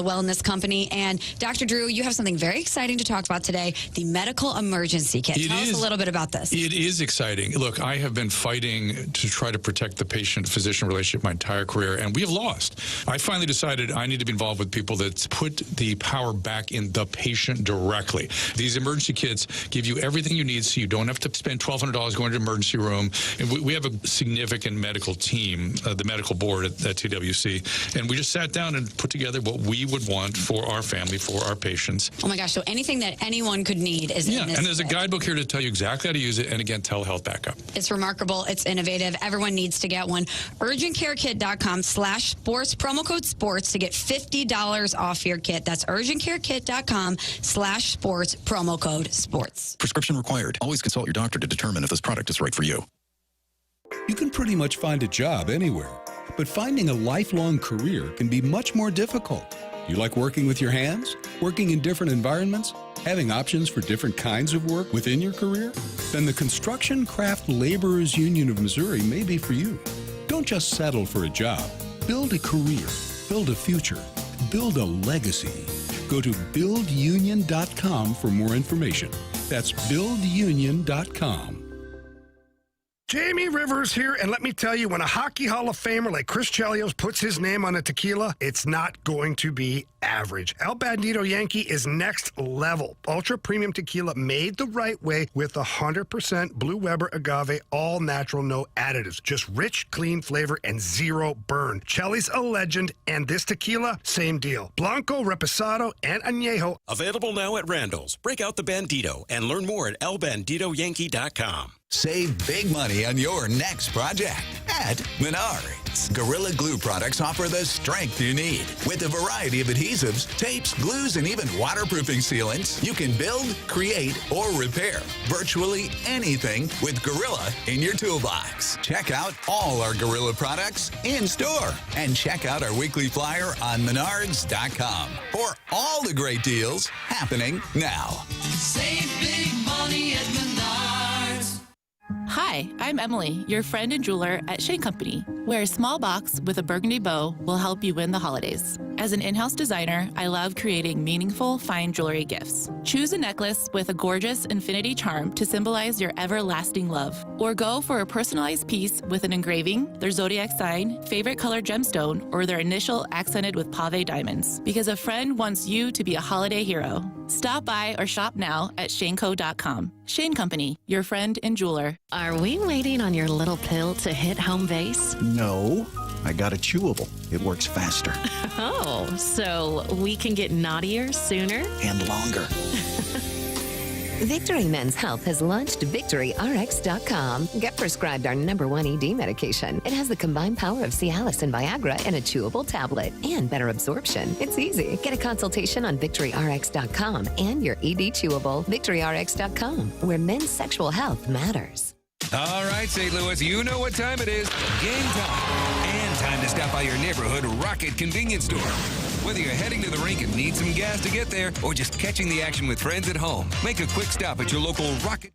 the Wellness Company. And Dr. Drew, you have something very exciting to talk about today, the medical emergency kit. Tell us a little bit about this. It is exciting. Look, I have been fighting to try to protect the patient-physician relationship my entire career, and we have lost. I finally decided I need to be involved with people that put the power back in the patient directly. These emergency kits give you everything you need so you don't have to spend $1,200 going to the emergency room. And we have a significant medical team, the medical board at TWC, and we just sat down and put together what we would want for our family, for our patients. Oh my gosh, so anything that anyone could need is in this and there's kit. a guidebook here to tell you exactly how to use it, and again, telehealth backup. It's remarkable. It's innovative. Everyone needs to get one. UrgentCareKit.com/sports, promo code sports to get $50 off your kit. That's UrgentCareKit.com/sports, promo code sports. Prescription required. Always consult your doctor to determine if this product is right for you. You can pretty much find a job anywhere, but finding a lifelong career can be much more difficult. You like working with your hands? Working in different environments? Having options for different kinds of work within your career? Then the Construction Craft Laborers Union of Missouri may be for you. Don't just settle for a job. Build a career. Build a future. Build a legacy. Go to buildunion.com for more information. That's buildunion.com. Jamie Rivers here, and let me tell you, when a Hockey Hall of Famer like Chris Chelios puts his name on a tequila, it's not going to be average. El Bandito Yankee is next level. Ultra premium tequila made the right way with 100% Blue Weber agave, all natural, no additives. Just rich, clean flavor and zero burn. Chelly's a legend, and this tequila, same deal. Blanco, Reposado, and Añejo. Available now at Randall's. Break out the Bandito and learn more at elbanditoyankee.com. Save big money on your next project at Menards. Gorilla Glue products offer the strength you need. With a variety of adhesives, tapes, glues, and even waterproofing sealants, you can build, create, or repair virtually anything with Gorilla in your toolbox. Check out all our Gorilla products in store and check out our weekly flyer on Menards.com for all the great deals happening now. Save big money at Menards. Hi, I'm Emily, your friend and jeweler at Shane Company, where a small box with a burgundy bow will help you win the holidays. As an in-house designer, I love creating meaningful, fine jewelry gifts. Choose a necklace with a gorgeous infinity charm to symbolize your everlasting love. Or go for a personalized piece with an engraving, their zodiac sign, favorite color gemstone, or their initial accented with pave diamonds. Because a friend wants you to be a holiday hero. Stop by or shop now at shaneco.com. Shane Company, your friend and jeweler. Are we waiting on your little pill to hit home base? No, I got a chewable. It works faster. Oh, so we can get naughtier sooner? And longer. Victory Men's Health has launched VictoryRx.com. Get prescribed our #1 ED medication. It has the combined power of Cialis and Viagra in a chewable tablet and better absorption. It's easy. Get a consultation on VictoryRx.com and your ED chewable. VictoryRx.com, where men's sexual health matters. All right, St. Louis, you know what time it is. Game time. And time to stop by your neighborhood Rocket convenience store. Whether you're heading to the rink and need some gas to get there, or just catching the action with friends at home, make a quick stop at your local Rocket.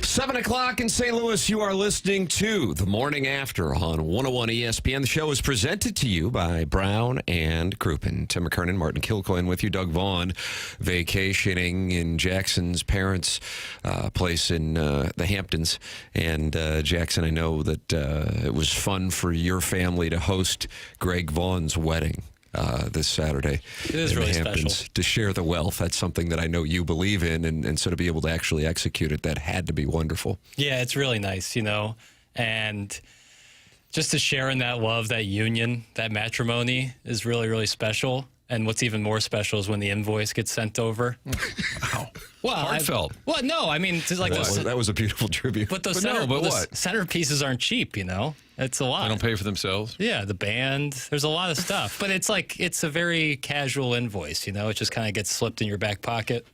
Seven o'clock in St. Louis, you are listening to The Morning After on 101 ESPN. The show is presented to you by Brown and Crouppen. Tim McKernan, Martin Kilcoyne with you. Doug Vaughn vacationing in Jackson's parents' place in the Hamptons. And Jackson, I know that it was fun for your family to host Greg Vaughn's wedding this Saturday. It is really special. To share the wealth, that's something that I know you believe in, and so to be able to actually execute it, that had to be wonderful. Yeah, it's really nice, and just to share in that love, that union, that matrimony is really, really special. And what's even more special is when the invoice gets sent over. Wow. Well, heartfelt. No, I mean, it's like that was a beautiful tribute. But those what? centerpieces aren't cheap, you know? It's a lot. They don't pay for themselves? Yeah, the band. There's a lot of stuff. But it's a very casual invoice, you know? It just kind of gets slipped in your back pocket.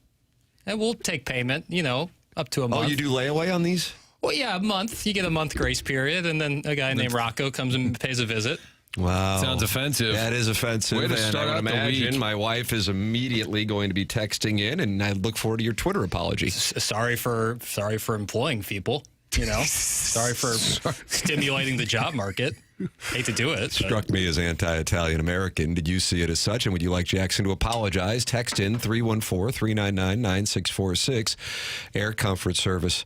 And we'll take payment, you know, up to a month. Oh, you do layaway on these? Well, yeah, a month. You get a month grace period, and then a guy named Rocco comes and pays a visit. Wow. Sounds offensive. That is offensive. Way to and start I would out the imagine week. my wife is immediately going to be texting in, and I look forward to your Twitter apology. Sorry for employing people, you know. Sorry for stimulating the job market. Hate to do it. Struck me as anti-Italian American. Did you see it as such? And would you like Jackson to apologize? Text in 314-399-9646. Air Comfort Service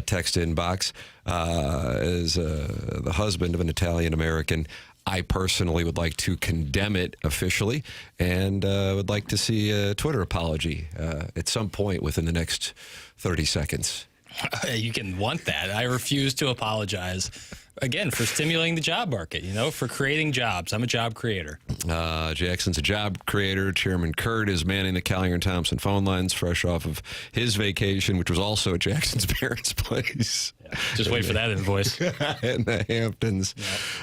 text inbox. As the husband of an Italian American, I personally would like to condemn it officially and would like to see a Twitter apology at some point within the next 30 seconds. You can want that. I refuse to apologize. Again, for stimulating the job market, you know, for creating jobs. I'm a job creator. Jackson's a job creator. Chairman Kurt is manning the Callinger and Thompson phone lines fresh off of his vacation, which was also at Jackson's parents' place. Yeah, just wait for that invoice. In the Hamptons.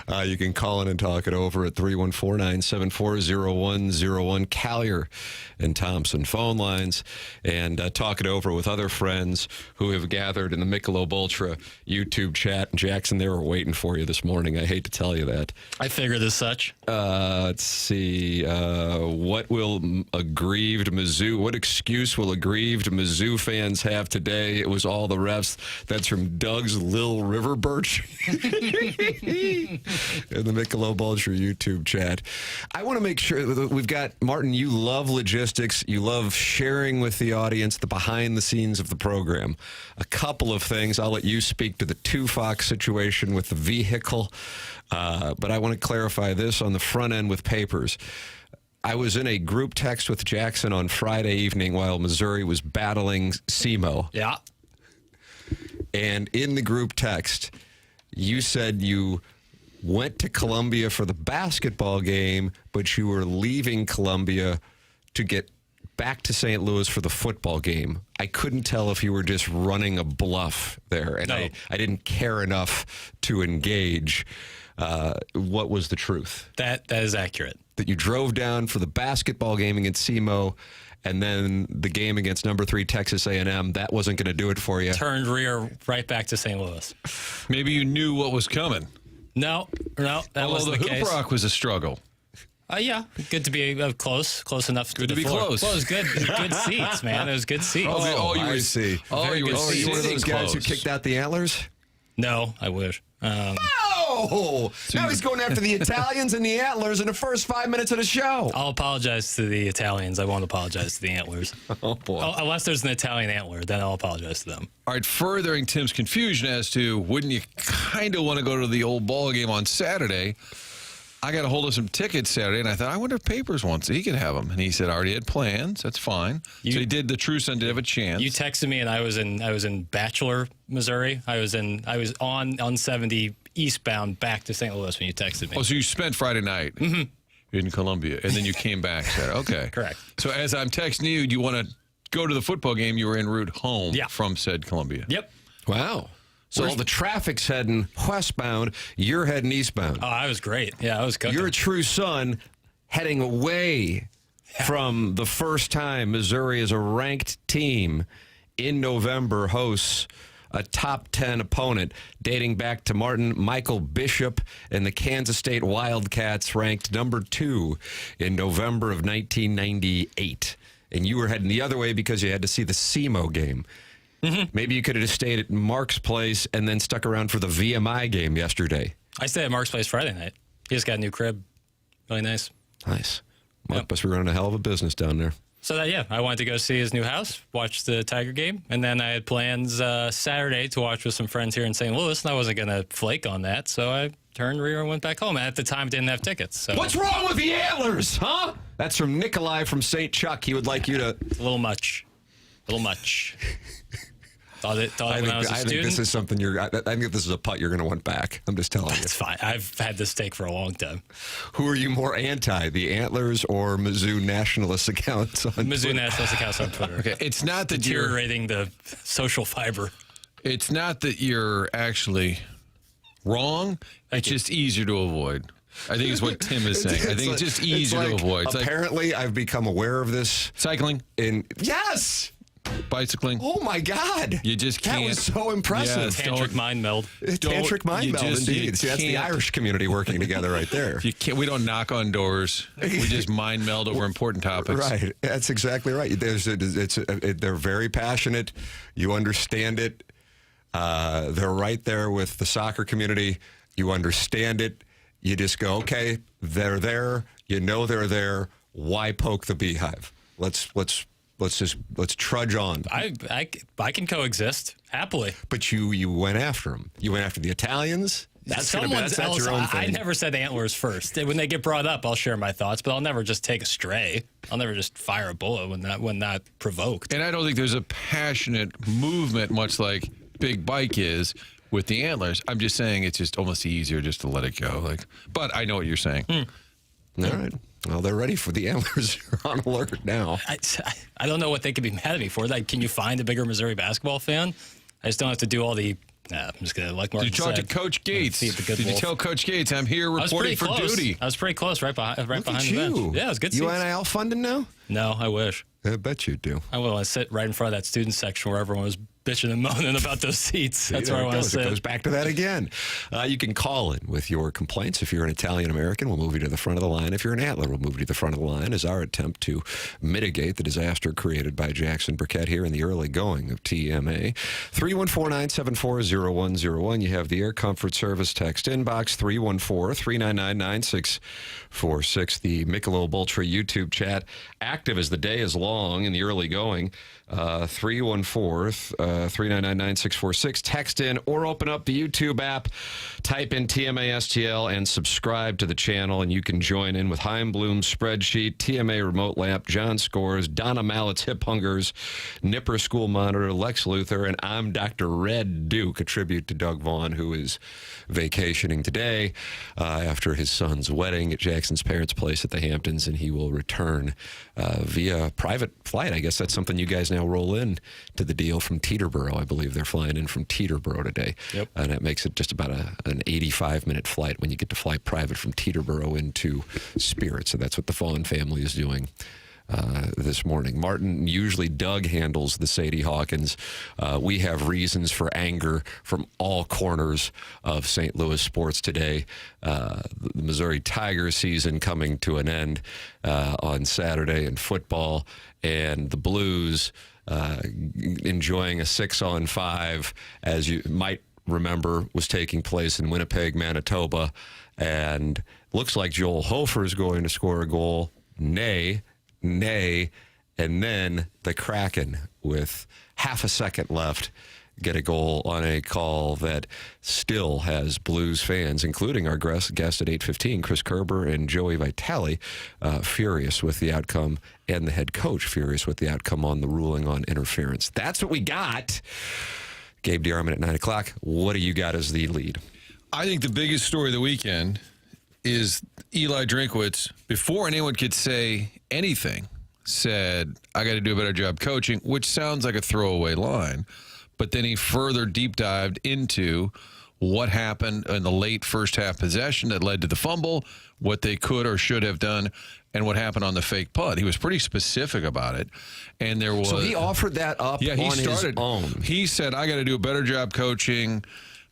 Yep. You can call in and talk it over at 314-974-0101. Callier and Thompson phone lines, and talk it over with other friends who have gathered in the Michelob Ultra YouTube chat. Jackson, they were waiting for you this morning. I hate to tell you that. I figured as such. Let's see. What excuse will aggrieved Mizzou fans have today? It was all the refs. That's from Doug's Lil River Birch in the Michelob Ultra YouTube chat. I want to make sure that we've got, Martin, you love logistics. You love sharing with the audience the behind the scenes of the program. A couple of things. I'll let you speak to the Two-Fox situation with the vehicle. But I want to clarify this on the front end with papers. I was in a group text with Jackson on Friday evening while Missouri was battling SEMO. Yeah. And in the group text, you said you went to Columbia for the basketball game, but you were leaving Columbia to get back to St. Louis for the football game. I couldn't tell if you were just running a bluff there, and no. I didn't care enough to engage. What was the truth? That is accurate. That you drove down for the basketball game against SEMO, and then the game against number 3 Texas A&M, that wasn't going to do it for you. Turned rear right back to St. Louis. Maybe you knew what was coming. No, that wasn't the case. The hoop rock was a struggle. Yeah, good to be close enough to be close. Well, it was good seats, man. It was good seats. You were one of those guys who kicked out the Antlers? No, I wish. No! Now he's going after the Italians and the Antlers in the first 5 minutes of the show. I'll apologize to the Italians. I won't apologize to the Antlers. Oh, boy. Unless there's an Italian antler, then I'll apologize to them. All right, furthering Tim's confusion as to wouldn't you kind of want to go to the old ball game on Saturday, I got a hold of some tickets Saturday, and I thought, I wonder if Papers wants it. He could have them. And he said, I already had plans. That's fine. So he did. The true son did have a chance. You texted me, and I was in Bachelor, Missouri. I was on 70 eastbound back to St. Louis when you texted me. Oh, so you spent Friday night in Columbia, and then you came back Saturday. Okay. Correct. So as I'm texting you, you want to go to the football game. You were en route home from said Columbia. Yep. Wow. So all the traffic's heading westbound, you're heading eastbound. Oh, I was great. Yeah, I was cooking. You're a true son heading away from the first time Missouri as a ranked team in November hosts a top 10 opponent dating back to Michael Bishop and the Kansas State Wildcats, ranked number 2 in November of 1998. And you were heading the other way because you had to see the SEMO game. Maybe you could have just stayed at Mark's place and then stuck around for the VMI game yesterday. I stayed at Mark's place Friday night. He just got a new crib. Really nice. Nice. Mark must be running a hell of a business down there. So I wanted to go see his new house, watch the Tiger game, and then I had plans Saturday to watch with some friends here in St. Louis, and I wasn't going to flake on that, so I turned rear and went back home. And at the time, didn't have tickets. So. What's wrong with the Antlers, huh? That's from Nikolai from St. Chuck. He would like you to... A little much. Thought it when I was a student. I think this is something I think this is a putt you're going to want back. I'm just telling you. It's fine. I've had this take for a long time. Who are you more anti, the Antlers or Mizzou nationalist accounts on Mizzou Twitter? nationalist accounts on Twitter. Okay, it's not that deteriorating the social fiber. It's not that you're actually wrong. It's just easier to avoid. I think it's what Tim is saying. I think it's just easier to avoid. It's apparently, I've become aware of this. Cycling? Yes! Bicycling? Oh, my God. You just can't. That was so impressive. Tantric mind meld. Tantric mind meld, indeed. See, that's the Irish community working together right there. We don't knock on doors. We just mind meld over important topics. Right. That's exactly right. They're very passionate. You understand it. They're right there with the soccer community. You understand it. You just go, okay, they're there. You know they're there. Why poke the beehive? Let's trudge on. I can coexist happily. But you went after them. You went after the Italians. That's your own thing. I never said Antlers first. When they get brought up, I'll share my thoughts, but I'll never just take a stray. I'll never just fire a bullet when not provoked. And I don't think there's a passionate movement, much like Big Bike is with the Antlers. I'm just saying it's just almost easier just to let it go. But I know what you're saying. All right. Well, they're ready for the Antlers. They're on alert now. I don't know what they could be mad at me for. Can you find a bigger Missouri basketball fan? I just don't have to do all the... I'm just going to, like Martin Did you talk to Coach Gates? Did you tell Coach Gates, I'm here reporting for duty? I was pretty close, right behind the bench. Yeah, it was good seats. You NIL funded now? No, I wish. I bet you do. I will. I sit right in front of that student section where everyone was bitching and moaning about those seats. That's where I want to sit. It goes back to that again. You can call in with your complaints. If you're an Italian-American, we'll move you to the front of the line. If you're an Antler, we'll move you to the front of the line as our attempt to mitigate the disaster created by Jackson Burkett here in the early going of TMA. 314-974-0101. You have the Air Comfort Service text inbox, 314-399-9646. The Michelob Ultra YouTube chat, active as the day is long in the early going. 314-399-9646. Text in or open up the YouTube app, type in TMA-STL and subscribe to the channel, and you can join in with Chaim Bloom's spreadsheet, TMA Remote Lamp, John Scores, Donna Mallett's Hip Hungers, Nipper School Monitor, Lex Luthor, and I'm Dr. Red Duke, a tribute to Doug Vaughn, who is vacationing today after his son's wedding at Jackson's parents' place at the Hamptons, and he will return via private flight. I guess that's something you guys now roll in to the deal from Teterboro. I believe they're flying in from Teterboro today. Yep. And it makes it just about an 85-minute flight when you get to fly private from Teterboro into Spirit. So that's what the Vaughn family is doing this morning. Martin, usually Doug handles the Sadie Hawkins. We have reasons for anger from all corners of St. Louis sports today. The Missouri Tigers season coming to an end on Saturday in football, and the Blues enjoying a 6-on-5, as you might remember, was taking place in Winnipeg, Manitoba, and looks like Joel Hofer is going to score a goal. Nay, and then the Kraken, with half a second left, get a goal on a call that still has Blues fans, including our guest at 8:15, Chris Kerber and Joey Vitale, furious with the outcome, and the head coach furious with the outcome on the ruling on interference. That's what we got. Gabe DeArmond at 9 o'clock. What do you got as the lead? I think the biggest story of the weekend is Eli Drinkwitz, before anyone could say anything, said, I got to do a better job coaching, which sounds like a throwaway line. But then he further deep dived into what happened in the late first half possession that led to the fumble, what they could or should have done, and what happened on the fake punt. He was pretty specific about it. And there was... So he offered that up on his own. He said, I got to do a better job coaching.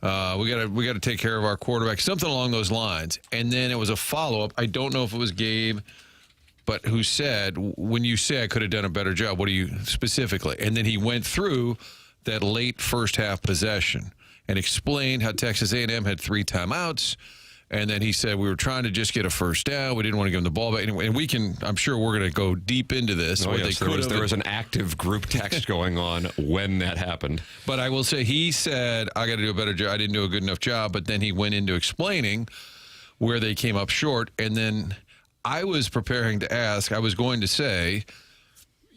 We got to take care of our quarterback, something along those lines. And then it was a follow-up. I don't know if it was Gabe, but who said, when you say I could have done a better job, what do you specifically? And then he went through that late first half possession and explained how Texas A&M had 3 timeouts. And then he said, we were trying to just get a first down. We didn't want to give them the ball back. Anyway, and we can, I'm sure we're going to go deep into this. Oh, yes, there was an active group text going on when that happened. But I will say, he said, I got to do a better job. I didn't do a good enough job. But then he went into explaining where they came up short. And then I was preparing to ask, I was going to say,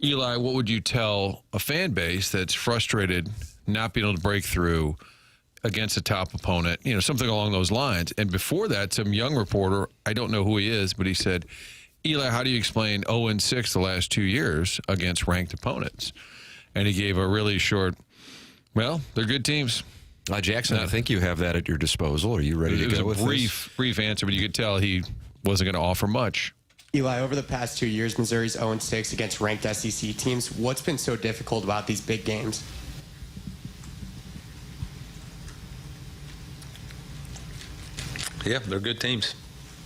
Eli, what would you tell a fan base that's frustrated not being able to break through against a top opponent, something along those lines. And before that, some young reporter, I don't know who he is, but he said, Eli, how do you explain 0-6 the last 2 years against ranked opponents? And he gave a really short, well, they're good teams. Jackson, I think you have that at your disposal. Are you ready to go with this? It was a brief answer, but you could tell he wasn't going to offer much. Eli, over the past 2 years, Missouri's 0-6 against ranked SEC teams. What's been so difficult about these big games? Yeah, they're good teams.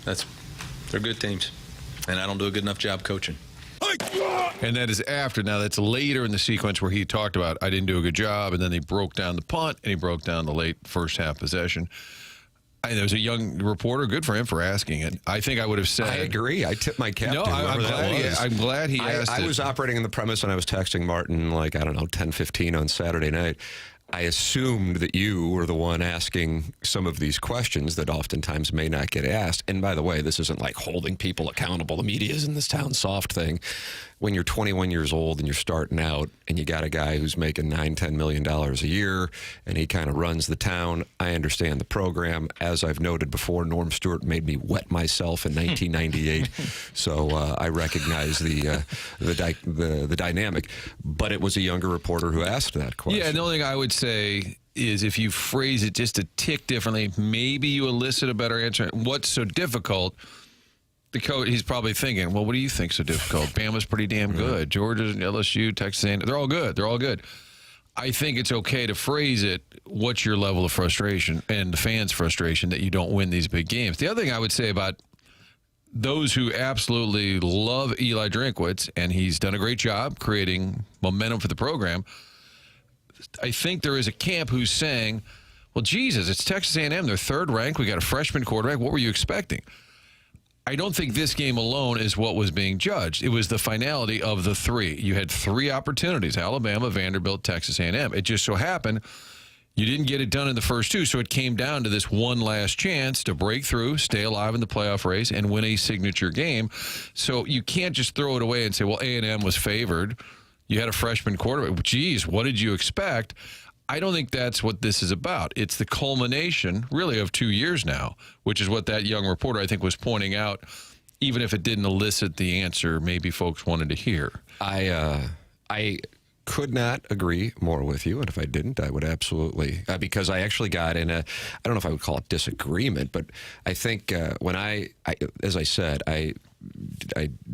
They're good teams. And I don't do a good enough job coaching. And that is after. Now, that's later in the sequence where he talked about, I didn't do a good job, and then he broke down the punt, and he broke down the late first half possession. There was a young reporter. Good for him for asking it. I think I would have said. I agree. I tipped my cap. No, I'm glad he asked it. I was operating in the premise, and I was texting Martin 10:15 on Saturday night. I assumed that you were the one asking some of these questions that oftentimes may not get asked. And by the way, this isn't like holding people accountable. The media is in this town soft thing. When you're 21 years old and you're starting out and you got a guy who's making $9-10 million a year and he kind of runs the town, I understand the program. As I've noted before, Norm Stewart made me wet myself in 1998. So I recognize the dynamic. But it was a younger reporter who asked that question. Yeah, the only thing I would say is if you phrase it just a tick differently, maybe you elicit a better answer. What's so difficult? The coach, he's probably thinking, well, what do you think so difficult? Bama's pretty damn good. Georgia, LSU, Texas A&M, they're all good. They're all good. I think it's okay to phrase it, what's your level of frustration and the fans' frustration that you don't win these big games. The other thing I would say about those who absolutely love Eli Drinkwitz, and he's done a great job creating momentum for the program, I think there is a camp who's saying, well, Jesus, it's Texas A&M. They're third ranked. We got a freshman quarterback. What were you expecting? I don't think this game alone is what was being judged. It was the finality of the three. You had three opportunities, Alabama, Vanderbilt, Texas A&M. It just so happened you didn't get it done in the first two, so it came down to this one last chance to break through, stay alive in the playoff race, and win a signature game. So you can't just throw it away and say, well, A&M was favored. You had a freshman quarterback. Geez, what did you expect? I don't think that's what this is about. It's the culmination, really, of 2 years now, which is what that young reporter, I think, was pointing out, even if it didn't elicit the answer maybe folks wanted to hear. I could not agree more with you, and if I didn't, I would absolutely, because I actually got in I don't know if I would call it disagreement, but I think when as I said, I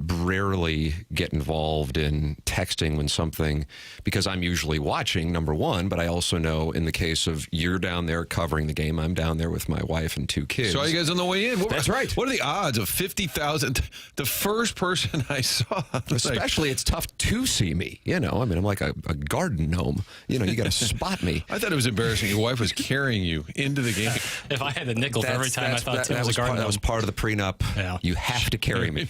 rarely get involved in texting when something, because I'm usually watching, number one, but I also know in the case of you're down there covering the game, I'm down there with my wife and two kids. So you guys on the way in? That's right. What are the odds of 50,000? The first person I saw. Especially it's tough to see me, I'm like a garden gnome. You got to spot me. I thought it was embarrassing. Your wife was carrying you into the game. If I had a nickel for every time I thought Tim was a garden gnome. That was part of the prenup. Yeah. You have to carry me.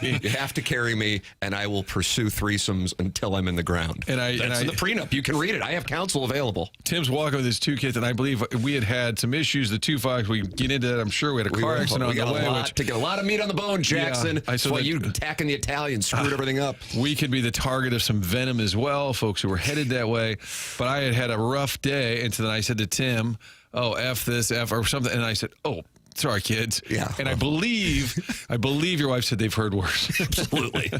You have to carry me, and I will pursue threesomes until I'm in the ground. That's in the prenup. You can read it. I have counsel available. Tim's walking with his two kids, and I believe we had some issues. The 2-5, we get into that. I'm sure we had a car accident on the way. To get a lot of meat on the bone, Jackson. That's why you attacking the Italians screwed everything up. We could be the target of some venom as well, folks who were headed that way. But I had a rough day, and so then I said to Tim, oh, F this, F or something. And I said, oh, sorry, kids. Yeah. And I believe your wife said they've heard worse. Absolutely.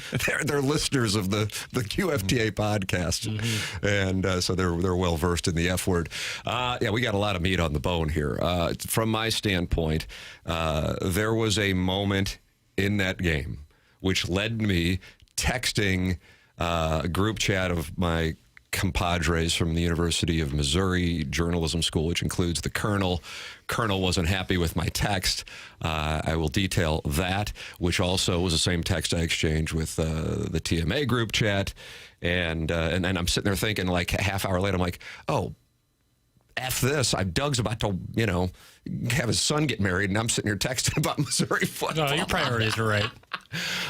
They're listeners of the QFTA podcast. Mm-hmm. And so they're well versed in the F word. We got a lot of meat on the bone here. From my standpoint, there was a moment in that game which led me texting a group chat of my compadres from the University of Missouri Journalism School, which includes the Colonel. Colonel wasn't happy with my text. I will detail that, which also was the same text I exchanged with the TMA group chat. And I'm sitting there thinking, like a half hour later, I'm like, oh, F this. Doug's about to, have his son get married, and I'm sitting here texting about Missouri football. No, your priorities are right.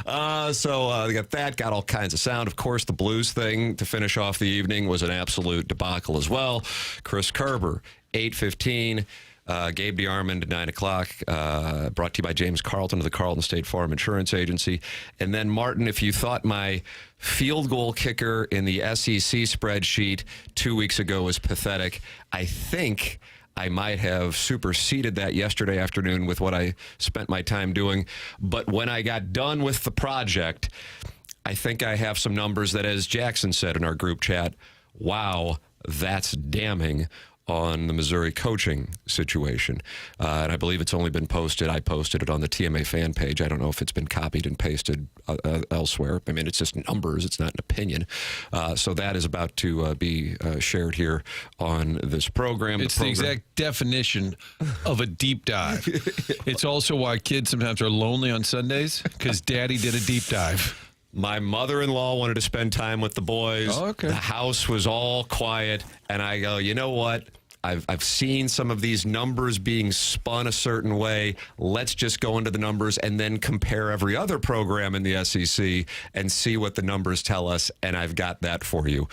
They got that, got all kinds of sound. Of course, the Blues thing to finish off the evening was an absolute debacle as well. Chris Kerber, 8:15. Gabe DeArmond, 9 o'clock, brought to you by James Carlton of the Carlton State Farm Insurance Agency. And then, Martin, if you thought my field goal kicker in the SEC spreadsheet 2 weeks ago was pathetic, I think I might have superseded that yesterday afternoon with what I spent my time doing. But when I got done with the project, I think I have some numbers that, as Jackson said in our group chat, wow, that's damning on the Missouri coaching situation. And I believe it's only been posted. I posted it on the TMA fan page. I don't know if it's been copied and pasted elsewhere. I mean, it's just numbers. It's not an opinion. So that is about to be shared here on this program. It's the exact definition of a deep dive. It's also why kids sometimes are lonely on Sundays, because Daddy did a deep dive. My mother-in-law wanted to spend time with the boys. Oh, okay. The house was all quiet. And I go, you know what? I've seen some of these numbers being spun a certain way. Let's just go into the numbers and then compare every other program in the SEC and see what the numbers tell us. And I've got that for you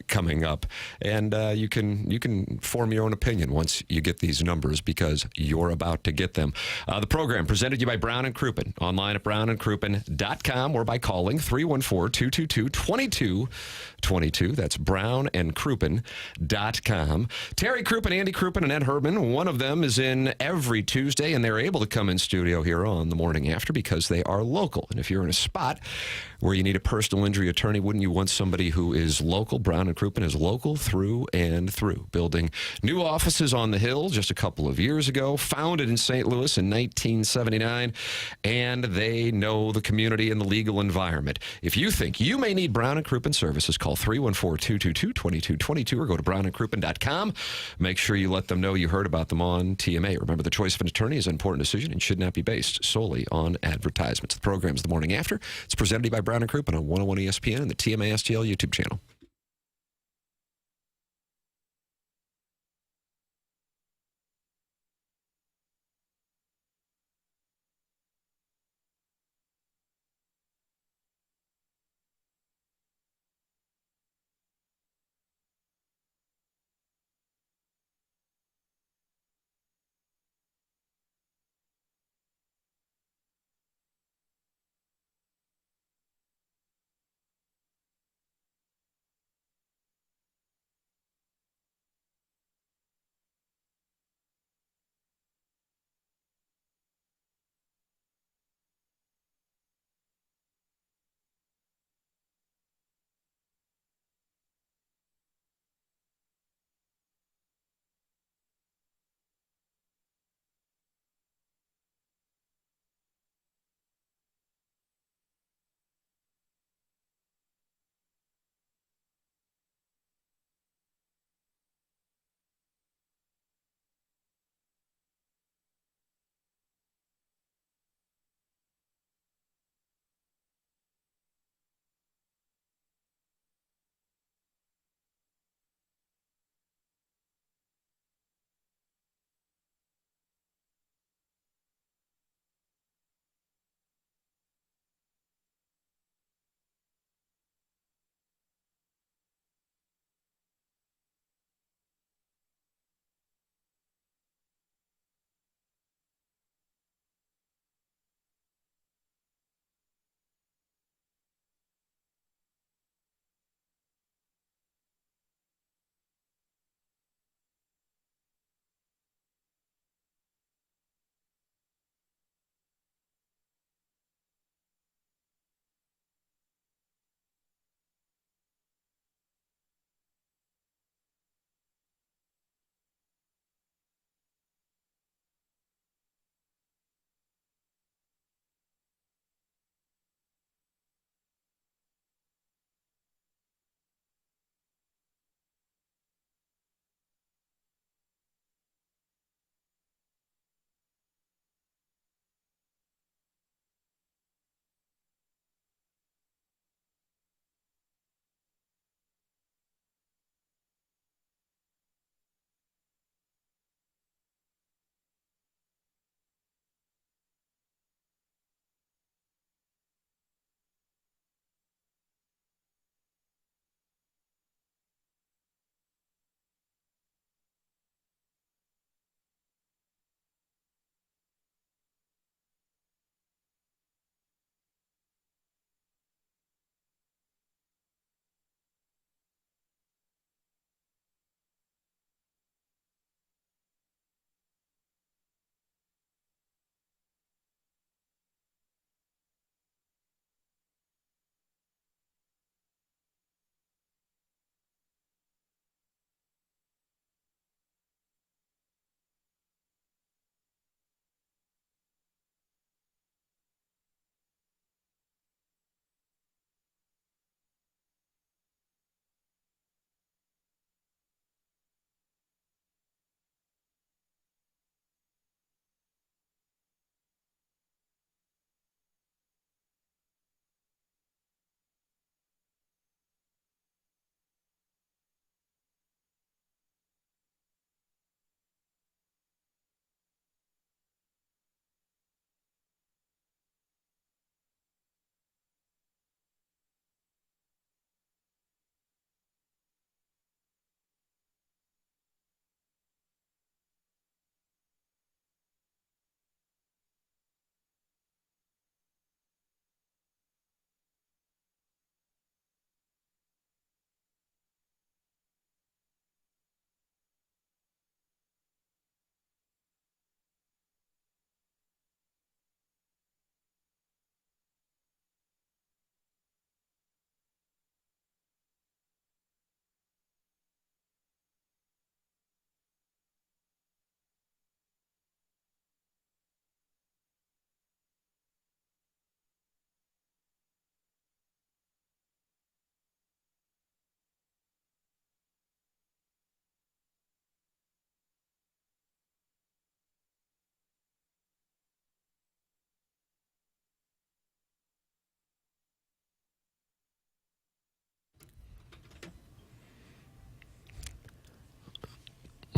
coming up. And you can form your own opinion once you get these numbers, because you're about to get them. The program presented to you by Brown & Crouppen. Online at brownandcrouppen.com or by calling 314-222-2222. That's brownandcrouppen.com. Terry Crouppen, Andy Crouppen, and Ed Herman. One of them is in every Tuesday, and they're able to come in studio here on The Morning After because they are local. And if you're in a spot where you need a personal injury attorney, wouldn't you want somebody who is local? Brown & Crouppen is local through and through. Building new offices on the Hill just a couple of years ago. Founded in St. Louis in 1979. And they know the community and the legal environment. If you think you may need Brown & Crouppen services, call 314-222-2222 or go to brownandcrouppen.com. Make sure you let them know you heard about them on TMA. Remember, the choice of an attorney is an important decision and should not be based solely on advertisements. The program's The Morning After. It's presented to you by Brown & Crouppen on 101 ESPN and the TMA STL YouTube channel.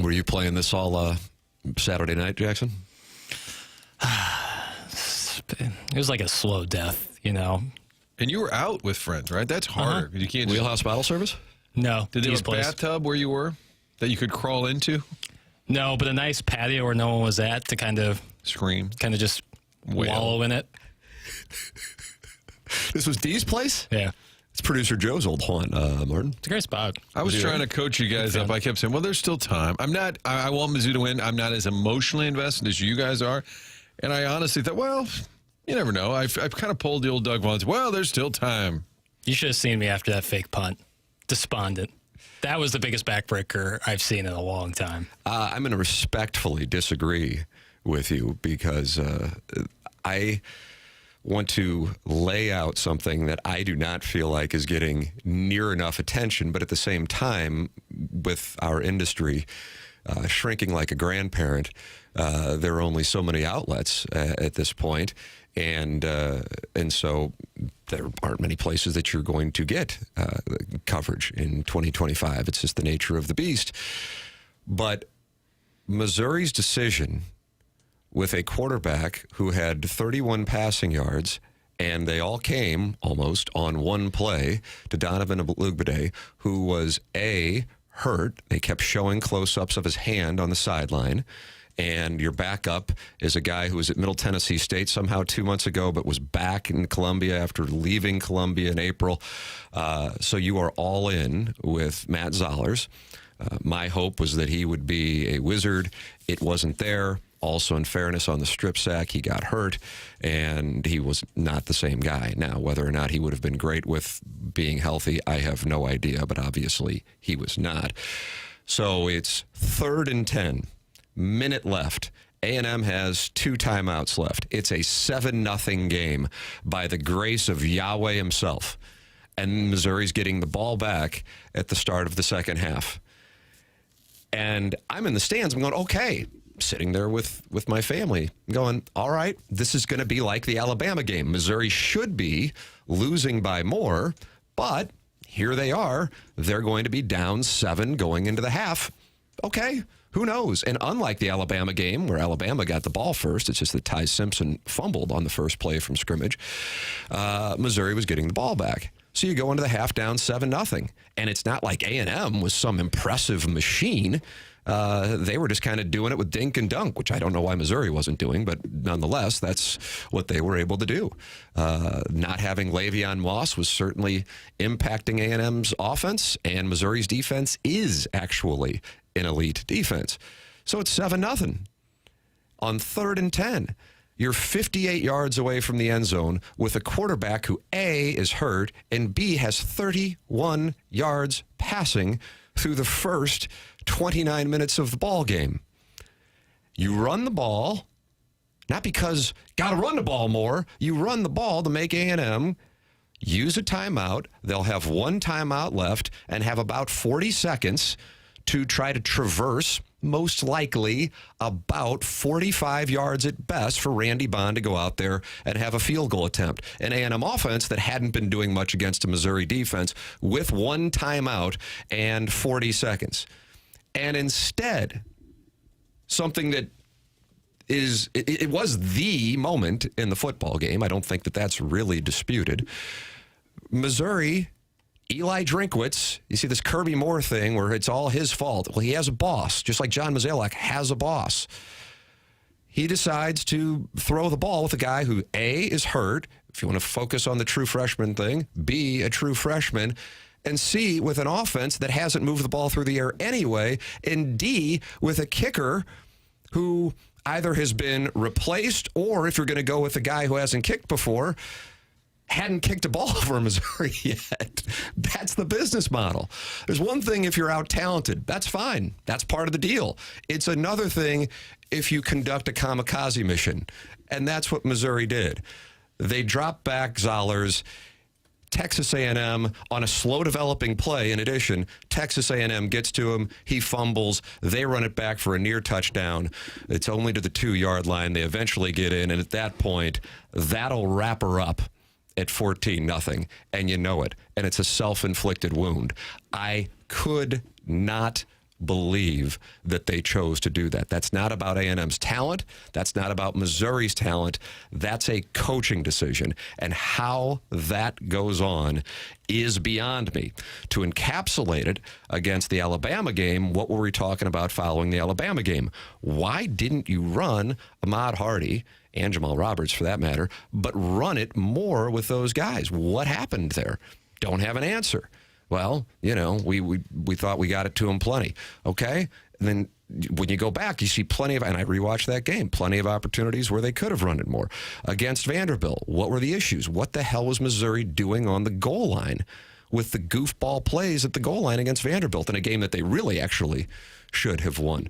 Were you playing this all Saturday night, Jackson? It was like a slow death, you know. And you were out with friends, right? That's harder. You can't Wheelhouse bottle service? No. Did they have a bathtub where you were that you could crawl into? No, but a nice patio where no one was at to kind of scream, kind of just wallow in it. This was Dee's place? Yeah. It's producer Joe's old haunt, Martin. It's a great spot. I was trying to coach you guys up. I kept saying, well, there's still time. I want Mizzou to win. I'm not as emotionally invested as you guys are. And I honestly thought, well, you never know. I've kind of pulled the old Doug Vaughn. Well, there's still time. You should have seen me after that fake punt. Despondent. That was the biggest backbreaker I've seen in a long time. I'm going to respectfully disagree with you because I want to lay out something that I do not feel like is getting near enough attention, but at the same time, with our industry shrinking like a grandparent, there are only so many outlets at this point, and so there aren't many places that you're going to get coverage in 2025. It's just the nature of the beast. But Missouri's decision with a quarterback who had 31 passing yards, and they all came almost on one play to Donovan Alugbade, who was hurt. They kept showing close-ups of his hand on the sideline. And your backup is a guy who was at Middle Tennessee State somehow 2 months ago, but was back in Columbia after leaving Columbia in April. So you are all in with Matt Zollers. My hope was that he would be a wizard. It wasn't there. Also, in fairness, on the strip sack, he got hurt, and he was not the same guy. Now, whether or not he would have been great with being healthy, I have no idea, but obviously he was not. So it's 3rd and 10, minute left. A&M has 2 timeouts left. It's a 7-0 game by the grace of Yahweh himself. And Missouri's getting the ball back at the start of the second half. And I'm in the stands. I'm going, okay. Sitting there with my family going, all right, this is going to be like the Alabama game. Missouri should be losing by more, but here they are. They're going to be down 7 going into the half. Okay, who knows? And unlike the Alabama game where Alabama got the ball first, it's just that Ty Simpson fumbled on the first play from scrimmage. Missouri was getting the ball back. So you go into the half down 7-0. And it's not like A&M was some impressive machine. They were just kind of doing it with dink and dunk, which I don't know why Missouri wasn't doing, but nonetheless, that's what they were able to do. Not having Le'Veon Moss was certainly impacting A&M's offense, and Missouri's defense is actually an elite defense. So it's 7-0. On 3rd and 10, you're 58 yards away from the end zone with a quarterback who, A, is hurt, and B, has 31 yards passing through the first 29 minutes of the ball game. You run the ball, not because got to run the ball more. You run the ball to make A&M use a timeout. They'll have 1 timeout left and have about 40 seconds to try to traverse, most likely about 45 yards at best, for Randy Bond to go out there and have a field goal attempt. An A&M offense that hadn't been doing much against a Missouri defense with 1 timeout and 40 seconds. And instead, something that it was the moment in the football game. I don't think that that's really disputed. Missouri, Eli Drinkwitz, you see this Kirby Moore thing where it's all his fault. Well, he has a boss, just like John Mozeliak has a boss. He decides to throw the ball with a guy who, A, is hurt, if you want to focus on the true freshman thing, B, a true freshman, and C, with an offense that hasn't moved the ball through the air anyway, and D, with a kicker who either has been replaced or, if you're going to go with a guy who hasn't kicked before, hadn't kicked a ball for Missouri yet. That's the business model. There's one thing if you're out-talented. That's fine. That's part of the deal. It's another thing if you conduct a kamikaze mission, and that's what Missouri did. They dropped back Zollers. Texas A&M on a slow-developing play. In addition, Texas A&M gets to him. He fumbles. They run it back for a near touchdown. It's only to the 2-yard line. They eventually get in, and at that point, that'll wrap her up at 14-0, and you know it. And it's a self-inflicted wound. I could not believe that they chose to do that. That's not about A&M's talent. That's not about Missouri's talent. That's a coaching decision. And how that goes on is beyond me. To encapsulate it against the Alabama game, what were we talking about following the Alabama game? Why didn't you run Ahmad Hardy and Jamal Roberts, for that matter, but run it more with those guys? What happened there? Don't have an answer. Well, we thought we got it to him plenty. Okay? And then when you go back, you see plenty of, and I rewatched that game, plenty of opportunities where they could have run it more. Against Vanderbilt, what were the issues? What the hell was Missouri doing on the goal line with the goofball plays at the goal line against Vanderbilt in a game that they really actually should have won?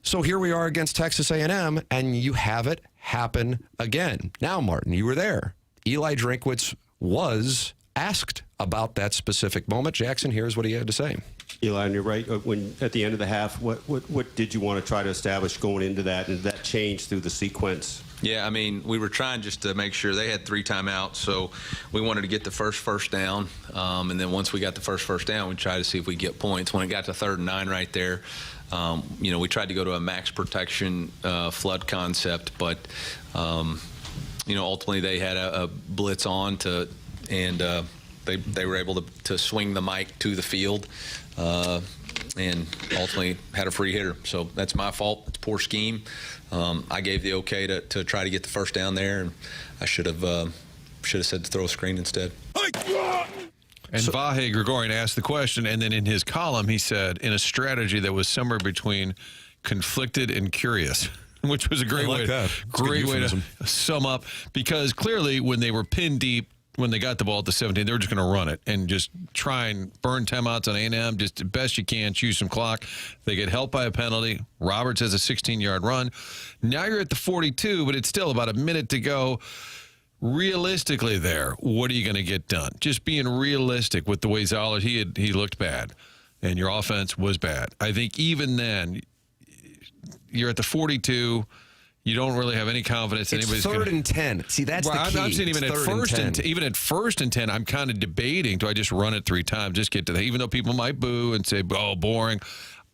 So here we are against Texas A&M, and you have it happen again. Now, Martin, you were there. Eli Drinkwitz was asked about that specific moment. Jackson, here's what he had to say. Eli, and you're right. When at the end of the half, what did you want to try to establish going into that, and did that change through the sequence? Yeah, I mean, we were trying just to make sure they had 3 timeouts, so we wanted to get the first down, and then once we got the first down, we tried to see if we get points. When it got to 3rd and 9 right there, we tried to go to a max protection flood concept, but ultimately they had a blitz on and they were able to swing the mic to the field and ultimately had a free hitter. So that's my fault. It's poor scheme. I gave the okay to try to get the first down there, and I should have said to throw a screen instead. And Vahe Gregorian asked the question, and then in his column he said, in a strategy that was somewhere between conflicted and curious, which was a great way to sum up, because clearly when they were pinned deep, when they got the ball at the 17, they were just going to run it and just try and burn timeouts on A&M just the best you can, choose some clock. They get helped by a penalty. Roberts has a 16-yard run. Now you're at the 42, but it's still about a minute to go. Realistically there, what are you going to get done? Just being realistic with the way Zoller, he looked bad, and your offense was bad. I think even then, you're at the 42. You don't really have any confidence anybody's going to... 3rd and 10. See, that's the key. I'm saying even at first and 10, I'm kind of debating, do I just run it 3 times, just get to even though people might boo and say, oh, boring.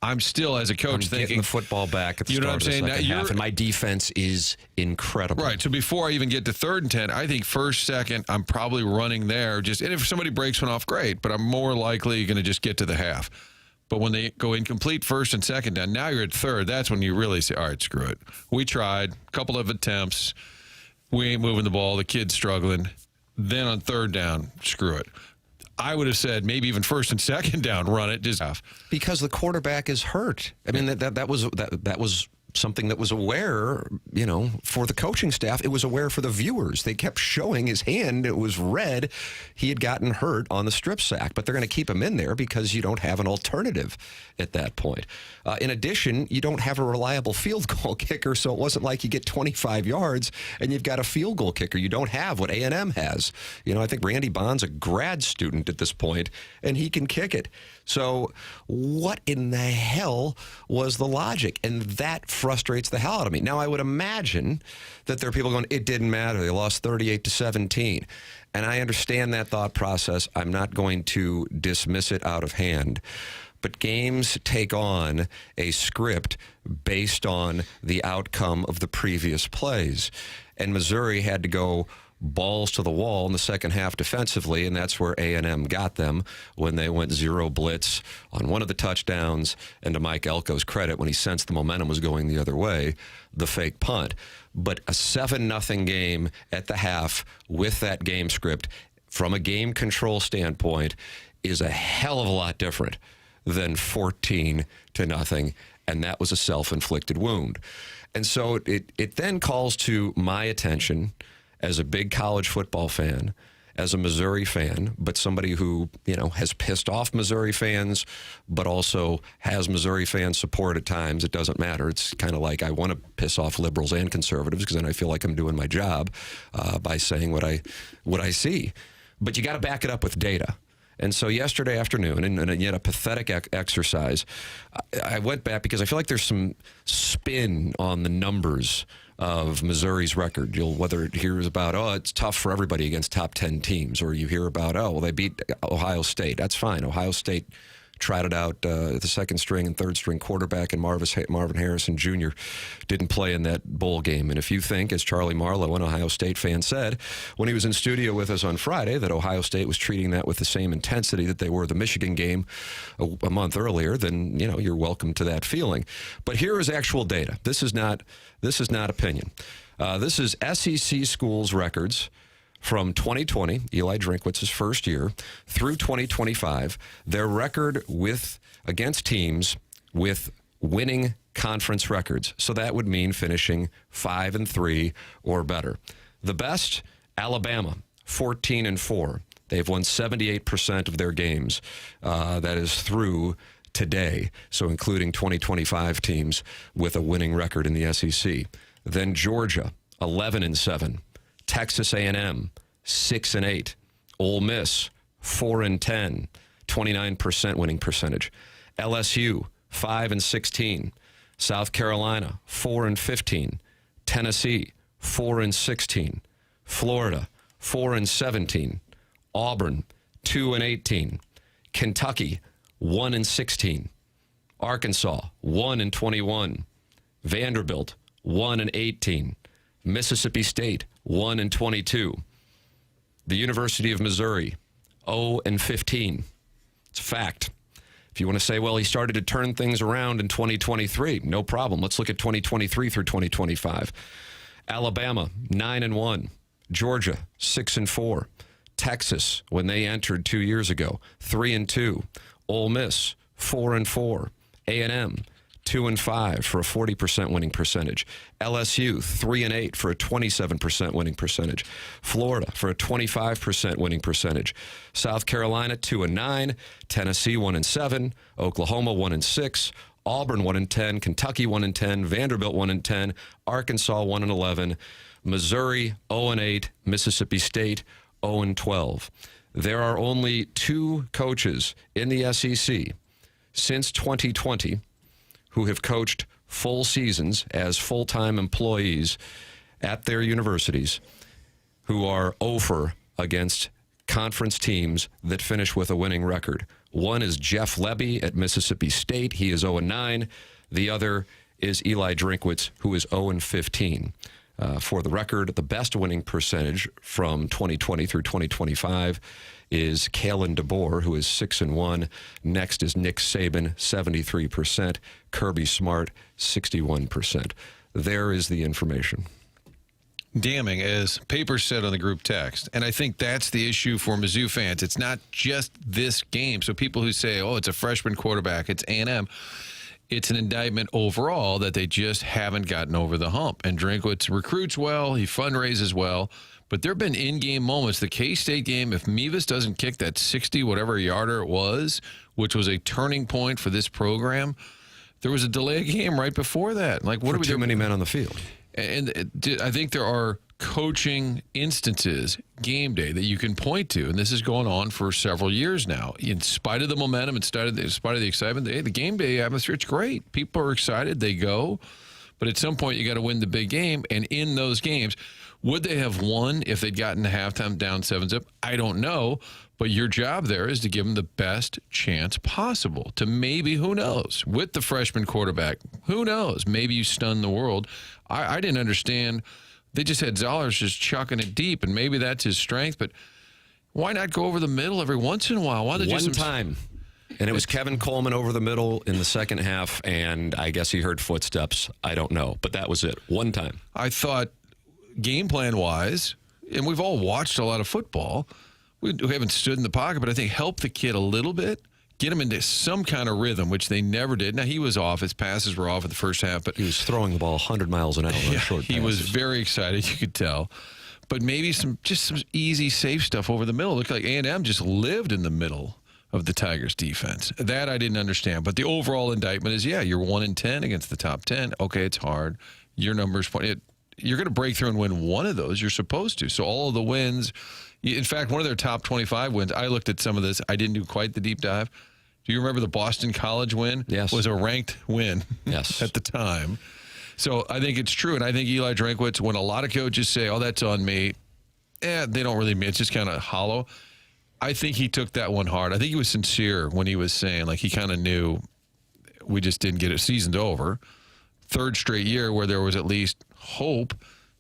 I'm still, as a coach, thinking... getting the football back at the start of the second half, and my defense is incredible. Right, so before I even get to 3rd and 10, I think 1st, 2nd, I'm probably running there. And if somebody breaks one off, great, but I'm more likely going to just get to the half. But when they go incomplete 1st and 2nd down, now you're at 3rd, that's when you really say, all right, screw it. We tried, a couple of attempts, we ain't moving the ball, the kid's struggling. Then on 3rd down, screw it. I would have said maybe even 1st and 2nd down, run it, just half. Because the quarterback is hurt. I mean, that was something that was aware, for the coaching staff. It was aware for the viewers. They kept showing his hand. It was red. He had gotten hurt on the strip sack, but they're going to keep him in there because you don't have an alternative at that point. In addition, you don't have a reliable field goal kicker, so it wasn't like you get 25 yards and you've got a field goal kicker. You don't have what A&M has. I think Randy Bond's a grad student at this point, and he can kick it. So what in the hell was the logic? And that frustrates the hell out of me. Now, I would imagine that there are people going, it didn't matter. They lost 38-17. And I understand that thought process. I'm not going to dismiss it out of hand. But games take on a script based on the outcome of the previous plays. And Missouri had to go balls to the wall in the second half defensively, and that's where A&M got them when they went 0 blitz on one of the touchdowns, and to Mike Elko's credit, when he sensed the momentum was going the other way, the fake punt. But a 7-0 game at the half with that game script from a game control standpoint is a hell of a lot different than 14-0, and that was a self-inflicted wound. And so it then calls to my attention as a big college football fan, as a Missouri fan, but somebody who, has pissed off Missouri fans, but also has Missouri fan support at times. It doesn't matter. It's kind of like I want to piss off liberals and conservatives because then I feel like I'm doing my job by saying what I see. But you got to back it up with data. And so yesterday afternoon, and yet a pathetic exercise, I went back because I feel like there's some spin on the numbers of Missouri's record. Whether it hears about, it's tough for everybody against top 10 teams, or you hear about, they beat Ohio State. That's fine. Ohio State trotted out the second string and third string quarterback, and Marvin Harrison Jr. didn't play in that bowl game. And if you think, as Charlie Marlowe, an Ohio State fan, said when he was in studio with us on Friday, that Ohio State was treating that with the same intensity that they were the Michigan game a month earlier, then you're welcome to that feeling. But here is actual data. This is not opinion. This is SEC schools records from 2020, Eli Drinkwitz's first year, through 2025, their record against teams with winning conference records. So that would mean finishing 5-3 or better. The best, Alabama, 14-4. They've won 78% of their games. That is through today, so including 2025 teams with a winning record in the SEC. Then Georgia, 11-7. Texas A&M, 6-8. Ole Miss, 4-10, 29% winning percentage. LSU, 5-16. South Carolina, 4-15. Tennessee, 4-16. Florida, 4-17. Auburn, 2-18. Kentucky, 1-16. Arkansas, 1-21. Vanderbilt, 1-18. Mississippi State, 1-22. The University of Missouri, 0-15. It's a fact. If you want to say, well, he started to turn things around in 2023, no problem. Let's look at 2023 through 2025. Alabama, 9-1. Georgia, 6-4. Texas, when they entered 2 years ago, 3-2. Ole Miss, 4-4. A&M, 2-5 for a 40% winning percentage. LSU, 3-8 for a 27% winning percentage. Florida for a 25% winning percentage. South Carolina, 2-9. Tennessee, 1-7. Oklahoma, 1-6. Auburn, 1-10. Kentucky, 1-10. Vanderbilt, 1-10. Arkansas, 1-11. Missouri, 0-8. Mississippi State, 0-12. There are only 2 coaches in the SEC since 2020 who have coached full seasons as full-time employees at their universities who are over against conference teams that finish with a winning record. One is Jeff Lebby at Mississippi State. He is 0-9. The other is Eli Drinkwitz, who is 0-15. For the record, the best winning percentage from 2020 through 2025 is Kalen DeBoer, who is 6-1. Next is Nick Saban, 73%. Kirby Smart, 61%. There is the information. Damning, as Papers said on the group text. And I think that's the issue for Mizzou fans. It's not just this game. So people who say, oh, it's a freshman quarterback, it's A&M. It's an indictment overall that they just haven't gotten over the hump. And Drinkwitz recruits well, he fundraises well, but there have been in-game moments. The K-State game, if Mevis doesn't kick that 60-whatever-yarder it was, which was a turning point for this program, there was a delay game right before that. Like, what are we doing? Too many men on the field. And I think there are coaching instances, game day, that you can point to, and this is going on for several years now. In spite of the momentum, in spite of the excitement, the game day atmosphere, it's great. People are excited, they go, but at some point you got to win the big game. And in those games, would they have won if they'd gotten to halftime down 7-zip? I don't know, but your job there is to give them the best chance possible to maybe, who knows, with the freshman quarterback, who knows, maybe you stun the world. I didn't understand. They just had Zollers just chucking it deep, and maybe that's his strength, but why not go over the middle every once in a while? Why don't they One time. And it was Kevin Coleman over the middle in the second half, and I guess he heard footsteps. I don't know, but that was it. One time. I thought game plan-wise, and we've all watched a lot of football, we haven't stood in the pocket, but I think help the kid a little bit, get him into some kind of rrhythm, which they never did. Now, he was off. His passes were off in the first half. But he was throwing the ball 100 miles an hour on short passes. He was very excited, you could tell. But maybe some easy, safe stuff over the middle. It looked like A&M just lived in the middle of the Tigers' defense. That I didn't understand. But the overall indictment is, yeah, you're 1-10 against the top 10. Okay, it's hard. Your numbers, you're going to break through and win one of those. You're supposed to. So all of the wins, in fact, one of their top 25 wins, I looked at some of this. I didn't do quite the deep dive. Do you remember the Boston College win? Yes. Was a ranked win yes. at the time. So I think it's true. And I think Eli Drinkwitz, when a lot of coaches say, oh, that's on me, they don't really mean it's just kind of hollow. I think he took that one hard. I think he was sincere when he was saying, like, he kind of knew we just didn't get it. Season's over. Third straight year where there was at least hope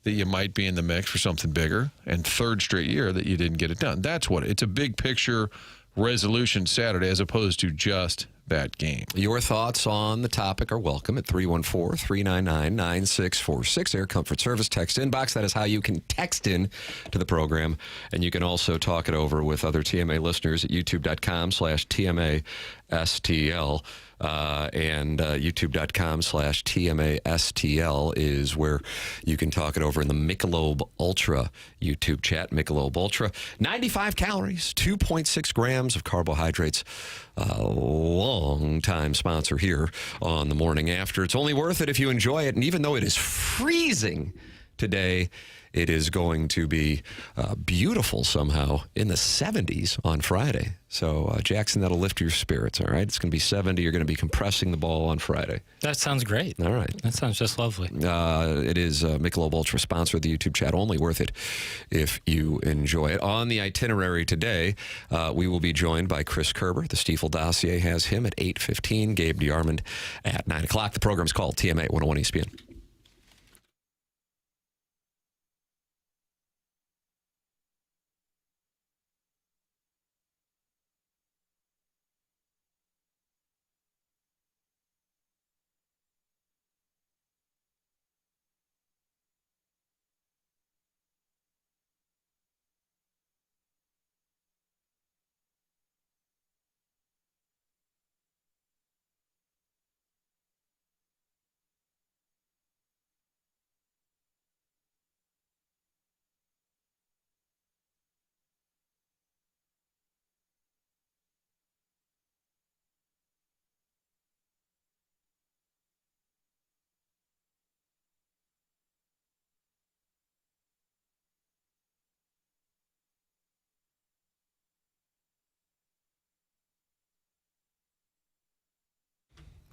that you might be in the mix for something bigger, and third straight year that you didn't get it done. That's what it's a big picture resolution Saturday as opposed to just that game. Your thoughts on the topic are welcome at 314-399-9646. Air Comfort Service text inbox. That is how you can text in to the program. And you can also talk it over with other TMA listeners at youtube.com/TMASTL. And youtube.com/TMASTL is where you can talk it over in the Michelob Ultra YouTube chat. Michelob Ultra, 95 calories, 2.6 grams of carbohydrates. Long-time sponsor here on The Morning After. It's only worth it if you enjoy it. And even though it is freezing today, it is going to be beautiful somehow in the 70s on Friday. So, Jackson, that'll lift your spirits, all right? It's going to be 70. You're going to be compressing the ball on Friday. That sounds great. All right. That sounds just lovely. It is Michelob Ultra, sponsor of the YouTube chat. Only worth it if you enjoy it. On the itinerary today, we will be joined by Chris Kerber. The Stiefel dossier has him at 8:15. Gabe DeArmond at 9 o'clock. The program's called TMA 101 ESPN.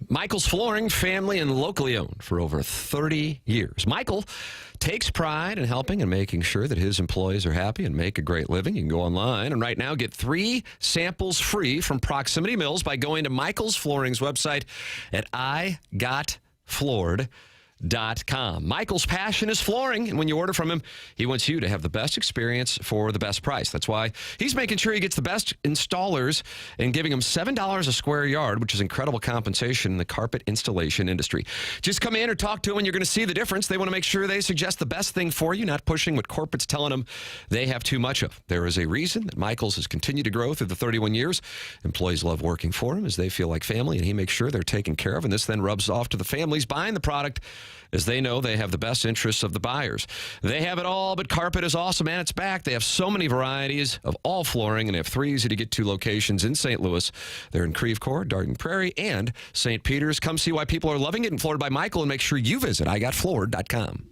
Michael's Flooring, family and locally owned for over 30 years. Michael takes pride in helping and making sure that his employees are happy and make a great living. You can go online and right now get 3 samples free from Proximity Mills by going to Michael's Flooring's website at igotfloored.com. Michael's passion is flooring, and when you order from him, he wants you to have the best experience for the best price. That's why he's making sure he gets the best installers and giving them $7 a square yard, which is incredible compensation in the carpet installation industry. Just come in or talk to him, and you're going to see the difference. They want to make sure they suggest the best thing for you, not pushing what corporate's telling them they have too much of. There is a reason that Michael's has continued to grow through the 31 years. Employees love working for him as they feel like family, and he makes sure they're taken care of, and this then rubs off to the families buying the product as they know they have the best interests of the buyers. They have it all, but carpet is awesome, and it's back. They have so many varieties of all flooring, and they have 3 easy-to-get-to locations in St. Louis. They're in Creve Coeur, Darden Prairie, and St. Peter's. Come see why people are loving it in Floored by Michael, and make sure you visit igotfloored.com.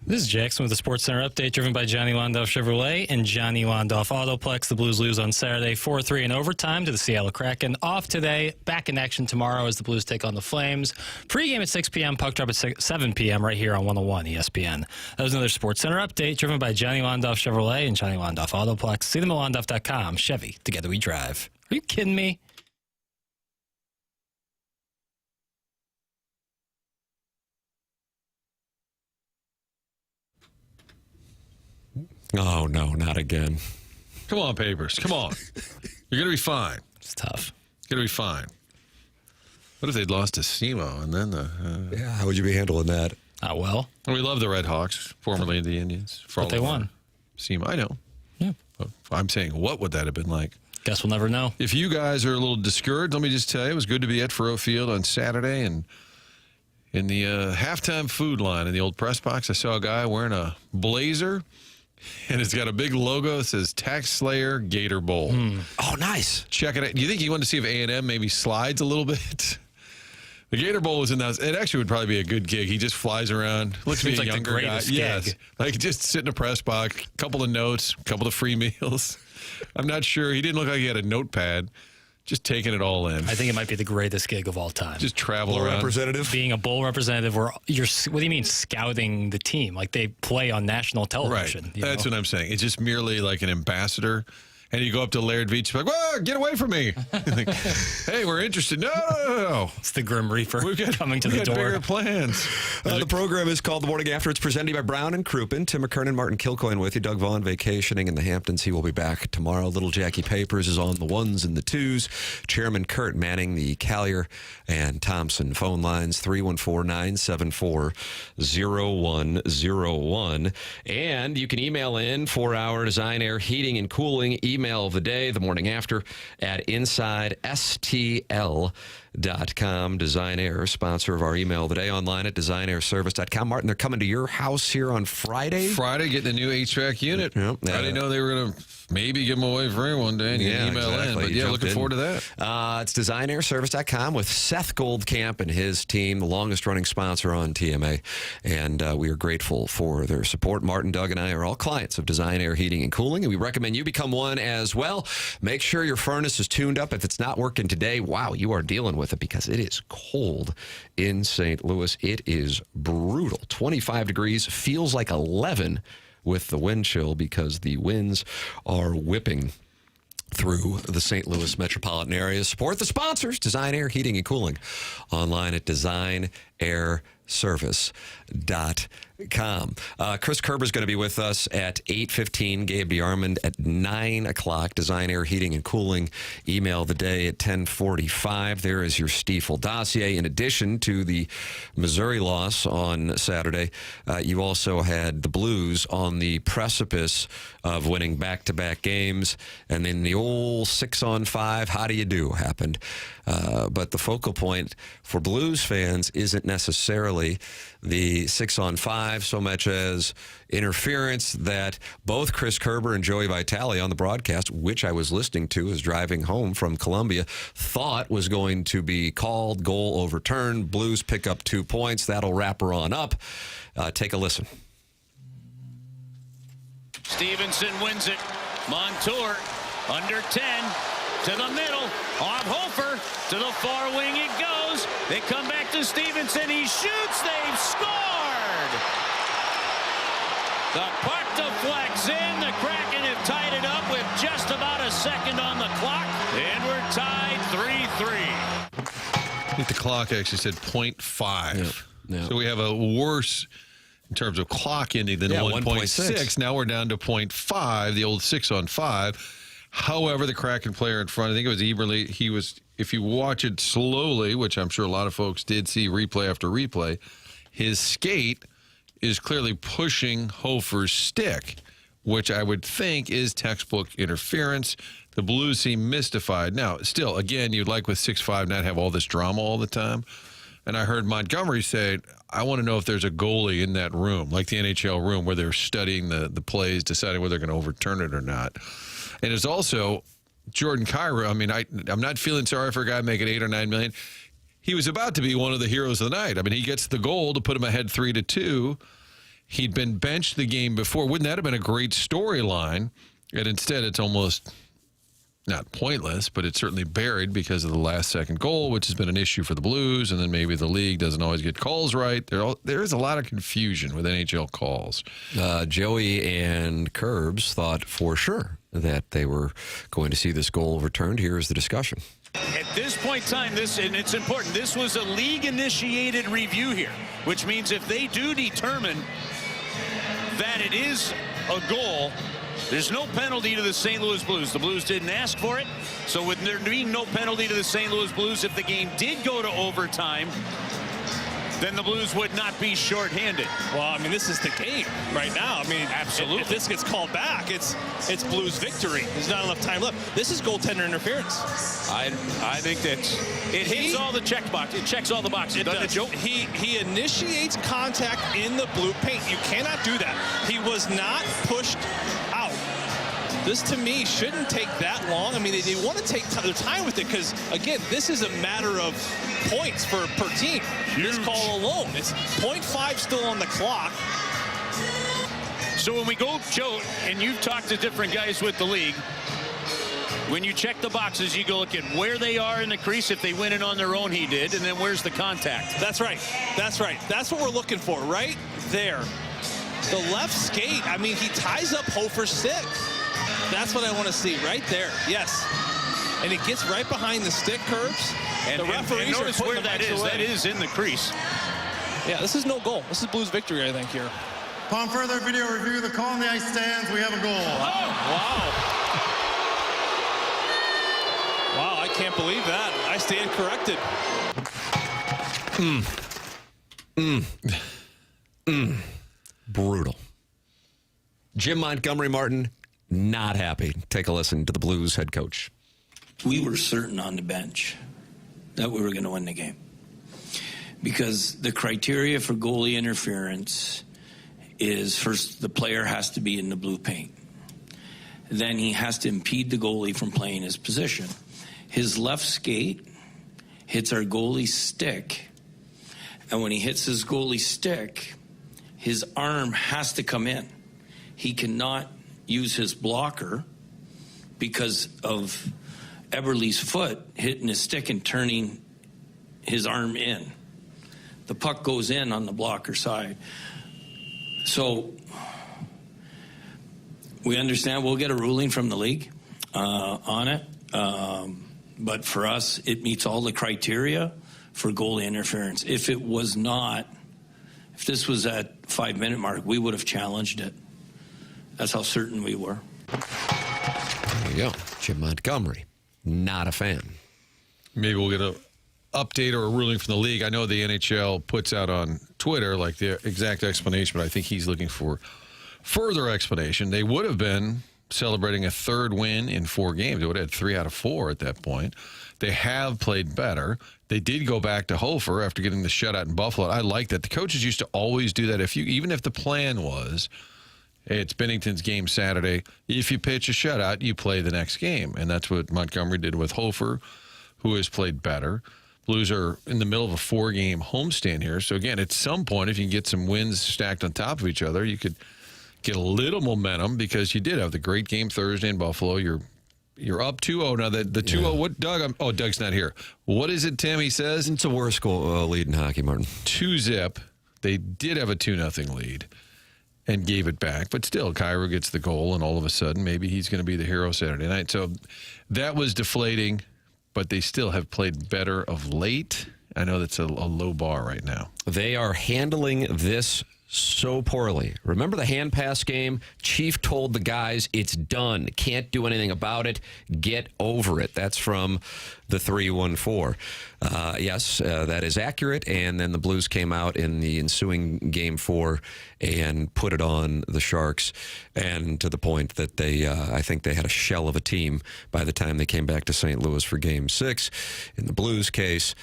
This is Jackson with the Sports Center update, driven by Johnny Londoff Chevrolet and Johnny Londoff Autoplex. The Blues lose on Saturday 4-3 in overtime to the Seattle Kraken. Off today, back in action tomorrow as the Blues take on the Flames. Pre-game at 6 p.m., puck drop at 7 p.m. right here on 101 ESPN. That was another Sports Center update, driven by Johnny Londoff Chevrolet and Johnny Londoff Autoplex. See them at Londoff.com. Chevy, together we drive. Are you kidding me? Oh, no, not again. Come on, Papers. Come on. You're going to be fine. It's tough. You're going to be fine. What if they'd lost to SEMO and then the... yeah, how would you be handling that? Well. We love the Red Hawks, formerly the Indians. But they won. SEMO, I know. Yeah. But I'm saying, what would that have been like? Guess we'll never know. If you guys are a little discouraged, let me just tell you, it was good to be at Faroe Field on Saturday, and in the halftime food line in the old press box, I saw a guy wearing a blazer, and it's got a big logo that says Tax Slayer Gator Bowl. Oh, nice. Check it out. Do you think he wanted to see if A&M maybe slides a little bit? The Gator Bowl was in that. It actually would probably be a good gig. He just flies around. Looks to be a like younger guy. Yes. Like just sit in a press box, couple of notes, couple of free meals. I'm not sure. He didn't look like he had a notepad. Just taking it all in. I think it might be the greatest gig of all time. Just travel Bowl around. representative? Being a bowl representative where you're, what do you mean scouting the team? Like they play on national television. Right. You That's know? what I'm saying. It's just merely like an ambassador. And you go up to Laird Beach, like, whoa, get away from me. Like, hey, we're interested. No. It's the Grim Reaper coming to we the got door. bigger plans. The program is called The Morning After. It's presented by Brown and Crouppen. Tim McKernan, Martin Kilcoyne with you. Doug Vaughn vacationing in the Hamptons. He will be back tomorrow. Little Jackie Papers is on the ones and the twos. Chairman Kurt manning the Callier and Thompson phone lines, 314-974-0101. And you can email in 4-hour Design Air Heating and Cooling email of the day, the morning after, at InsideSTL.com. Design Air, sponsor of our email of the day, online at designairservice.com. Martin, they're coming to your house here on Friday. Friday, getting a new HVAC unit. Yep. I didn't know they were going to maybe give them away for one day and email in. But yeah, looking forward to that. It's designairservice.com with Seth Goldcamp and his team, the longest running sponsor on TMA. And we are grateful for their support. Martin, Doug, and I are all clients of Design Air Heating and Cooling, and we recommend you become one as well. Make sure your furnace is tuned up. If it's not working today, wow, you are dealing with it because it is cold in St. Louis. It is brutal. 25 degrees, feels like 11 with the wind chill because the winds are whipping through the St. Louis metropolitan area. Support the sponsors, Design Air Heating and Cooling, online at designairservice.com. Chris Kerber is going to be with us at 8:15. Gabe DeArmond at 9 o'clock. Design Air Heating and Cooling email of the day at 10:45. There is your Stiefel dossier. In addition to the Missouri loss on Saturday, you also had the Blues on the precipice of winning back-to-back games, and then the old 6-on-5 how do you do happened. But the focal point for Blues fans isn't necessarily the 6-on-5 so much as interference that both Chris Kerber and Joey Vitale on the broadcast, which I was listening to as driving home from Columbia, thought was going to be called, goal overturned. Blues pick up 2 points. That'll wrap her on up. Take a listen. Stevenson wins it. Montour under 10 to the middle. Off Hofer to the far wing it goes. They come back to Stevenson. He shoots. They've scored. The puck deflects in. The Kraken have tied it up with just about a second on the clock. And we're tied 3-3. I think the clock actually said 0.5. Yeah. So we have a worse in terms of clock ending than 1.6. Now we're down to 0.5, the old 6-on-5. However, the Kraken player in front, I think it was Eberle, he was, if you watch it slowly, which I'm sure a lot of folks did see replay after replay, his skate is clearly pushing Hofer's stick, which I would think is textbook interference. The Blues seem mystified. Now, still, again, you'd like with 6-5 not have all this drama all the time. And I heard Montgomery say, I want to know if there's a goalie in that room, like the NHL room, where they're studying the plays, deciding whether they're going to overturn it or not. And it's also Jordan Kyrou. I mean, I'm not feeling sorry for a guy making $8 or $9 million. He was about to be one of the heroes of the night. I mean, he gets the goal to put him ahead 3-2. He'd been benched the game before. Wouldn't that have been a great storyline? And instead, it's almost not pointless, but it's certainly buried because of the last-second goal, which has been an issue for the Blues, and then maybe the league doesn't always get calls right. There is a lot of confusion with NHL calls. Joey and Kerbs thought for sure that they were going to see this goal overturned. Here is the discussion. At this point in time, and it's important, this was a league-initiated review here, which means if they do determine that it is a goal, there's no penalty to the St. Louis Blues. The Blues didn't ask for it, so with there being no penalty to the St. Louis Blues, if the game did go to overtime, then the Blues would not be shorthanded. Well, I mean, this is the game right now. I mean, absolutely. If this gets called back, it's Blues victory. There's not enough time left. This is goaltender interference. I think that it hits all the check box. It checks all the boxes. It does. He initiates contact in the blue paint. You cannot do that. He was not pushed out. This, to me, shouldn't take that long. I mean, they want to take their time with it because, again, this is a matter of points per team. This call alone, it's 0.5 still on the clock. So when we go, Joe, and you've talked to different guys with the league, when you check the boxes, you go look at where they are in the crease. If they win it on their own, he did, and then where's the contact? That's right. That's right. That's what we're looking for right there. The left skate, I mean, he ties up Hofer's stick. That's what I want to see right there. Yes. And it gets right behind the stick, Kerbs. And the referees are notice where that is. That is in the crease. Yeah, this is no goal. This is Blues victory, I think, here. Upon further video review, the call on the ice stands. We have a goal. Wow. Wow, I can't believe that. I stand corrected. Brutal. Jim Montgomery Martin, not happy. Take a listen to the Blues head coach. We were certain on the bench that we were going to win the game because the criteria for goalie interference is, first, the player has to be in the blue paint. Then he has to impede the goalie from playing his position. His left skate hits our goalie's stick, and when he hits his goalie's stick, his arm has to come in. He cannot use his blocker because of Eberle's foot hitting his stick and turning his arm in. The puck goes in on the blocker side. So we understand we'll get a ruling from the league on it. But for us, it meets all the criteria for goalie interference. If it was not, if this was at 5-minute mark, we would have challenged it. That's how certain we were. There you go. Jim Montgomery, not a fan. Maybe we'll get an update or a ruling from the league. I know the NHL puts out on Twitter like the exact explanation, but I think he's looking for further explanation. They would have been celebrating a third win in 4 games. They would have had 3 out of 4 at that point. They have played better. They did go back to Hofer after getting the shutout in Buffalo. I like that. The coaches used to always do that. Even if the plan was, hey, it's Bennington's game Saturday, if you pitch a shutout, you play the next game. And that's what Montgomery did with Hofer, who has played better. Blues are in the middle of a 4-game homestand here. So, again, at some point, if you can get some wins stacked on top of each other, you could get a little momentum because you did have the great game Thursday in Buffalo. You're up 2-0 now. The 2-0. What, Doug? Doug's not here. What is it, Tim? He says it's a worst goal lead in hockey, Martin. 2-0. They did have a 2-0 lead and gave it back, but still, Cairo gets the goal, and all of a sudden, maybe he's going to be the hero Saturday night. So that was deflating, but they still have played better of late. I know that's a low bar right now. They are handling this so poorly. Remember the hand pass game? Chief told the guys, it's done. Can't do anything about it. Get over it. That's from the 314. Yes, that is accurate. And then the Blues came out in the ensuing Game 4 and put it on the Sharks. And to the point that they, I think they had a shell of a team by the time they came back to St. Louis for Game 6. In the Blues case,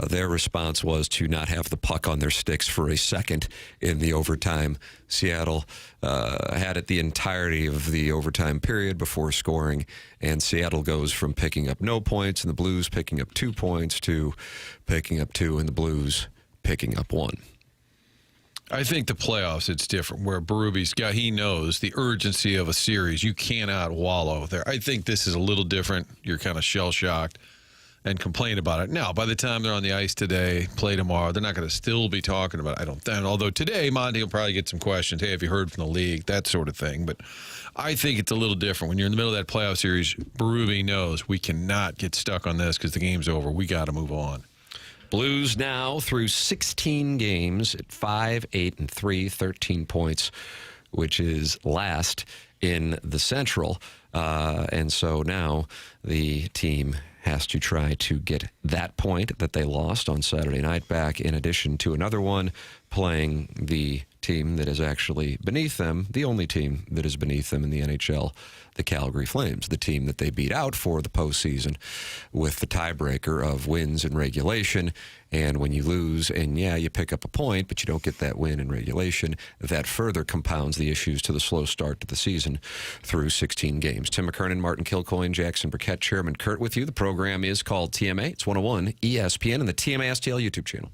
their response was to not have the puck on their sticks for a second in the overtime. Seattle had it the entirety of the overtime period before scoring, and Seattle goes from picking up no points and the Blues picking up 2 points to picking up 2 and the Blues picking up 1. I think the playoffs, it's different, where Berube's got, he knows the urgency of a series. You cannot wallow there. I think this is a little different. You're kind of shell-shocked and complain about it. Now, by the time they're on the ice today, play tomorrow, they're not going to still be talking about it, I don't think. Although today, Monty will probably get some questions. Hey, have you heard from the league? That sort of thing. But I think it's a little different. When you're in the middle of that playoff series, Berube knows we cannot get stuck on this because the game's over. We got to move on. Blues now through 16 games at 5-8-3, 13 points, which is last in the Central. And so now the team has to try to get that point that they lost on Saturday night back, in addition to another one playing the team that is actually beneath them, the only team that is beneath them in the NHL, the Calgary Flames, the team that they beat out for the postseason with the tiebreaker of wins in regulation. And when you lose, and yeah, you pick up a point, but you don't get that win in regulation, that further compounds the issues to the slow start to the season through 16 games. Tim McKernan, Martin Kilcoyne, Jackson Burkett, Chairman Kurt with you. The program is called TMA. It's 101 ESPN and the TMA STL YouTube channel.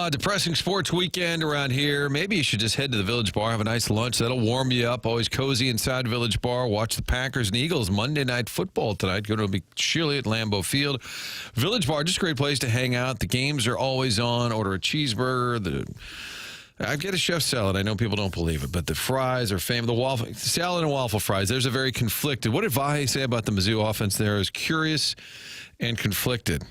Depressing sports weekend around here. Maybe you should just head to the Village Bar, have a nice lunch. That'll warm you up. Always cozy inside Village Bar. Watch the Packers and Eagles Monday Night Football tonight. Going to be chilly at Lambeau Field. Village Bar, just a great place to hang out. The games are always on. Order a cheeseburger. I get a chef salad. I know people don't believe it, but the fries are famous. The waffle salad and waffle fries. There's a very conflicted. What did Vaughn say about the Mizzou offense there? Is curious and conflicted.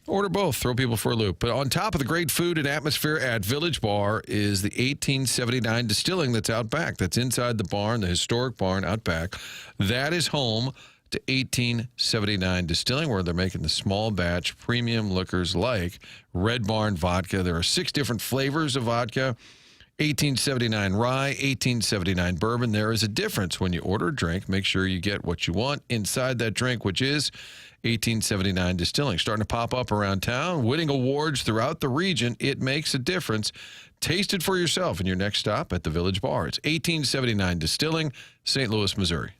Order both. Throw people for a loop. But on top of the great food and atmosphere at Village Bar is the 1879 Distilling that's out back. That's inside the barn, the historic barn out back. That is home to 1879 Distilling, where they're making the small batch premium liquors like Red Barn vodka. There are 6 different flavors of vodka. 1879 rye, 1879 bourbon. There is a difference when you order a drink. Make sure you get what you want inside that drink, which is 1879 Distilling. Starting to pop up around town, winning awards throughout the region. It makes a difference. Taste it for yourself in your next stop at the Village Bar. It's 1879 Distilling, St. Louis, Missouri.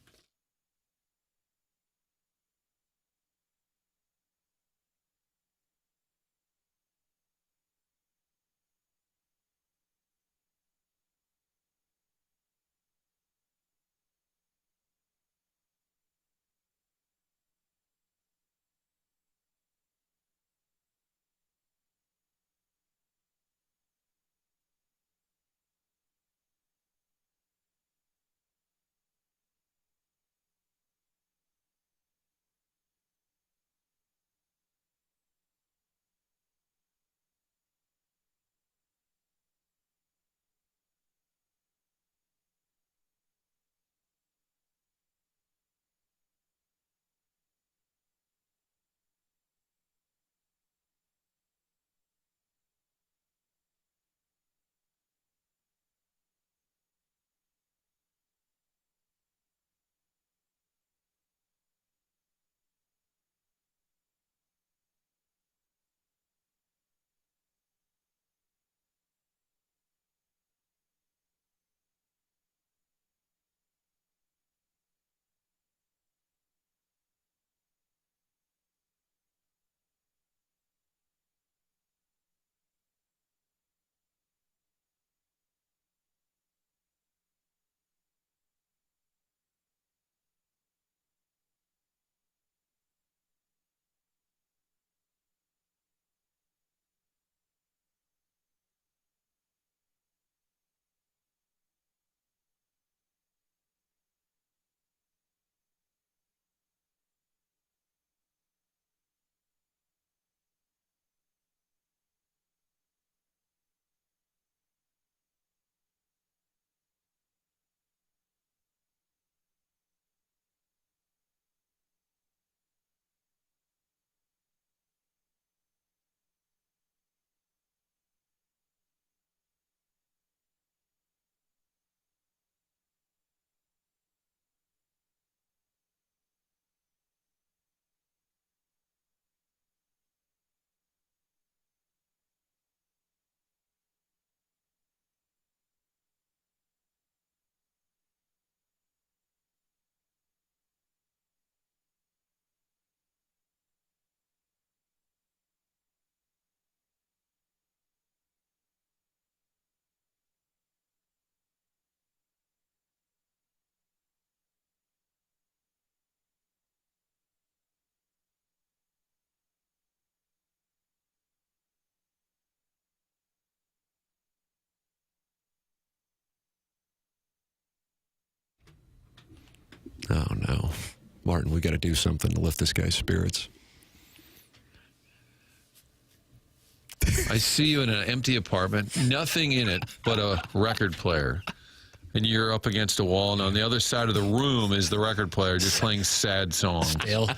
Martin, we got to do something to lift this guy's spirits. I see you in an empty apartment, nothing in it but a record player. And you're up against a wall, and on the other side of the room is the record player just playing sad songs.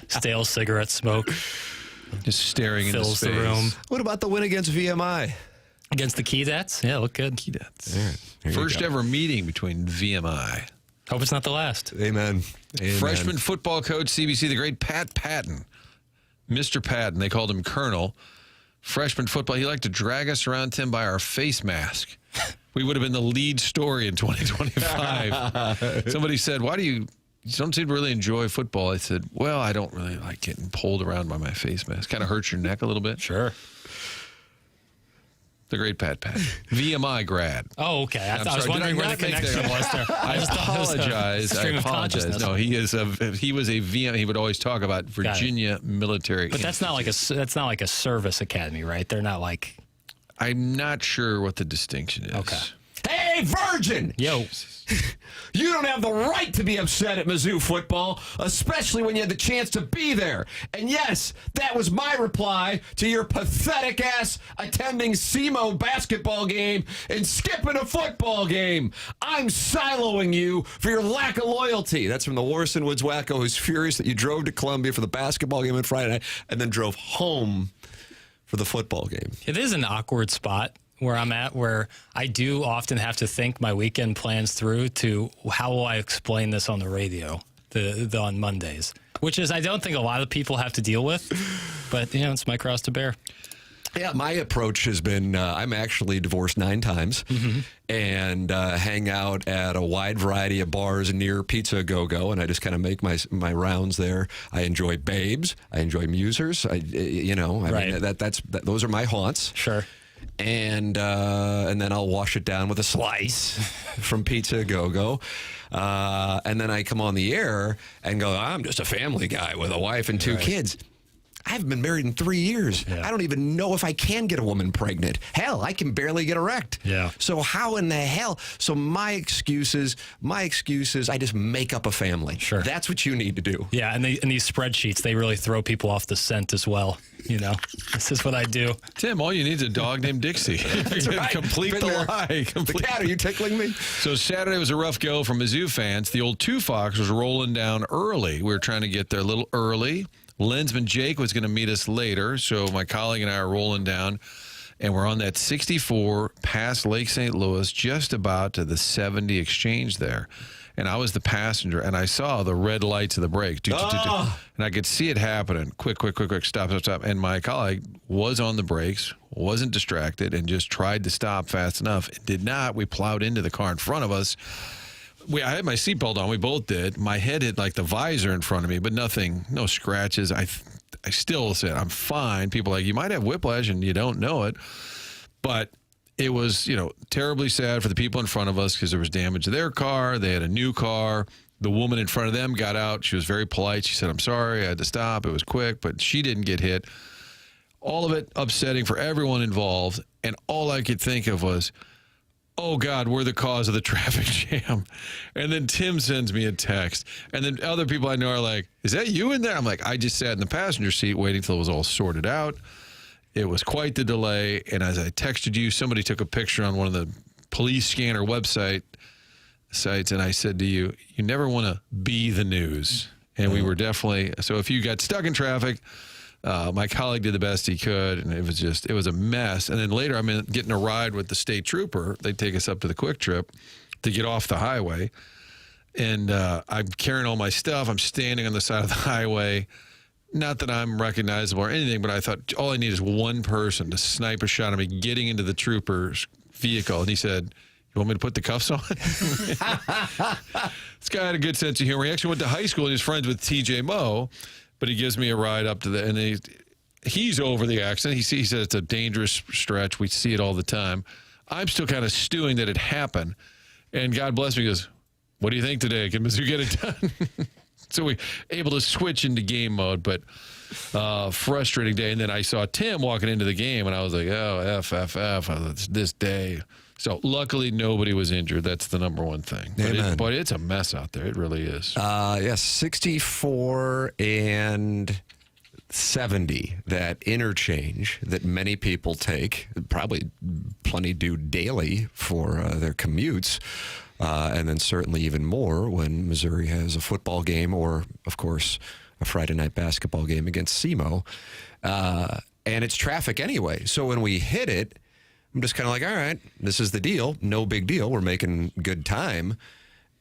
Stale cigarette smoke. Just staring into fills space. the room. What about the win against VMI? Against the Keydets? Yeah, look good. Keydets. First ever meeting between VMI. Hope it's not the last. Amen. Freshman football coach, CBC, the great Pat Patton. Mr. Patton, they called him Colonel. Freshman football, he liked to drag us around, Tim, by our face mask. We would have been the lead story in 2025. Somebody said, why do you don't seem to really enjoy football? I said, well, I don't really like getting pulled around by my face mask. Kind of hurts your neck a little bit. Sure. The great Pat Patton. VMI grad. Oh, okay. I was wondering where the connection was there. I apologize. I apologize. No, he was a VM. He would always talk about Virginia military. But that's not like a service academy, right? They're not like. I'm not sure what the distinction is. Okay. Hey, Virgin! Yo. You don't have the right to be upset at Mizzou football, especially when you had the chance to be there. And yes, that was my reply to your pathetic ass attending SEMO basketball game and skipping a football game. I'm siloing you for your lack of loyalty. That's from the Warson Woods wacko who's furious that you drove to Columbia for the basketball game on Friday night and then drove home for the football game. It is an awkward spot where I'm at, where I do often have to think my weekend plans through to how will I explain this on the radio on Mondays, which is I don't think a lot of people have to deal with, but it's my cross to bear. Yeah, my approach has been I'm actually divorced 9 times and hang out at a wide variety of bars near Pizza Go-Go, and I just kind of make my rounds there. I enjoy Babes. I enjoy Musers. Mean, those are my haunts. Sure. And then I'll wash it down with a slice from Pizza Go-Go. And then I come on the air and go, I'm just a family guy with a wife and 2 kids. I haven't been married in 3 years. Yeah. I don't even know if I can get a woman pregnant. Hell, I can barely get erect. Yeah. So how in the hell? So my excuses, I just make up a family. Sure. That's what you need to do. Yeah, and these spreadsheets, they really throw people off the scent as well. This is what I do. Tim, all you need is a dog named Dixie. Right. Complete the lie. The cat, are you tickling me? So Saturday was a rough go for Mizzou fans. The old 2 Fox was rolling down early. We were trying to get there a little early. Lensman Jake was going to meet us later, so my colleague and I are rolling down, and we're on that 64 past Lake St. Louis, just about to the 70 exchange there. And I was the passenger, and I saw the red lights of the brake. And I could see it happening. Quick, stop. And my colleague was on the brakes, wasn't distracted, and just tried to stop fast enough. It did not. We plowed into the car in front of us. I had my seatbelt on. We both did. My head hit like the visor in front of me, but nothing, no scratches. I still said, I'm fine. People are like, you might have whiplash and you don't know it. But it was, terribly sad for the people in front of us because there was damage to their car. They had a new car. The woman in front of them got out. She was very polite. She said, I'm sorry. I had to stop. It was quick, but she didn't get hit. All of it upsetting for everyone involved. And all I could think of was, oh, God, we're the cause of the traffic jam. And then Tim sends me a text. And then other people I know are like, is that you in there? I'm like, I just sat in the passenger seat waiting till it was all sorted out. It was quite the delay. And as I texted you, somebody took a picture on one of the police scanner website sites. And I said to you, you never want to be the news. And we were definitely, so if you got stuck in traffic, my colleague did the best he could, and it was a mess. And then later, I'm getting a ride with the state trooper. They take us up to the Quick Trip to get off the highway. And I'm carrying all my stuff. I'm standing on the side of the highway. Not that I'm recognizable or anything, but I thought all I need is one person to snipe a shot at me getting into the trooper's vehicle. And he said, you want me to put the cuffs on? This guy had a good sense of humor. He actually went to high school and he was friends with TJ Moe. But he gives me a ride up to and he's over the accident. He said it's a dangerous stretch. We see it all the time. I'm still kind of stewing that it happened. And God bless me, he goes, what do you think today? Can Mizzou get it done? So we able to switch into game mode. But frustrating day. And then I saw Tim walking into the game, and I was like, oh, F, this day. So luckily, nobody was injured. That's the number one thing. But it's a mess out there. It really is. Yes, 64 and 70, that interchange that many people take, probably plenty do daily for their commutes, and then certainly even more when Missouri has a football game or, of course, a Friday night basketball game against SEMO. And it's traffic anyway. So when we hit it, I'm just kind of like, all right, this is the deal. No big deal. We're making good time.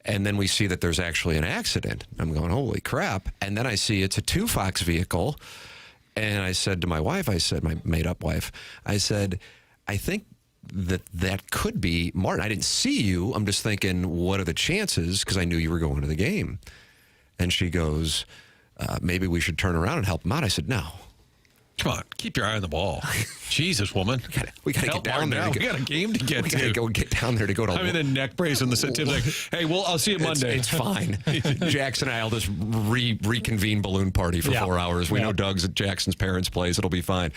And then we see that there's actually an accident. I'm going, holy crap. And then I see it's a 2-Fox vehicle. And I said to my wife, my made-up wife, I said, I think that could be Martin. I didn't see you. I'm just thinking, what are the chances? Because I knew you were going to the game. And she goes, maybe we should turn around and help him out. I said, no. Come on, keep your eye on the ball. Jesus, woman. We got to get down there. We got a game to get to. We got to get down there to go to. I'm in a neck brace on the set. Tim's like, hey, well, I'll see you Monday. It's fine. Jackson and I will just reconvene balloon party for 4 hours. We know Doug's at Jackson's parents' place. It'll be fine.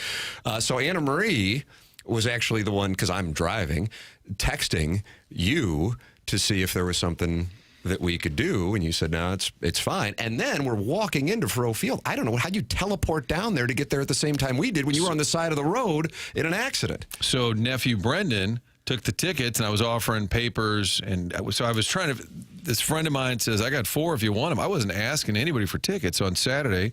So Anna Marie was actually the one, because I'm driving, texting you to see if there was something that we could do, and you said, no, it's fine. And then we're walking into Faroe Field. I don't know, how'd you teleport down there to get there at the same time we did when you were on the side of the road in an accident? So nephew Brendan took the tickets, and I was offering papers, and so I was trying to, this friend of mine says, I got 4 if you want them. I wasn't asking anybody for tickets. So on Saturday,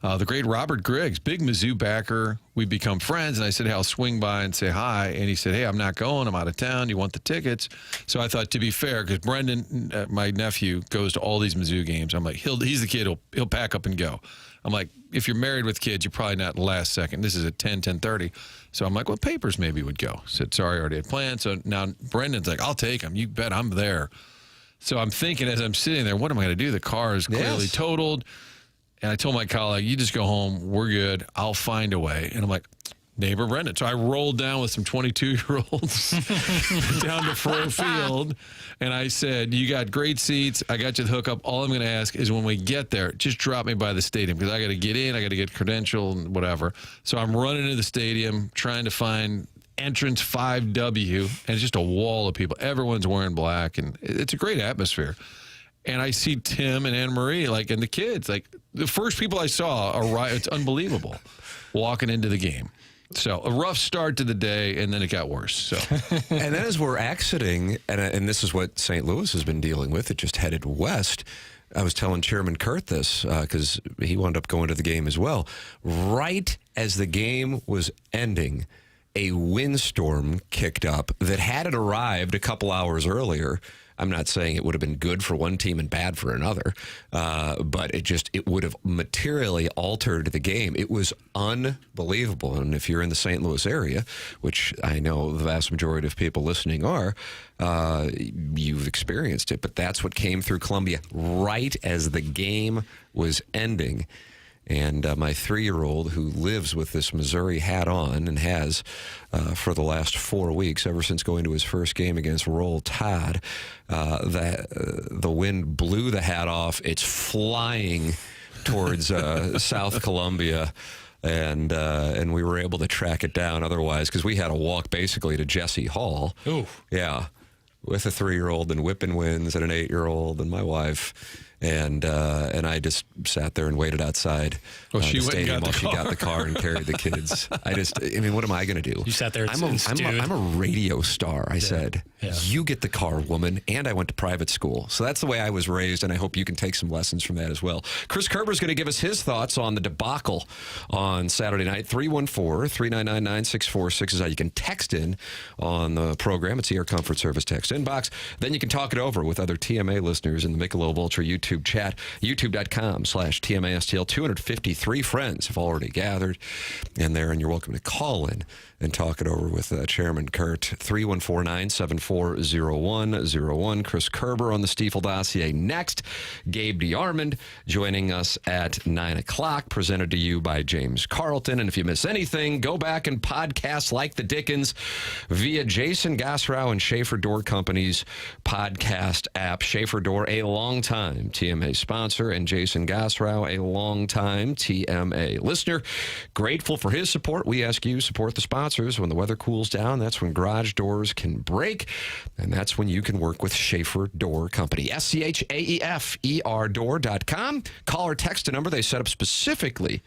the great Robert Griggs, big Mizzou backer, we become friends, and I said, hey, I'll swing by and say hi. And he said, hey, I'm not going. I'm out of town. You want the tickets? So I thought, to be fair, because Brendan, my nephew, goes to all these Mizzou games. I'm like, he's the kid. He'll pack up and go. I'm like, if you're married with kids, you're probably not last second. This is at 10:30. So I'm like, well, Papers maybe would go. Said, sorry, I already had plans. So now Brendan's like, I'll take him. You bet I'm there. So I'm thinking as I'm sitting there, what am I going to do? The car is clearly totaled. And I told my colleague, you just go home. We're good. I'll find a way. And I'm like, neighbor Brendan. So I rolled down with some 22-year-olds down to Faroe Field. And I said, you got great seats. I got you the hookup. All I'm going to ask is when we get there, just drop me by the stadium because I got to get in. I got to get credentialed and whatever. So I'm running into the stadium trying to find entrance 5W. And it's just a wall of people. Everyone's wearing black. And it's a great atmosphere. And I see Tim and Anne Marie, and the kids, the first people I saw arrive. It's unbelievable, walking into the game. So a rough start to the day, and then it got worse. So, and then as we're exiting, and this is what St. Louis has been dealing with, it just headed west. I was telling Chairman Kurt this because he wound up going to the game as well. Right as the game was ending, a windstorm kicked up that had it arrived a couple hours earlier. I'm not saying it would have been good for one team and bad for another, but it would have materially altered the game. It was unbelievable. And if you're in the St. Louis area, which I know the vast majority of people listening are, you've experienced it. But that's what came through Columbia right as the game was ending. And my 3-year-old, who lives with this Missouri hat on and has for the last 4 weeks, ever since going to his first game against Roll Tide, the wind blew the hat off. It's flying towards South Columbia. And we were able to track it down otherwise because we had to walk basically to Jesse Hall. Ooh. Yeah, with a 3-year-old and whipping winds and an 8-year-old and my wife. And I just sat there and waited outside the stadium while she got the car and carried the kids. I mean, what am I going to do? You sat there. I'm a radio star. I said, you get the car, woman. And I went to private school. So that's the way I was raised, and I hope you can take some lessons from that as well. Chris Kerber is going to give us his thoughts on the debacle on Saturday night. 314-399-9646 is how you can text in on the program. It's the Air Comfort Service text inbox. Then you can talk it over with other TMA listeners in the Michelob Ultra YouTube chat, youtube.com/TMASTL. 253 friends have already gathered in there, and you're welcome to call in and talk it over with Chairman Kurt. 314-974 844-401-01. Chris Kerber on the Stiefel dossier next. Gabe DeArmond joining us at 9 o'clock, presented to you by James Carlton. And if you miss anything, go back and podcast like the Dickens via Jason Gassrow and Schaefer Door Company's podcast app. Schaefer Door, a longtime TMA sponsor, and Jason Gassrow, a longtime TMA listener. Grateful for his support. We ask you support the sponsors. When the weather cools down, that's when garage doors can break, and that's when you can work with Schaefer Door Company. SCHAEFER door.com. Call or text a number they set up specifically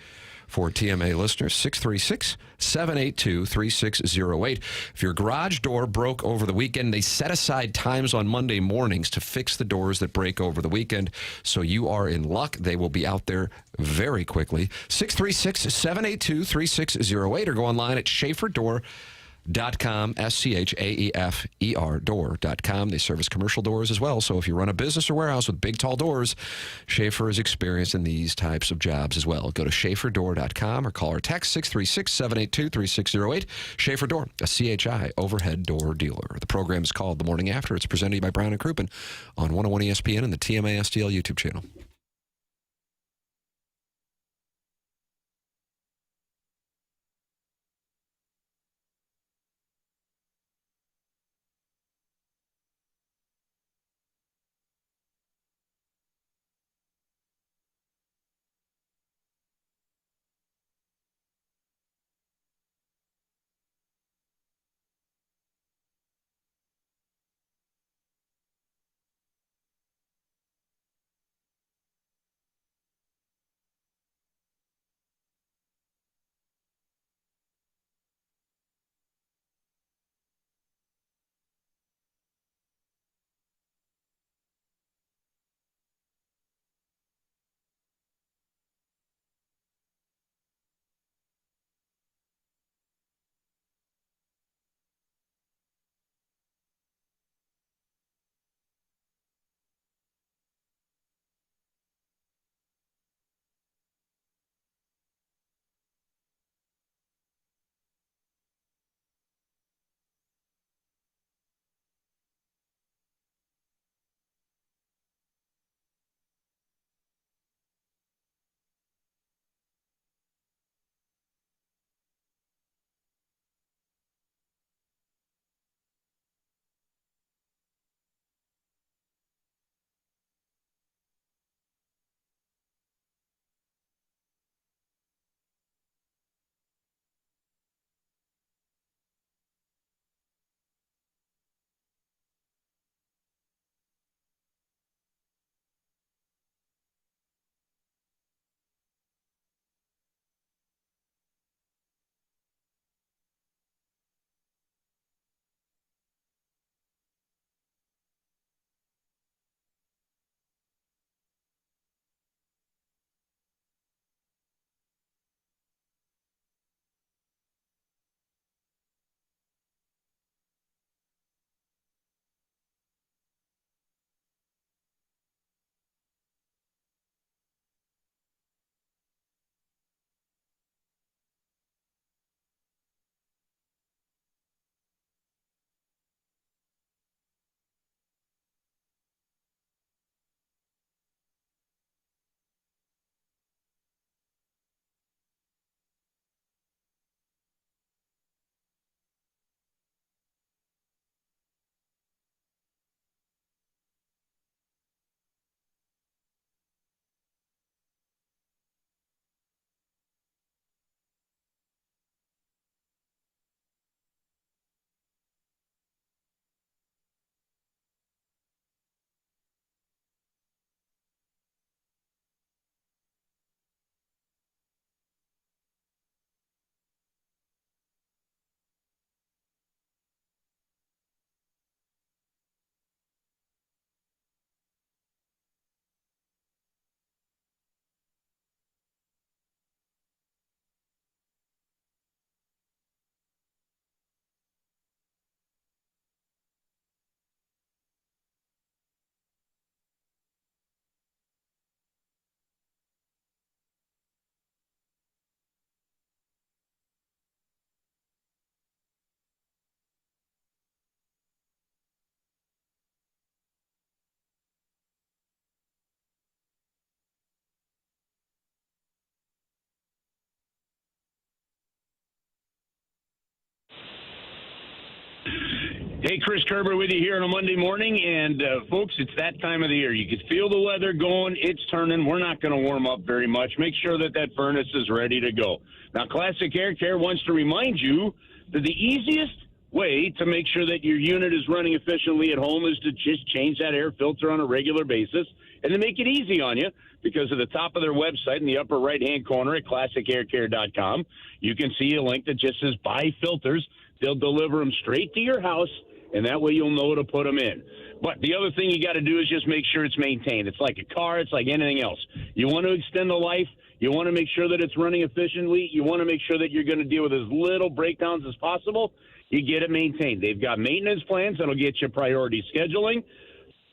for TMA listeners, 636-782-3608. If your garage door broke over the weekend, they set aside times on Monday mornings to fix the doors that break over the weekend, so you are in luck. They will be out there very quickly. 636-782-3608, or go online at schaeferdoor.com, SCHAEFER door.com. They service commercial doors as well, so if you run a business or warehouse with big, tall doors, Schaefer is experienced in these types of jobs as well. Go to schaeferdoor.com or call or text 636-782-3608. Schaefer Door, a CHI overhead door dealer. The program is called The Morning After. It's presented by Brown and Crouppen on 101 ESPN and the TMA STL YouTube channel. Hey, Chris Kerber with you here on a Monday morning. And, folks, it's that time of the year. You can feel the weather going. It's turning. We're not going to warm up very much. Make sure that furnace is ready to go. Now, Classic Air Care wants to remind you that the easiest way to make sure that your unit is running efficiently at home is to just change that air filter on a regular basis and to make it easy on you. Because at the top of their website in the upper right-hand corner at classicaircare.com, you can see a link that just says buy filters. They'll deliver them straight to your house, and that way you'll know to put them in. But the other thing you got to do is just make sure it's maintained. It's like a car. It's like anything else. You want to extend the life. You want to make sure that it's running efficiently. You want to make sure that you're going to deal with as little breakdowns as possible. You get it maintained. They've got maintenance plans that'll get you priority scheduling.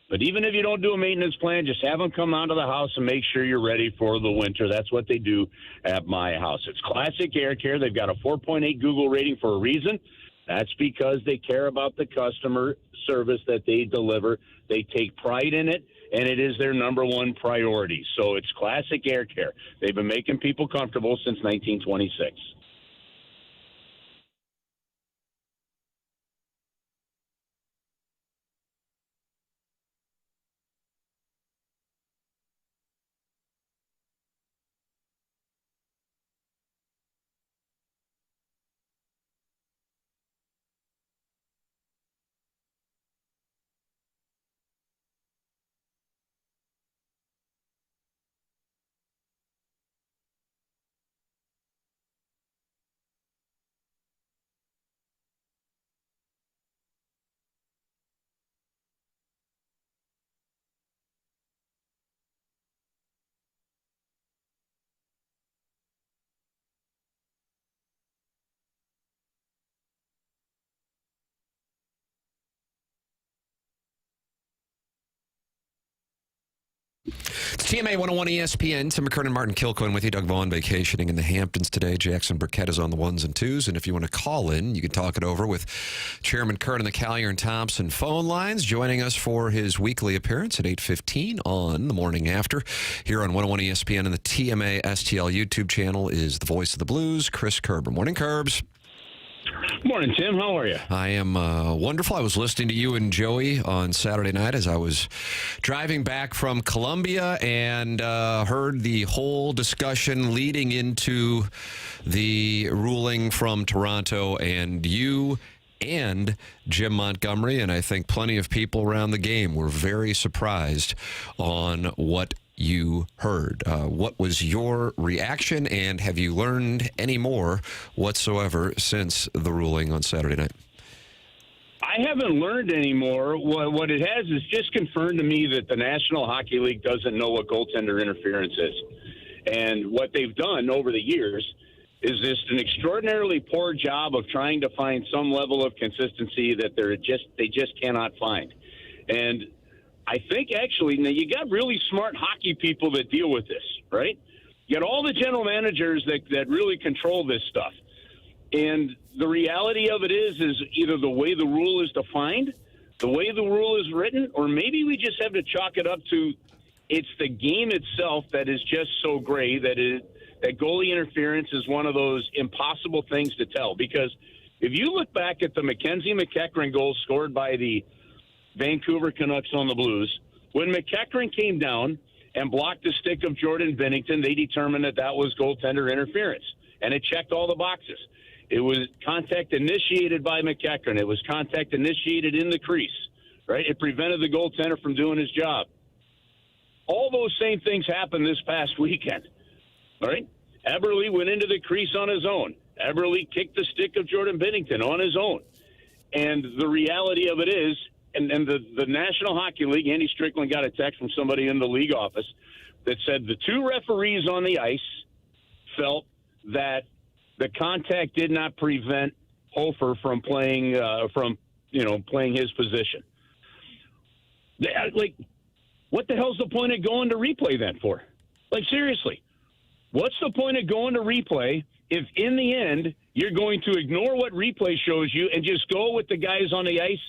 But even if you don't do a maintenance plan, just have them come out to the house and make sure you're ready for the winter. That's what they do at my house. It's Classic Air Care. They've got a 4.8 Google rating for a reason. That's because they care about the customer service that they deliver. They take pride in it, and it is their number one priority. So it's Classic Air Care. They've been making people comfortable since 1926. It's TMA 101 ESPN. Tim McKernan, Martin Kilcoyne with you. Doug Vaughn vacationing in the Hamptons today. Jackson Burkett is on the ones and twos. And if you want to call in, you can talk it over with Chairman Kern and the Collier and Thompson phone lines. Joining us for his weekly appearance at 8:15 on the morning after here on 101 ESPN and the TMA STL YouTube channel is the voice of the Blues, Chris Kerber. Morning, Kerbs. Morning, Tim. How are you? I am wonderful. I was listening to you and Joey on Saturday night as I was driving back from Columbia and heard the whole discussion leading into the ruling from Toronto, and you and Jim Montgomery, and I think plenty of people around the game were very surprised on what you heard. What was your reaction, and have you learned any more whatsoever since the ruling on Saturday night? I haven't learned any more. What it has is just confirmed to me that the National Hockey League doesn't know what goaltender interference is. And what they've done over the years is just an extraordinarily poor job of trying to find some level of consistency that they just cannot find. And I think actually, now you got really smart hockey people that deal with this, right? You got all the general managers that really control this stuff. And the reality of it is either the way the rule is defined, the way the rule is written, or maybe we just have to chalk it up to it's the game itself that is just so gray that goalie interference is one of those impossible things to tell. Because if you look back at the McKernan goal scored by the Vancouver Canucks on the Blues, when McKernan came down and blocked the stick of Jordan Binnington, they determined that was goaltender interference, and it checked all the boxes. It was contact initiated by McKernan. It was contact initiated in the crease, right? It prevented the goaltender from doing his job. All those same things happened this past weekend, all right? Eberle went into the crease on his own. Eberle kicked the stick of Jordan Binnington on his own. And the reality of it is, and the National Hockey League, Andy Strickland got a text from somebody in the league office that said the two referees on the ice felt that the contact did not prevent Hofer from playing his position. Like, what the hell's the point of going to replay then for? Like, seriously, what's the point of going to replay if in the end you're going to ignore what replay shows you and just go with the guys on the ice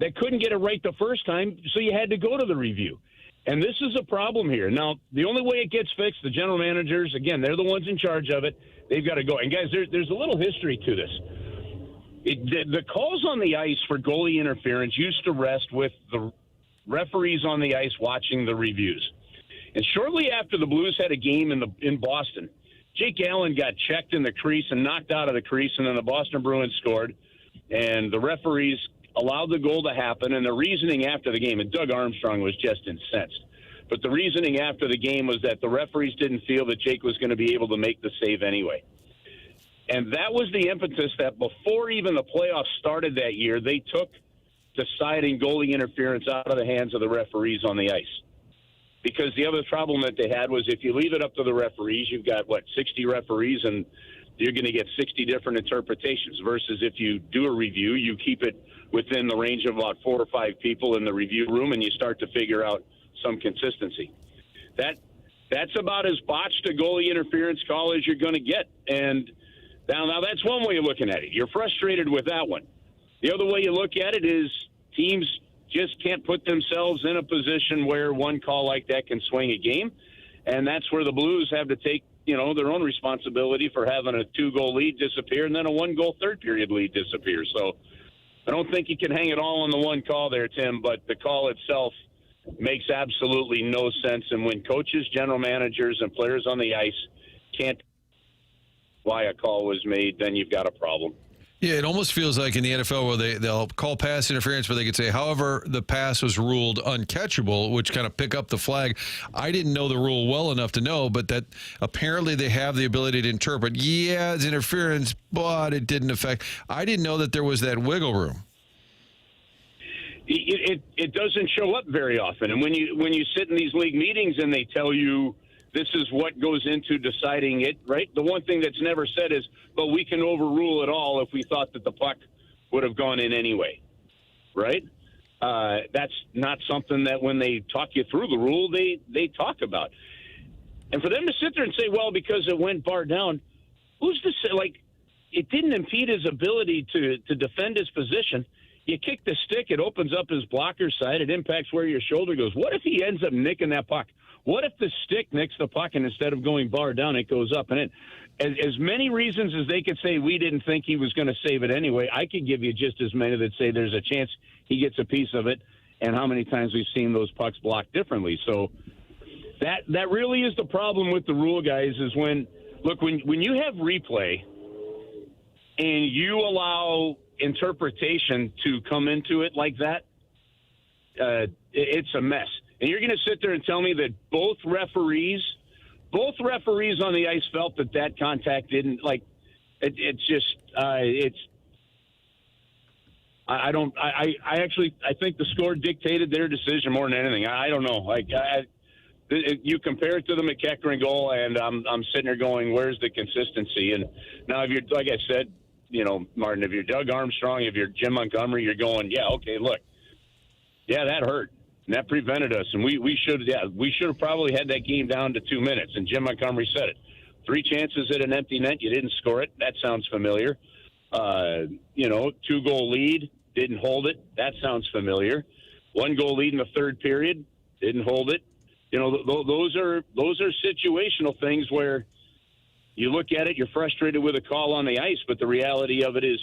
that couldn't get it right the first time, so you had to go to the review? And this is a problem here. Now, the only way it gets fixed, the general managers, again, they're the ones in charge of it. They've got to go. And, guys, there's a little history to this. The calls on the ice for goalie interference used to rest with the referees on the ice watching the reviews. And shortly after the Blues had a game in Boston, Jake Allen got checked in the crease and knocked out of the crease, and then the Boston Bruins scored, and the referees allowed the goal to happen. And the reasoning after the game, and Doug Armstrong was just incensed, but the reasoning after the game was that the referees didn't feel that Jake was going to be able to make the save anyway. And that was the impetus that before even the playoffs started that year, they took deciding goalie interference out of the hands of the referees on the ice. Because the other problem that they had was if you leave it up to the referees, you've got, 60 referees, and you're going to get 60 different interpretations, versus if you do a review, you keep it within the range of about 4 or 5 people in the review room, and you start to figure out some consistency. That's about as botched a goalie interference call as you're going to get. And now that's one way of looking at it. You're frustrated with that one. The other way you look at it is teams just can't put themselves in a position where one call like that can swing a game. And that's where the Blues have to take, their own responsibility for having a 2-goal lead disappear and then a 1-goal third period lead disappear. So I don't think you can hang it all on the one call there, Tim, but the call itself makes absolutely no sense. And when coaches, general managers, and players on the ice can't why a call was made, then you've got a problem. Yeah, it almost feels like in the NFL where they'll call pass interference, but they could say, however, the pass was ruled uncatchable, which kind of pick up the flag. I didn't know the rule well enough to know, but that apparently they have the ability to interpret, yeah, it's interference, but it didn't affect. I didn't know that there was that wiggle room. It doesn't show up very often. And when you sit in these league meetings and they tell you, this is what goes into deciding it, right? The one thing that's never said is, but we can overrule it all if we thought that the puck would have gone in anyway, right? That's not something that when they talk you through the rule, they talk about. And for them to sit there and say, well, because it went bar down, who's to say, it didn't impede his ability to defend his position. You kick the stick, it opens up his blocker side, it impacts where your shoulder goes. What if he ends up nicking that puck? What if the stick nicks the puck and instead of going bar down, it goes up? And as many reasons as they could say we didn't think he was going to save it anyway, I could give you just as many that say there's a chance he gets a piece of it, and how many times we've seen those pucks blocked differently. So that really is the problem with the rule, guys, is when you have replay and you allow interpretation to come into it like that, it's a mess. And you're going to sit there and tell me that both referees on the ice felt that contact didn't, I think the score dictated their decision more than anything. I don't know. You compare it to the McKernan goal, and I'm sitting there going, where's the consistency? And now if you're, like I said, Martin, if you're Doug Armstrong, if you're Jim Montgomery, you're going, yeah, okay, look, yeah, that hurt. And that prevented us, and we should have probably had that game down to 2 minutes. And Jim Montgomery said it: 3 chances at an empty net, you didn't score it. That sounds familiar. 2-goal lead, didn't hold it. That sounds familiar. 1-goal lead in the third period, didn't hold it. Those are situational things where you look at it, you're frustrated with a call on the ice, but the reality of it is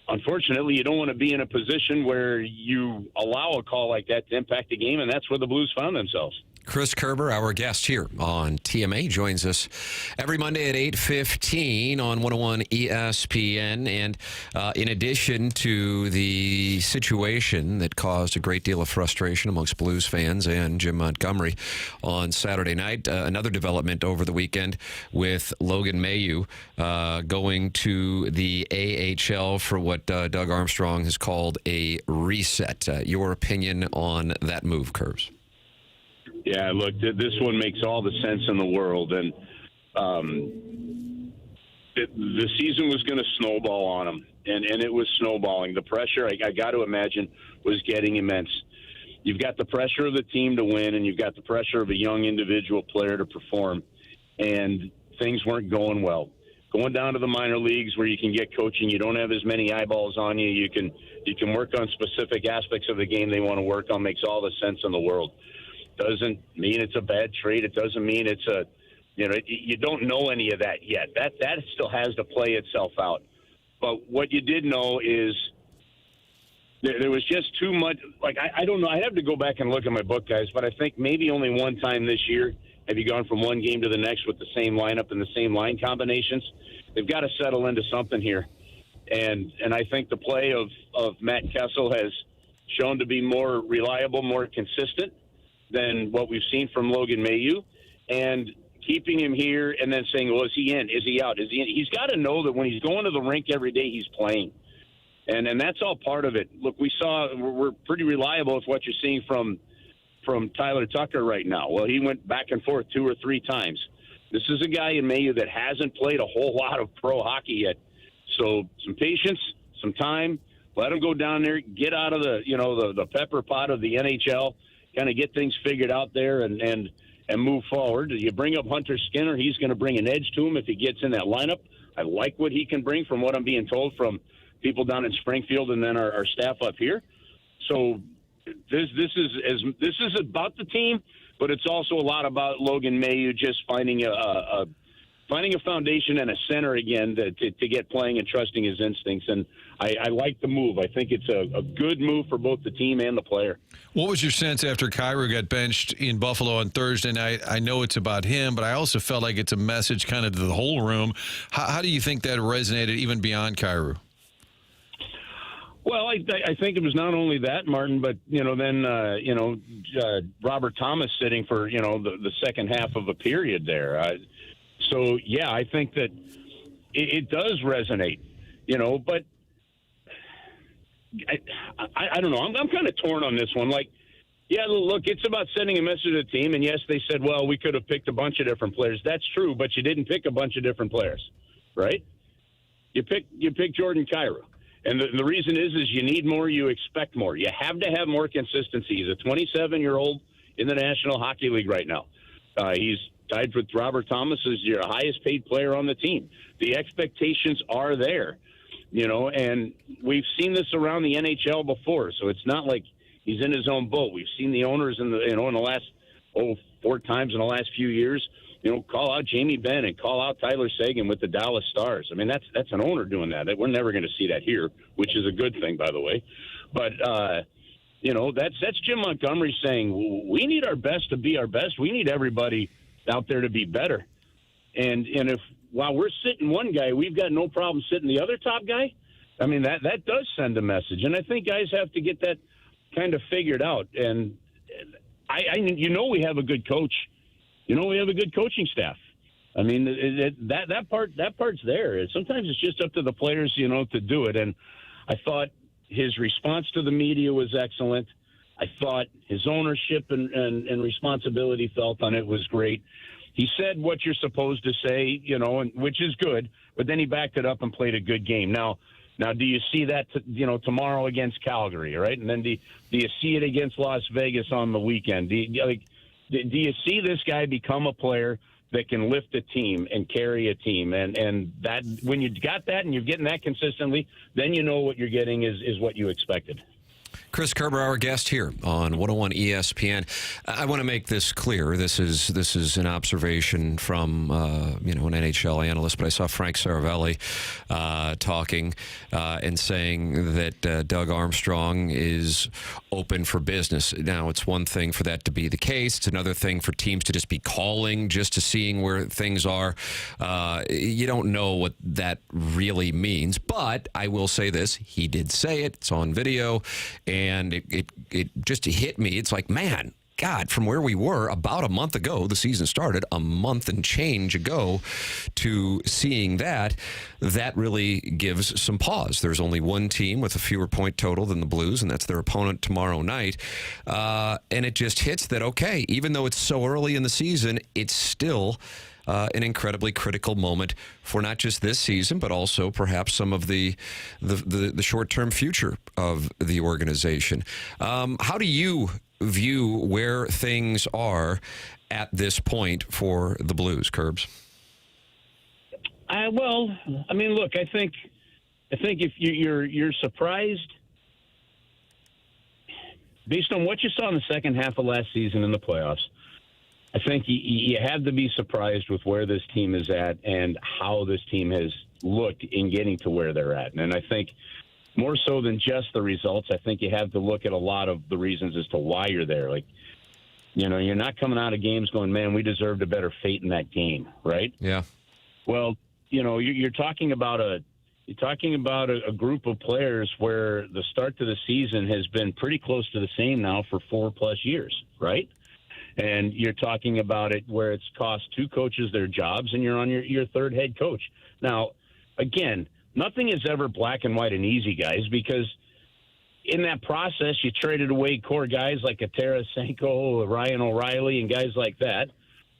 unfortunately, you don't want to be in a position where you allow a call like that to impact the game, and that's where the Blues found themselves. Chris Kerber, our guest here on TMA, joins us every Monday at 8:15 on 101 ESPN. And in addition to the situation that caused a great deal of frustration amongst Blues fans and Jim Montgomery on Saturday night, another development over the weekend with Logan Mailloux going to the AHL for what Doug Armstrong has called a reset. Your opinion on that move, Curbs? Yeah, look, this one makes all the sense in the world. And the season was going to snowball on them, and it was snowballing. The pressure, I got to imagine, was getting immense. You've got the pressure of the team to win, and you've got the pressure of a young individual player to perform, and things weren't going well. Going down to the minor leagues where you can get coaching, you don't have as many eyeballs on you. You can work on specific aspects of the game they want to work on. Makes all the sense in the world. Doesn't mean it's a bad trade. It doesn't mean it's a You know, you don't know any of that yet. That still has to play itself out. But what you did know is there was just too much. Like, I don't know. I have to go back and look at my book, guys, but I think maybe only one time this year have you gone from one game to the next with the same lineup and the same line combinations. They've got to settle into something here. And I think the play of Matt Kessel has shown to be more reliable, more consistent than what we've seen from Logan Mailloux. And keeping him here and then saying, well, is he in? Is he out? Is he in? He's got to know that when he's going to the rink every day, he's playing. And that's all part of it. Look, we're pretty reliable with what you're seeing from Tyler Tucker right now. Well, he went back and forth 2 or 3 times. This is a guy in Mailloux that hasn't played a whole lot of pro hockey yet. So some patience, some time. Let him go down there, get out of the pepper pot of the NHL, kind of get things figured out there and move forward. You bring up Hunter Skinner, he's going to bring an edge to him if he gets in that lineup. I like what he can bring from what I'm being told from people down in Springfield and then our staff up here. So this is about the team, but it's also a lot about Logan Mailloux just finding a foundation and a center again to get playing and trusting his instincts. And I like the move. I think it's a good move for both the team and the player. What was your sense after Kyrou got benched in Buffalo on Thursday night? I know it's about him, but I also felt like it's a message kind of to the whole room. How do you think that resonated even beyond Kyrou? Well, I think it was not only that, Martin, but, then Robert Thomas sitting for, the second half of a period there. So, yeah, I think that it does resonate, but I don't know. I'm kind of torn on this one. Like, yeah, look, it's about sending a message to the team. And, yes, they said, well, we could have picked a bunch of different players. That's true, but you didn't pick a bunch of different players, right? You picked Jordan Kyrou. And the reason is you need more, you expect more. You have to have more consistency. He's a 27-year-old in the National Hockey League right now. He's tied with Robert Thomas as your highest paid player on the team. The expectations are there, and we've seen this around the NHL before. So it's not like he's in his own boat. We've seen the owners in the last 4 times in the last few years, call out Jamie Benn and call out Tyler Seguin with the Dallas Stars. I mean, that's an owner doing that. We're never going to see that here, which is a good thing, by the way. But, that's Jim Montgomery saying, we need our best to be our best. We need everybody out there to be better. And if while we're sitting one guy, we've got no problem sitting the other top guy, I mean, that does send a message. And I think guys have to get that kind of figured out. And we have a good coach. We have a good coaching staff. I mean, that part's there. Sometimes it's just up to the players, to do it. And I thought his response to the media was excellent. I thought his ownership and responsibility felt on it was great. He said what you're supposed to say, and which is good, but then he backed it up and played a good game. Now, do you see that, tomorrow against Calgary, right? And then do you see it against Las Vegas on the weekend? Do you see this guy become a player that can lift a team and carry a team? And that when you got that and you're getting that consistently, then what you're getting is what you expected. Chris Kerber, our guest here on 101 ESPN. I want to make this clear. This is an observation from an NHL analyst, but I saw Frank Saravelli talking and saying that Doug Armstrong is open for business. Now, it's one thing for that to be the case. It's another thing for teams to just be calling just to seeing where things are. You don't know what that really means, but I will say this. He did say it. It's on video. And it just hit me. It's like, man, God, from where we were about a month ago, the season started a month and change ago, to seeing that really gives some pause. There's only one team with a fewer point total than the Blues, and that's their opponent tomorrow night. And it just hits that, okay, even though it's so early in the season, it's still an incredibly critical moment for not just this season, but also perhaps some of the short-term future of the organization. How do you view where things are at this point for the Blues, Kerbs? Look, I think if you're surprised based on what you saw in the second half of last season in the playoffs, I think you have to be surprised with where this team is at and how this team has looked in getting to where they're at. And I think more so than just the results, I think you have to look at a lot of the reasons as to why you're there. Like, you're not coming out of games going, man, we deserved a better fate in that game, right? Yeah. Well, you're talking about a group of players where the start to the season has been pretty close to the same now for 4+ years, right? And you're talking about it where it's cost 2 coaches their jobs, and you're on your third head coach. Now, again, nothing is ever black and white and easy, guys, because in that process, you traded away core guys like a Tarasenko, Ryan O'Reilly, and guys like that,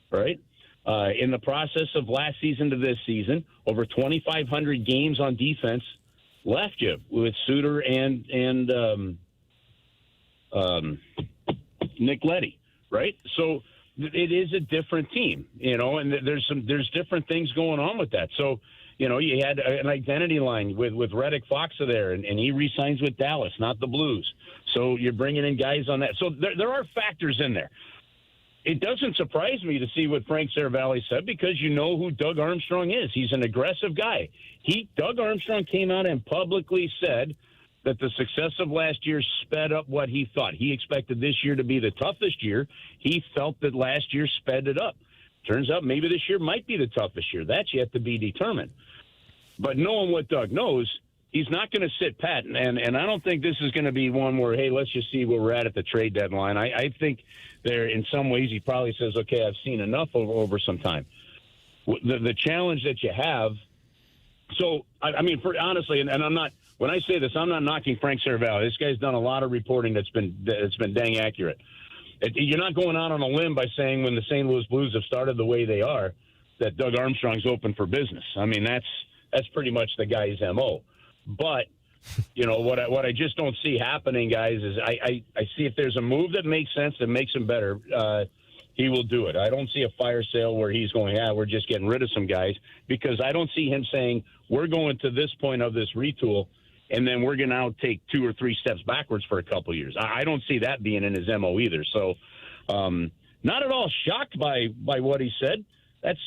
right? In the process of last season to this season, over 2,500 games on defense left you with Suter and Nick Leddy, right? So it is a different team, and there's different things going on with that. So, you had an identity line with Reddick Foxa there, and he re-signs with Dallas, not the Blues. So you're bringing in guys on that. So there are factors in there. It doesn't surprise me to see what Frank Saravalli said, because you know who Doug Armstrong is. He's an aggressive guy. Doug Armstrong came out and publicly said that the success of last year sped up what he thought. He expected this year to be the toughest year. He felt that last year sped it up. Turns out maybe this year might be the toughest year. That's yet to be determined. But knowing what Doug knows, he's not going to sit pat. And I don't think this is going to be one where, hey, let's just see where we're at the trade deadline. I think there, in some ways, he probably says, okay, I've seen enough over some time. The challenge that you have, so, I mean, honestly, and I'm not, when I say this, I'm not knocking Frank Saravalli. This guy's done a lot of reporting that's been dang accurate. You're not going out on a limb by saying when the St. Louis Blues have started the way they are that Doug Armstrong's open for business. I mean, that's pretty much the guy's MO. But, what I just don't see happening, guys, is I see if there's a move that makes sense, that makes him better, he will do it. I don't see a fire sale where he's going, we're just getting rid of some guys, because I don't see him saying, we're going to this point of this retool, and then we're going to now take 2 or 3 steps backwards for a couple of years. I don't see that being in his MO either. So not at all shocked by what he said.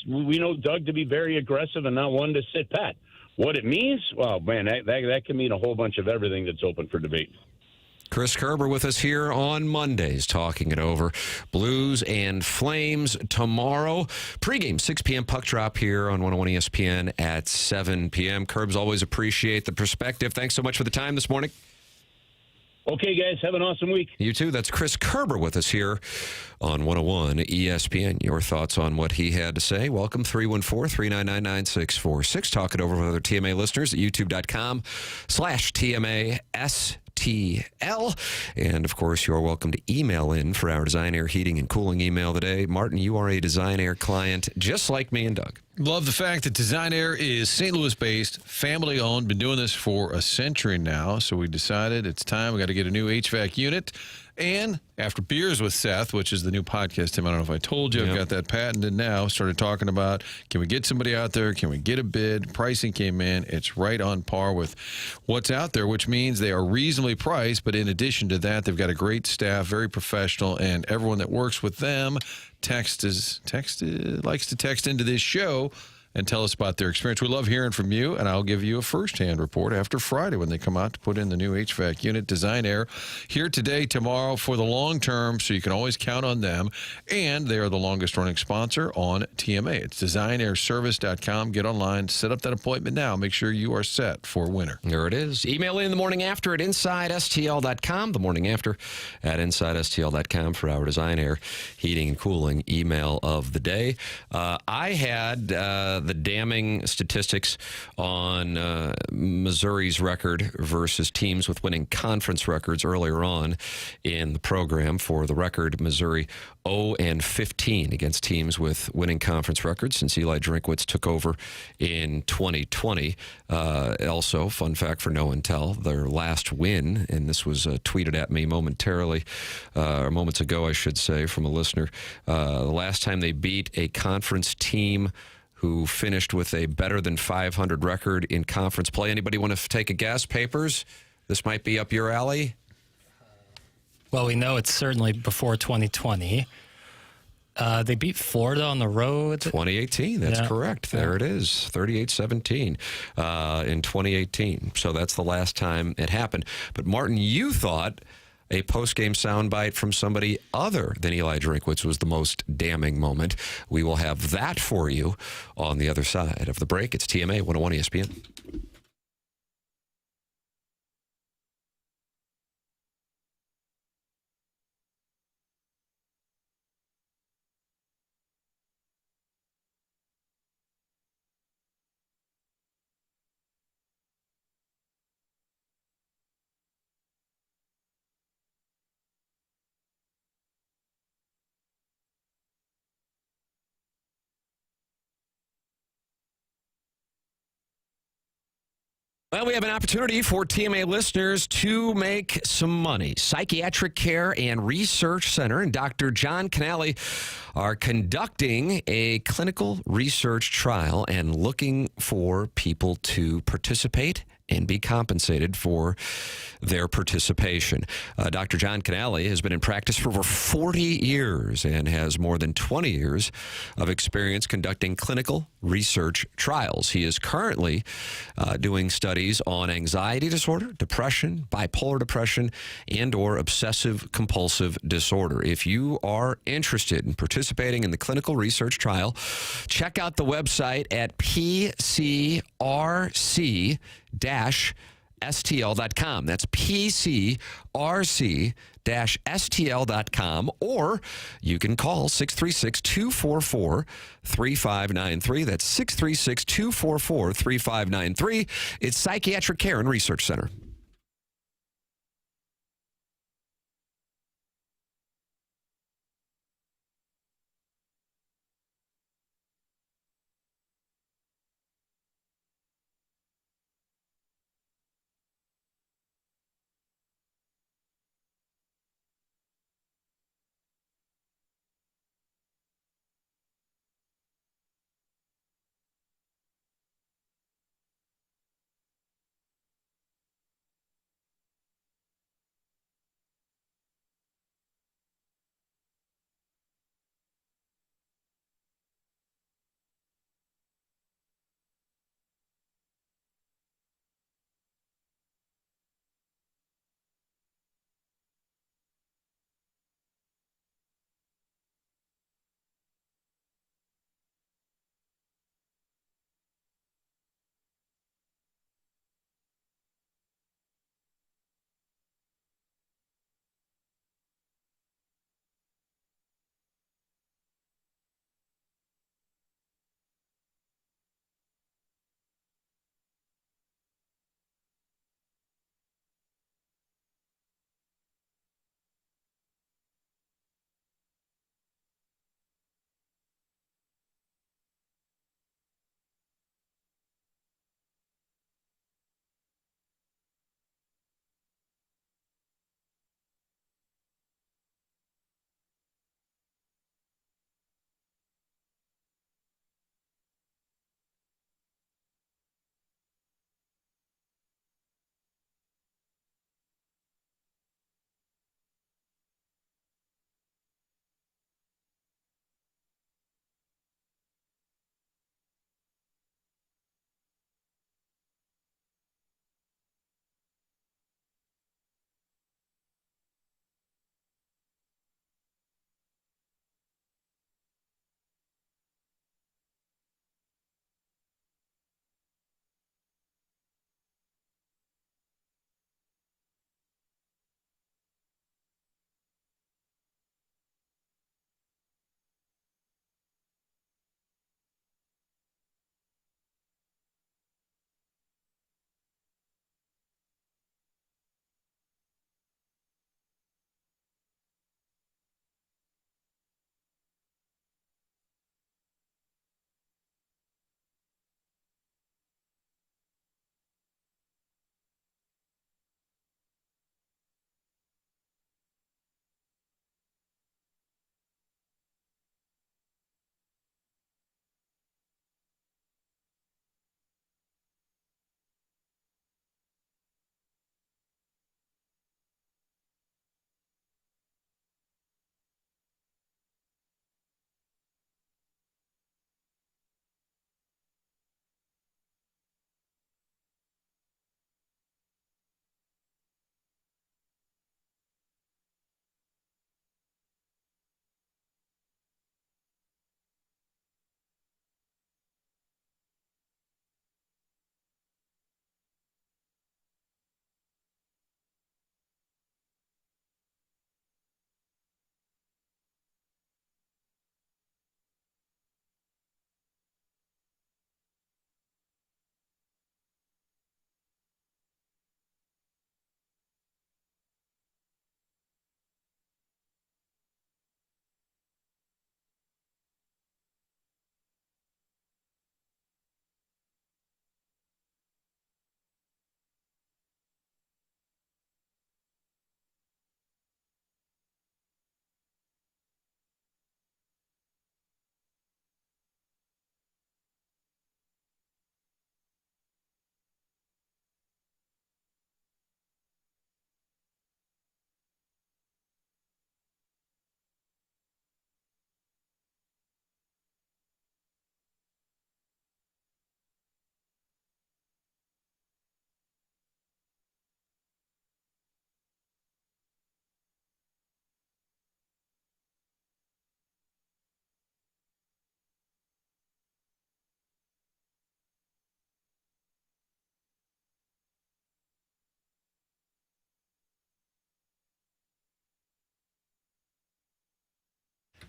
We know Doug to be very aggressive and not one to sit pat. What it means, well, man, that can mean a whole bunch of everything that's open for debate. Chris Kerber with us here on Mondays, talking it over. Blues and Flames tomorrow. Pregame, 6 p.m. puck drop here on 101 ESPN at 7 p.m. Kerbs, always appreciate the perspective. Thanks so much for the time this morning. Okay, guys, have an awesome week. You too. That's Chris Kerber with us here on 101 ESPN. Your thoughts on what he had to say. Welcome, 314-399-9646. Talk it over with other TMA listeners at youtube.com/TMAS. TL. And, of course, you're welcome to email in for our Design Air Heating and Cooling email today. Martin, you are a Design Air client just like me and Doug. Love the fact that Design Air is St. Louis-based, family-owned, been doing this for a century now, so we decided it's time. We got to get a new HVAC unit. And after Beers with Seth, which is the new podcast, Tim, I don't know if I told you, I've got that patented now, started talking about, can we get somebody out there? Can we get a bid? Pricing came in. It's right on par with what's out there, which means they are reasonably priced. But in addition to that, they've got a great staff, very professional, and everyone that works with them likes to text into this show and tell us about their experience. We love hearing from you, and I'll give you a first-hand report after Friday when they come out to put in the new HVAC unit. Design Air here today, tomorrow for the long term, so you can always count on them. And they are the longest-running sponsor on TMA. It's designairservice.com. Get online, set up that appointment now. Make sure you are set for winter. There it is. Email in the morning after at InsideSTL.com. The morning after at InsideSTL.com for our Design Air Heating and Cooling email of the day. I had the damning statistics on Missouri's record versus teams with winning conference records earlier on in the program. For the record, Missouri 0-15 against teams with winning conference records since Eli Drinkwitz took over in 2020. Also, fun fact for No and Tell, their last win, and this was tweeted at me moments ago, I should say, from a listener. The last time they beat a conference team who finished with a better than 500 record in conference play. Anybody want to take a guess? Papers? This might be up your alley. Well, we know it's certainly before 2020. They beat Florida on the road. 2018, that's correct. There it is, 38-17 in 2018. So that's the last time it happened. But Martin, you thought a post-game soundbite from somebody other than Eli Drinkwitz was the most damning moment. We will have that for you on the other side of the break. It's TMA 101 ESPN. Well, we have an opportunity for TMA listeners to make some money. Psychiatric Care and Research Center and Dr. John Canale are conducting a clinical research trial and looking for people to participate and be compensated for their participation. Dr. John Canale has been in practice for over 40 years and has more than 20 years of experience conducting clinical research trials. He is currently doing studies on anxiety disorder, depression, bipolar depression, and or obsessive compulsive disorder. If you are interested in participating in the clinical research trial, check out the website at pcrc-stl.com. That's pcrc-stl.com, or you can call 636-244-3593. That's 636-244-3593. It's Psychiatric Care and Research Center.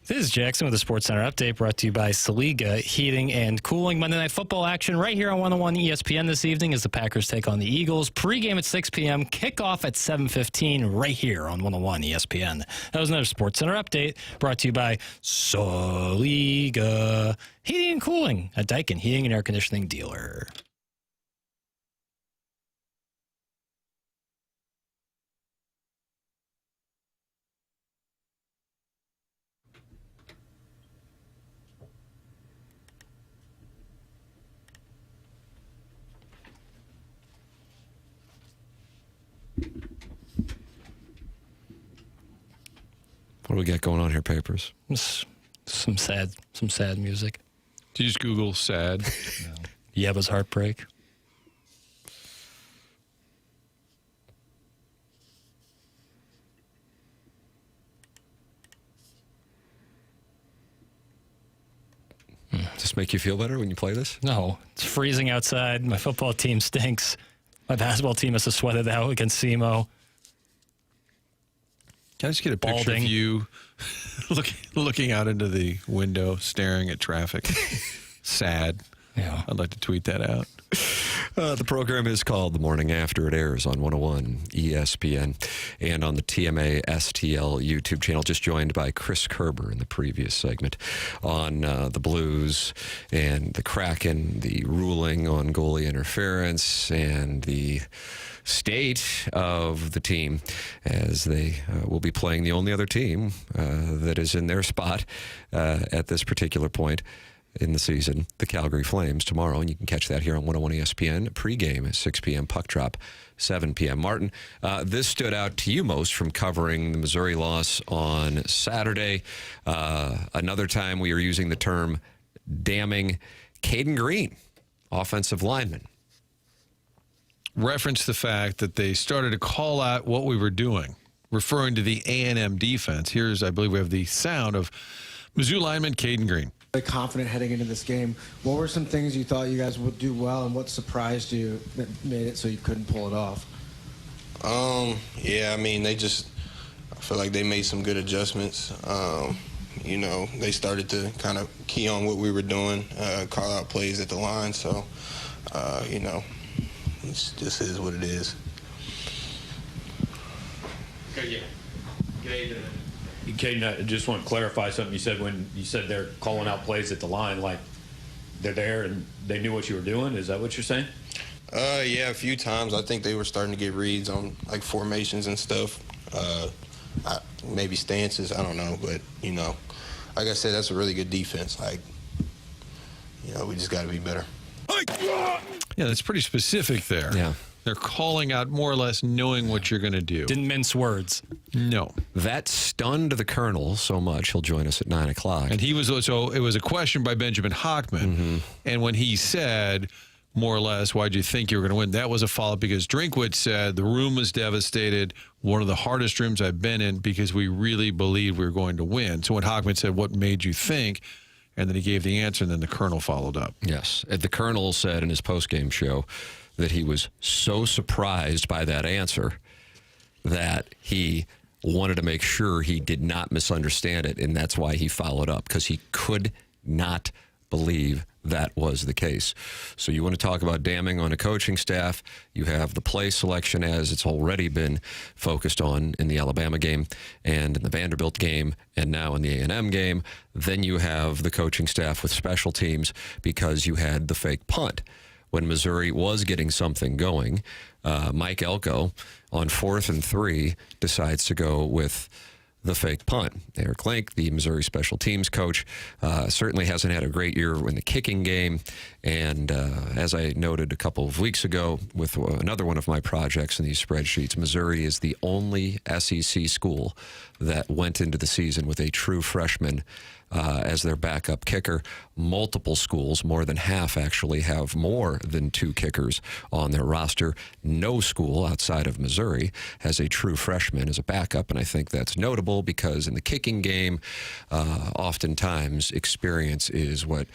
This is Jackson with the Sports Center update brought to you by Saliga Heating and Cooling. Monday Night Football action right here on 101 ESPN this evening as the Packers take on the Eagles. Pre-game at 6 p.m., kickoff at 7:15 right here on 101 ESPN. That was another Sports Center update brought to you by Saliga Heating and Cooling, a Daikin heating and air conditioning dealer. What do we got going on here, Papers? Some sad music. Did you just Google sad? No. Yeba's Heartbreak. Does this make you feel better when you play this? No. It's freezing outside. My football team stinks. My basketball team has to sweat it out against SEMO. Can I just get a picture of you looking out into the window, staring at traffic? Sad. Yeah. I'd like to tweet that out. The program is called The Morning After. It airs on 101 ESPN and on the TMA STL YouTube channel. Just joined by Chris Kerber in the previous segment on the Blues and the Kraken, the ruling on goalie interference, and the state of the team as they will be playing the only other team that is in their spot at this particular point in the season, the Calgary Flames, tomorrow. And you can catch that here on 101 ESPN. Pre-game at 6 p.m., puck drop 7 p.m. Martin, this stood out to you most from covering the Missouri loss on Saturday. Another time we are using the term damning Caden Green, offensive lineman. Reference the fact that they started to call out what we were doing, referring to the A&M defense. Here's, I believe we have the sound of Mizzou lineman Caden Green. Confident heading into this game. What were some things you thought you guys would do well, and what surprised you that made it so you couldn't pull it off? Yeah, I mean, I feel like they made some good adjustments. They started to kind of key on what we were doing, call out plays at the line. So, it just is what it is. Okay, yeah. Caden, I just want to clarify something you said when you said they're calling out plays at the line, like they're there and they knew what you were doing. Is that what you're saying? Yeah, a few times. I think they were starting to get reads on like formations and stuff. Maybe stances, I don't know. But, like I said, that's a really good defense. We just got to be better. Yeah, that's pretty specific there. Yeah. They're calling out more or less knowing what you're going to do. Didn't mince words. No. That stunned the Colonel so much. He'll join us at 9 o'clock. And it was a question by Benjamin Hockman. Mm-hmm. And when he said, more or less, why'd you think you were going to win? That was a follow-up because Drinkwitz said the room was devastated, one of the hardest rooms I've been in because we really believed we were going to win. So when Hockman said, what made you think? And then he gave the answer, and then the Colonel followed up. Yes. The Colonel said in his postgame show that he was so surprised by that answer that he wanted to make sure he did not misunderstand it, and that's why he followed up, because he could not believe that was the case. So you want to talk about damning on a coaching staff, you have the play selection as it's already been focused on in the Alabama game and in the Vanderbilt game and now in the A&M game. Then you have the coaching staff with special teams because you had the fake punt. When Missouri was getting something going, Mike Elko on 4th and 3 decides to go with the fake punt. Eric Link, the Missouri special teams coach, certainly hasn't had a great year in the kicking game. And as I noted a couple of weeks ago with another one of my projects in these spreadsheets, Missouri is the only SEC school that went into the season with a true freshman as their backup kicker. Multiple schools, more than half actually, have more than 2 kickers on their roster. No school outside of Missouri has a true freshman as a backup, and I think that's notable because in the kicking game, oftentimes experience is what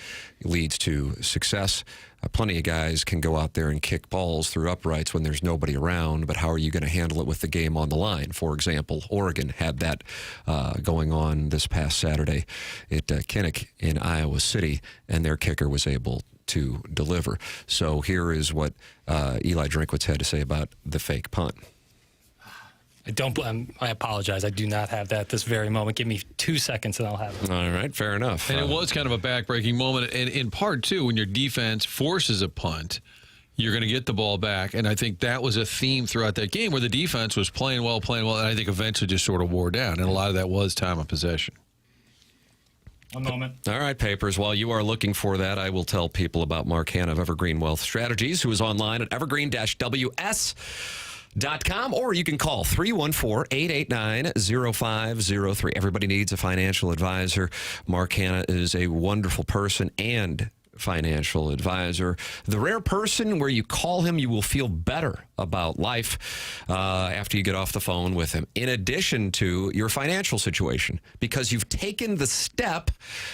leads to success. stress. Plenty of guys can go out there and kick balls through uprights when there's nobody around, but how are you going to handle it with the game on the line? For example, Oregon had that going on this past Saturday at Kinnick in Iowa City, and their kicker was able to deliver. So here is what Eli Drinkwitz had to say about the fake punt. I apologize. I do not have that this very moment. Give me 2 seconds and I'll have it. All right, fair enough. And it was kind of a back-breaking moment. And in part, too, when your defense forces a punt, you're going to get the ball back. And I think that was a theme throughout that game where the defense was playing well, and I think eventually just sort of wore down. And a lot of that was time of possession. One moment. All right, Papers. While you are looking for that, I will tell people about Mark Hanna of Evergreen Wealth Strategies, who is online at evergreen-ws.com, or you can call 314-889-0503. Everybody needs a financial advisor. Mark Hanna is a wonderful person and financial advisor. The rare person where you call him, you will feel better about life after you get off the phone with him, in addition to your financial situation, because you've taken the step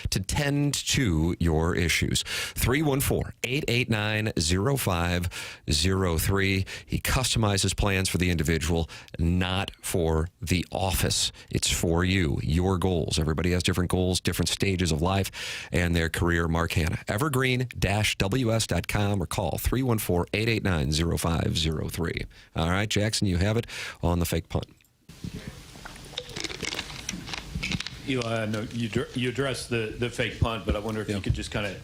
to tend to your issues. 314-889-0503. He customizes plans for the individual, not for the office. It's for you, your goals. Everybody has different goals, different stages of life and their career. Mark Hanna, evergreen-ws.com, or call 314-889-0503. All right, Jackson, you have it on the fake punt. Eli, I know you addressed the fake punt, but I wonder if you could just kind of,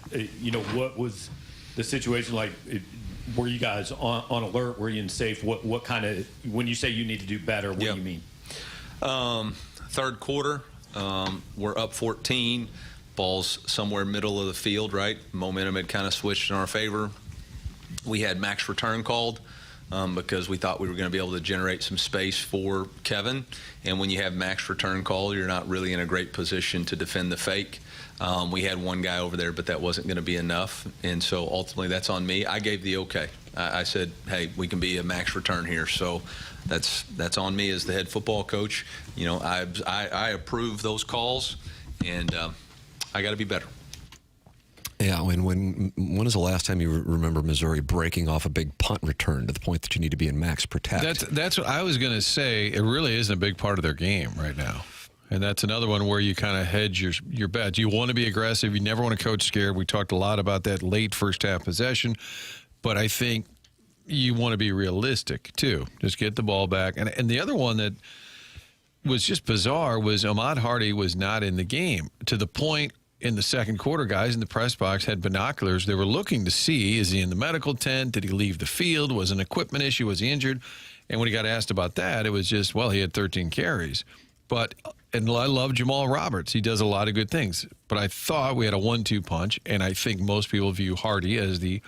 what was the situation like? Were you guys on alert? Were you in safe? What kind of, when you say you need to do better, what do you mean? Third quarter, we're up 14. Ball's somewhere middle of the field, right? Momentum had kind of switched in our favor. We had max return called because we thought we were going to be able to generate some space for Kevin. And when you have max return called, you're not really in a great position to defend the fake. We had one guy over there, but that wasn't going to be enough. And so ultimately that's on me. I gave the okay. I said, hey, we can be a max return here. So that's on me as the head football coach. I approve those calls, and I got to be better. Yeah, when is the last time you remember Missouri breaking off a big punt return to the point that you need to be in max protect? That's what I was going to say. It really isn't a big part of their game right now. And that's another one where you kind of hedge your bets. You want to be aggressive. You never want to coach scared. We talked a lot about that late first half possession. But I think you want to be realistic, too. Just get the ball back. And the other one that was just bizarre was Ahmad Hardy was not in the game, to the point in the second quarter, guys in the press box had binoculars. They were looking to see, is he in the medical tent? Did he leave the field? Was it an equipment issue? Was he injured? And when he got asked about that, it was just, well, he had 13 carries. And I love Jamal Roberts. He does a lot of good things. But I thought we had a 1-2 punch, and I think most people view Hardy as the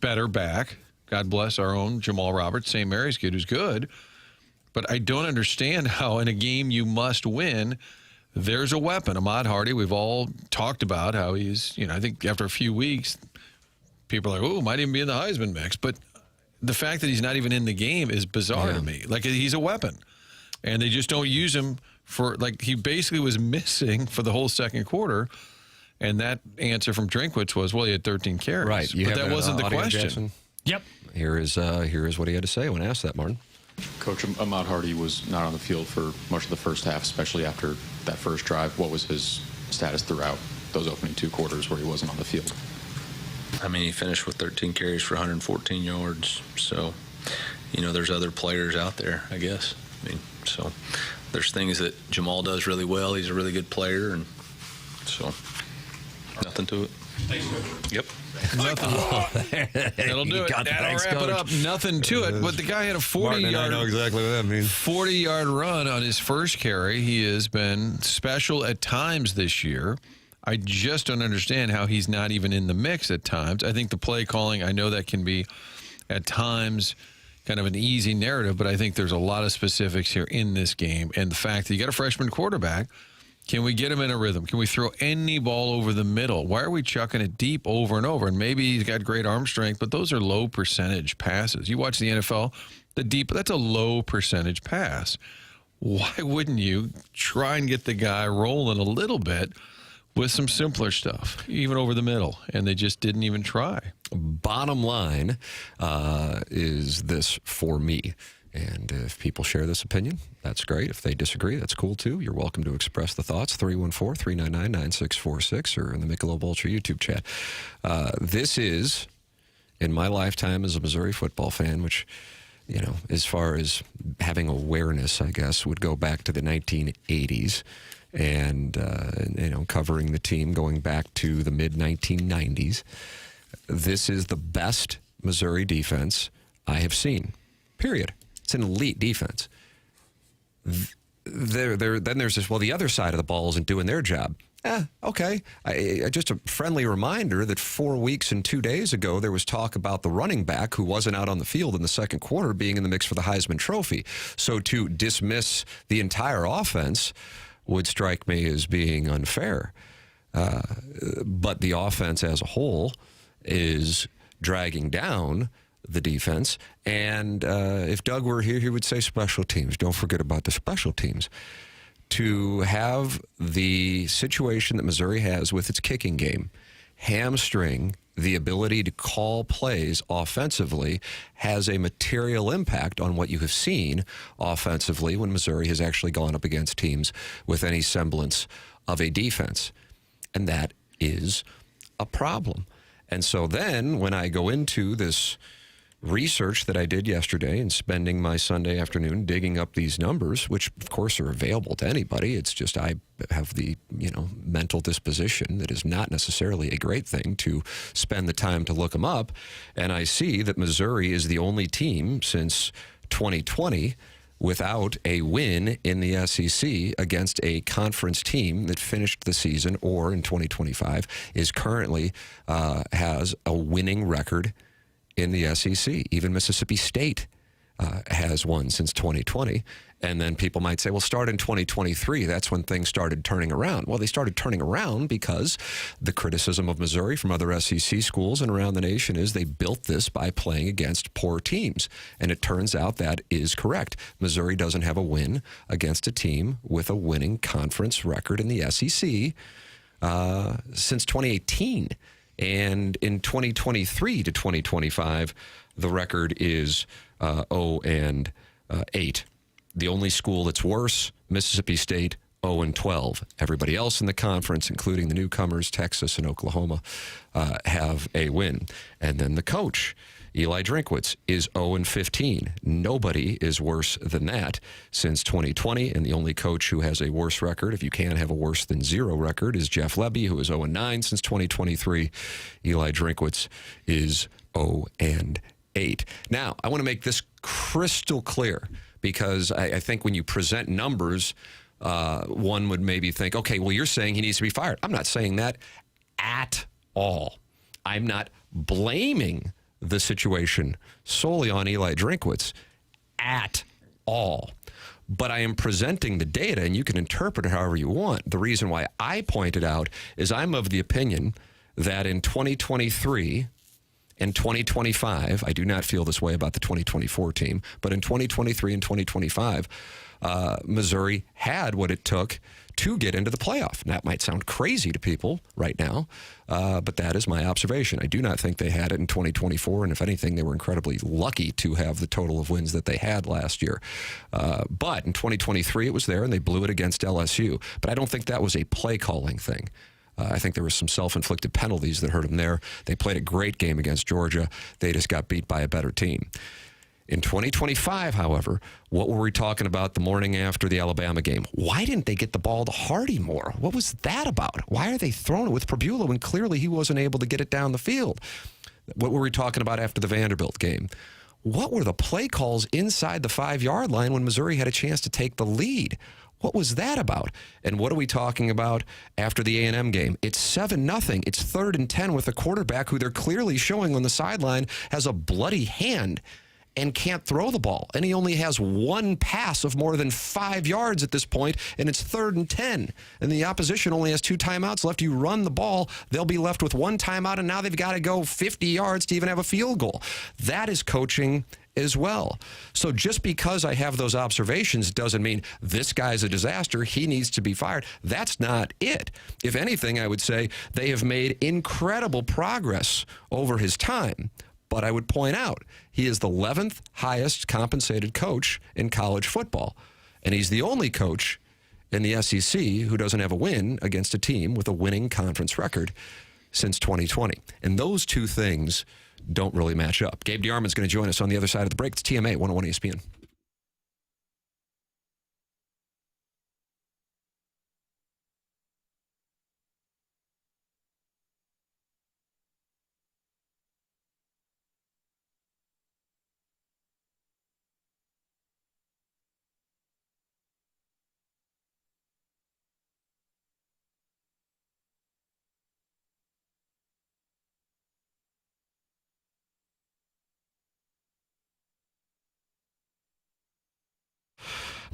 better back. God bless our own Jamal Roberts, St. Mary's kid, who's good. But I don't understand how in a game you must win, there's a weapon. Ahmad Hardy, we've all talked about how he's, I think after a few weeks, people are like, oh, might even be in the Heisman mix. But the fact that he's not even in the game is bizarre to me. Like, he's a weapon. And they just don't use him for, he basically was missing for the whole second quarter. And that answer from Drinkwitz was, well, he had 13 carries. Right. But that wasn't the question. Jackson? Yep. Here is what he had to say when asked that, Martin. Coach, Ahmad Hardy was not on the field for much of the first half, especially after that first drive. What was his status throughout those opening 2 quarters where he wasn't on the field? I mean, he finished with 13 carries for 114 yards. So, there's other players out there, I guess. So there's things that Jamal does really well. He's a really good player, and so nothing to it. Thanks, Coach. Yep. Nothing. That'll do it. That'll wrap it up. Nothing to it. But the guy had a 40-yard. I know exactly what that means. 40-yard run on his first carry. He has been special at times this year. I just don't understand how he's not even in the mix at times. I think the play calling, I know that can be at times kind of an easy narrative, but I think there's a lot of specifics here in this game. And the fact that you got a freshman quarterback, can we get him in a rhythm? Can we throw any ball over the middle? Why are we chucking it deep over and over? And maybe he's got great arm strength, but those are low percentage passes. You watch the NFL, the deep, that's a low percentage pass. Why wouldn't you try and get the guy rolling a little bit with some simpler stuff, even over the middle, and they just didn't even try. Bottom line is this for me. And if people share this opinion, that's great. If they disagree, that's cool too. You're welcome to express the thoughts. 314-399-9646 or in the Michelob Ultra YouTube chat. This is, in my lifetime as a Missouri football fan, which, you know, as far as having awareness, I guess, would go back to the 1980s and, you know, covering the team going back to the mid-1990s. This is the best Missouri defense I have seen, period. It's an elite defense. Then there's this, well, the other side of the ball isn't doing their job. Okay. Just a friendly reminder that 4 weeks and 2 days ago, there was talk about the running back who wasn't out on the field in the second quarter being in the mix for the Heisman Trophy. So to dismiss the entire offense would strike me as being unfair. But the offense as a whole is dragging down the defense. And if Doug were here, he would say special teams. Don't forget about the special teams. To have the situation that Missouri has with its kicking game hamstring the ability to call plays offensively has a material impact on what you have seen offensively when Missouri has actually gone up against teams with any semblance of a defense. And that is a problem. And so then when I go into this research that I did yesterday and spending my Sunday afternoon digging up these numbers, which of course are available to anybody. It's just I have the, you know, mental disposition that is not necessarily a great thing to spend the time to look them up. And I see that Missouri is the only team since 2020 without a win in the SEC against a conference team that finished the season or in 2025 is currently has a winning record in the SEC. Even Mississippi State has won since 2020. And then people might say, well, start in 2023. That's when things started turning around. Well, they started turning around because the criticism of Missouri from other SEC schools and around the nation is they built this by playing against poor teams. And it turns out that is correct. Missouri doesn't have a win against a team with a winning conference record in the SEC since 2018. And in 2023 to 2025, the record is 0-8. The only school that's worse, Mississippi State, 0-12. Everybody else in the conference, including the newcomers, Texas and Oklahoma, have a win. And then the coach, Eli Drinkwitz, is 0-15. Nobody is worse than that since 2020, and the only coach who has a worse record, if you can have a worse than zero record, is Jeff Lebby, who is 0-9 since 2023. Eli Drinkwitz is 0-8. Now, I want to make this crystal clear, because I think when you present numbers, one would maybe think, okay, well, you're saying he needs to be fired. I'm not saying that at all. I'm not blaming the situation solely on Eli Drinkwitz at all. But I am presenting the data, and you can interpret it however you want. The reason why I point it out is I'm of the opinion that in 2023 and 2025, I do not feel this way about the 2024 team, but in 2023 and 2025, Missouri had what it took to get into the playoff. Now, that might sound crazy to people right now, but that is my observation. I do not think they had it in 2024, and if anything, they were incredibly lucky to have the total of wins that they had last year. But in 2023, it was there, and they blew it against LSU. But I don't think that was a play-calling thing. I think there were some self-inflicted penalties that hurt them there. They played a great game against Georgia. They just got beat by a better team. In 2025, however, what were we talking about the morning after the Alabama game? Why didn't they get the ball to Hardy more? What was that about? Why are they throwing it with Prabula when clearly he wasn't able to get it down the field? What were we talking about after the Vanderbilt game? What were the play calls inside the 5-yard line when Missouri had a chance to take the lead? What was that about? And what are we talking about after the A&M game? It's 7-0. It's 3rd and 10 with a quarterback who they're clearly showing on the sideline has a bloody hand and can't throw the ball. And he only has one pass of more than 5 yards at this point, and it's 3rd and 10. And the opposition only has 2 timeouts left. You run the ball, they'll be left with 1 timeout, and now they've got to go 50 yards to even have a field goal. That is coaching as well. So just because I have those observations doesn't mean this guy's a disaster. He needs to be fired. That's not it. If anything, I would say they have made incredible progress over his time. But I would point out, he is the 11th highest compensated coach in college football. And he's the only coach in the SEC who doesn't have a win against a team with a winning conference record since 2020. And those two things don't really match up. Gabe DeArmond is going to join us on the other side of the break. It's TMA 101 ESPN.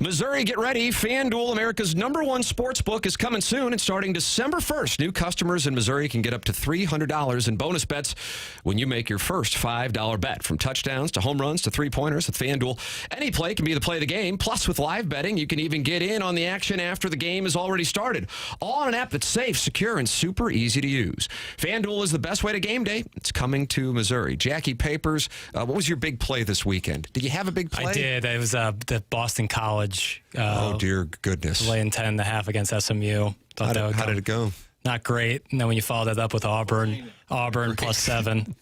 Missouri, get ready. FanDuel, America's #1 sports book, is coming soon. And starting December 1st, new customers in Missouri can get up to $300 in bonus bets when you make your first $5 bet. From touchdowns to home runs to three-pointers with FanDuel, any play can be the play of the game. Plus, with live betting, you can even get in on the action after the game has already started. All on an app that's safe, secure, and super easy to use. FanDuel is the best way to game day. It's coming to Missouri. Jackie Papers, what was your big play this weekend? Did you have a big play? I did. It was the Boston College. Oh, dear goodness. Laying 10.5 against SMU. How did it go? Not great. And then when you follow that up with Auburn +7,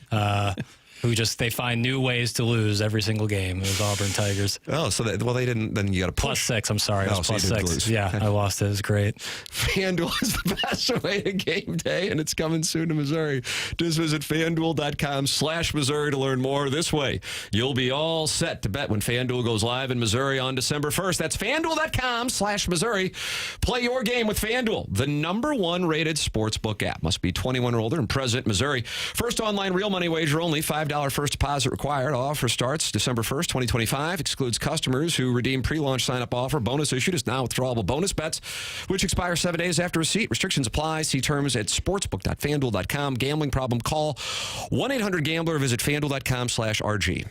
they find new ways to lose every single game. It was Auburn Tigers. Oh, so they didn't. Then you got a +6. I'm sorry, it was so +6. lose. Yeah, I lost it. It was great. FanDuel is the best way to game day, and it's coming soon to Missouri. Just visit FanDuel.com/Missouri to learn more. This way, you'll be all set to bet when FanDuel goes live in Missouri on December 1st. That's FanDuel.com/Missouri. Play your game with FanDuel, the #1 rated sportsbook app. Must be 21 or older and present in Missouri. First online real money wager only. $5 first deposit required. Offer starts December 1st, 2025. Excludes customers who redeem pre-launch sign-up offer. Bonus issued is now withdrawable bonus bets, which expire 7 days after receipt. Restrictions apply. See terms at sportsbook.fanduel.com. Gambling problem? Call 1-800-GAMBLER. Visit fanduel.com/RG.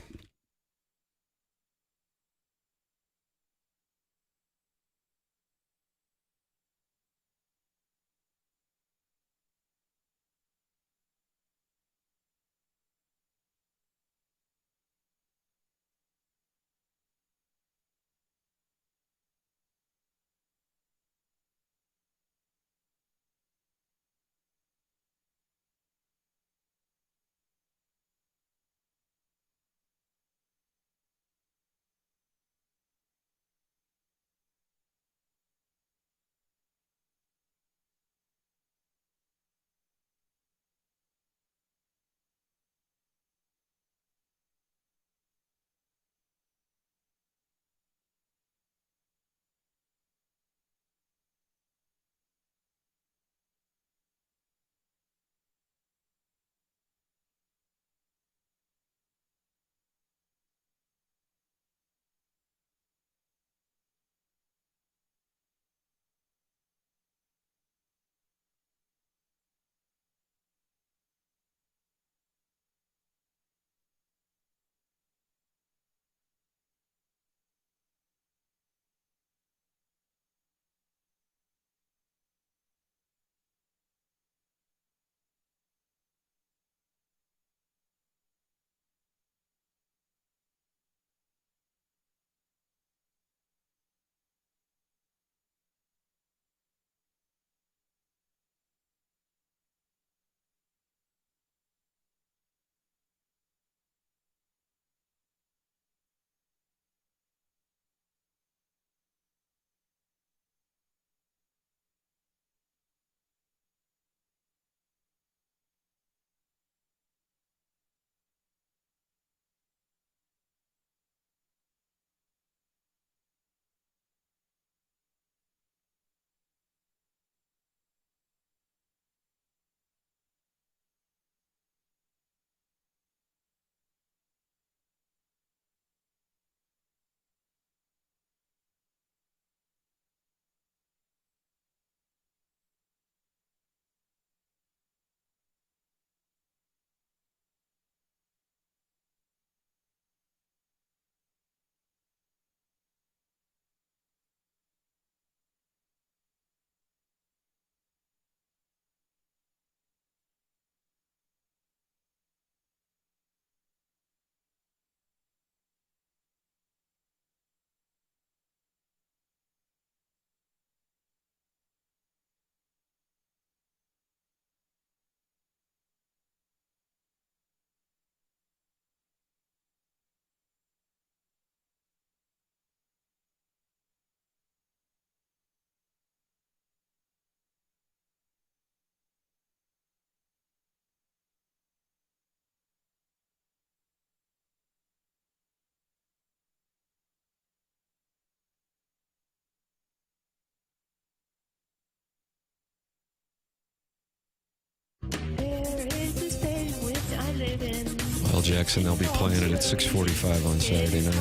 Jackson. They'll be playing it at 6:45 on Saturday night.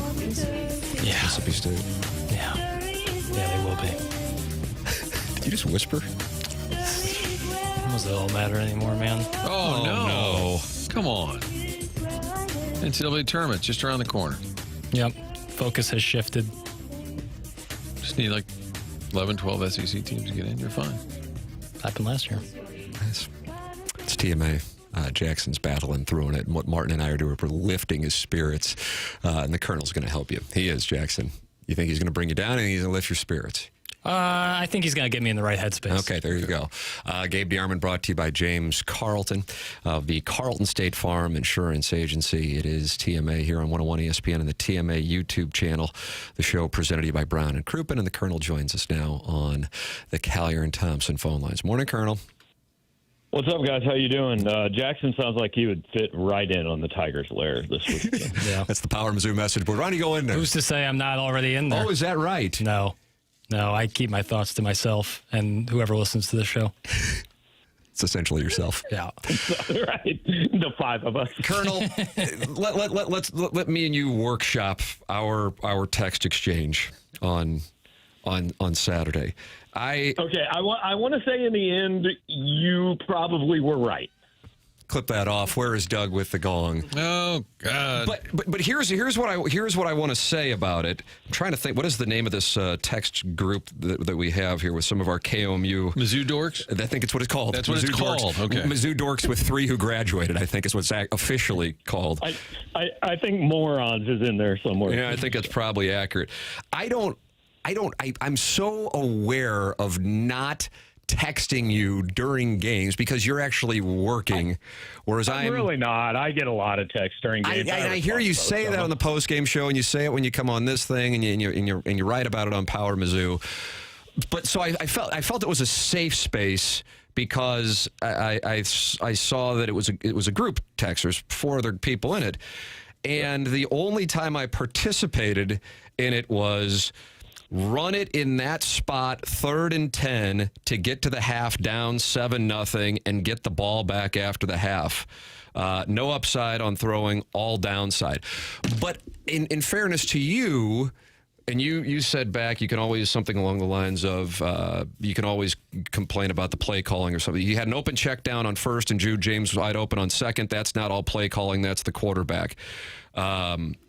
Yeah. Mississippi State. Yeah, they will be. Did you just whisper? Does it all matter anymore, man? Oh, no. Come on. NCAA tournament just around the corner. Yep. Focus has shifted. Just need like 11, 12 SEC teams to get in. You're fine. Happened last year. Nice. It's TMA. Jackson's battling through it. And what Martin and I are doing, we're lifting his spirits. And the Colonel's going to help you. He is, Jackson. You think he's going to bring you down, and he's going to lift your spirits? I think he's going to get me in the right headspace. Okay, there you go. Gabe DeArmond brought to you by James Carlton of the Carlton State Farm Insurance Agency. It is TMA here on 101 ESPN and the TMA YouTube channel. The show presented to you by Brown and Crouppen, and the Colonel joins us now on the Collier and Thompson phone lines. Morning, Colonel. What's up, guys? How you doing? Jackson sounds like he would fit right in on the Tigers' lair this week. Yeah, that's the Power Mizzou message board. Why don't you go in there? Who's to say I'm not already in there? Oh, is that right? No, I keep my thoughts to myself and whoever listens to the show. It's essentially yourself. Yeah. Right. The five of us. Colonel, let me and you workshop our text exchange on Saturday. I want to say in the end, you probably were right. Clip that off. Where is Doug with the gong? Oh God! But here's what I want to say about it. I'm trying to think. What is the name of this text group that we have here with some of our KOMU Mizzou dorks? I think it's what it's called. That's what Mizzou it's dorks. called. Okay. Mizzou dorks with 3 who graduated. I think is what's officially called. I think morons is in there somewhere. Yeah, I think that's probably accurate. I'm so aware of not texting you during games because you're actually working, whereas I'm really not. I get a lot of texts during games. I hear you say that on the post-game show, and you say it when you come on this thing, and you write about it on Power Mizzou. But so I felt it was a safe space because I saw that it was a group text. There's 4 other people in it, and the only time I participated in it was run it in that spot, 3rd and 10, to get to the half down 7-0 and get the ball back after the half. No upside on throwing, all downside. But in fairness to you, and you said back, you can always something along the lines of you can always complain about the play calling or something. You had an open check down on 1st and Jude James wide open on 2nd. That's not all play calling. That's the quarterback.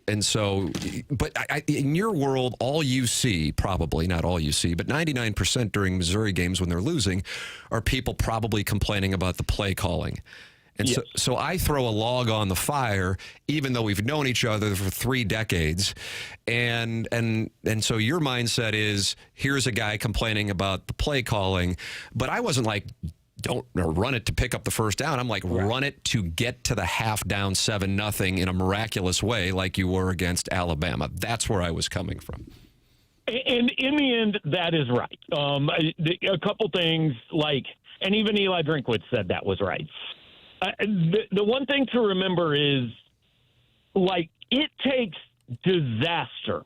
And so, but in your world, all you see, probably not all you see, but 99% during Missouri games when they're losing are people probably complaining about the play calling. And yes. so I throw a log on the fire, even though we've known each other for 3 decades. And so your mindset is, here's a guy complaining about the play calling. But I wasn't like, don't run it to pick up the first down. I'm like, run it to get to the half down 7-0 in a miraculous way like you were against Alabama. That's where I was coming from. And in the end, that is right. A couple things and even Eli Drinkwitz said that was right. The one thing to remember is, it takes disaster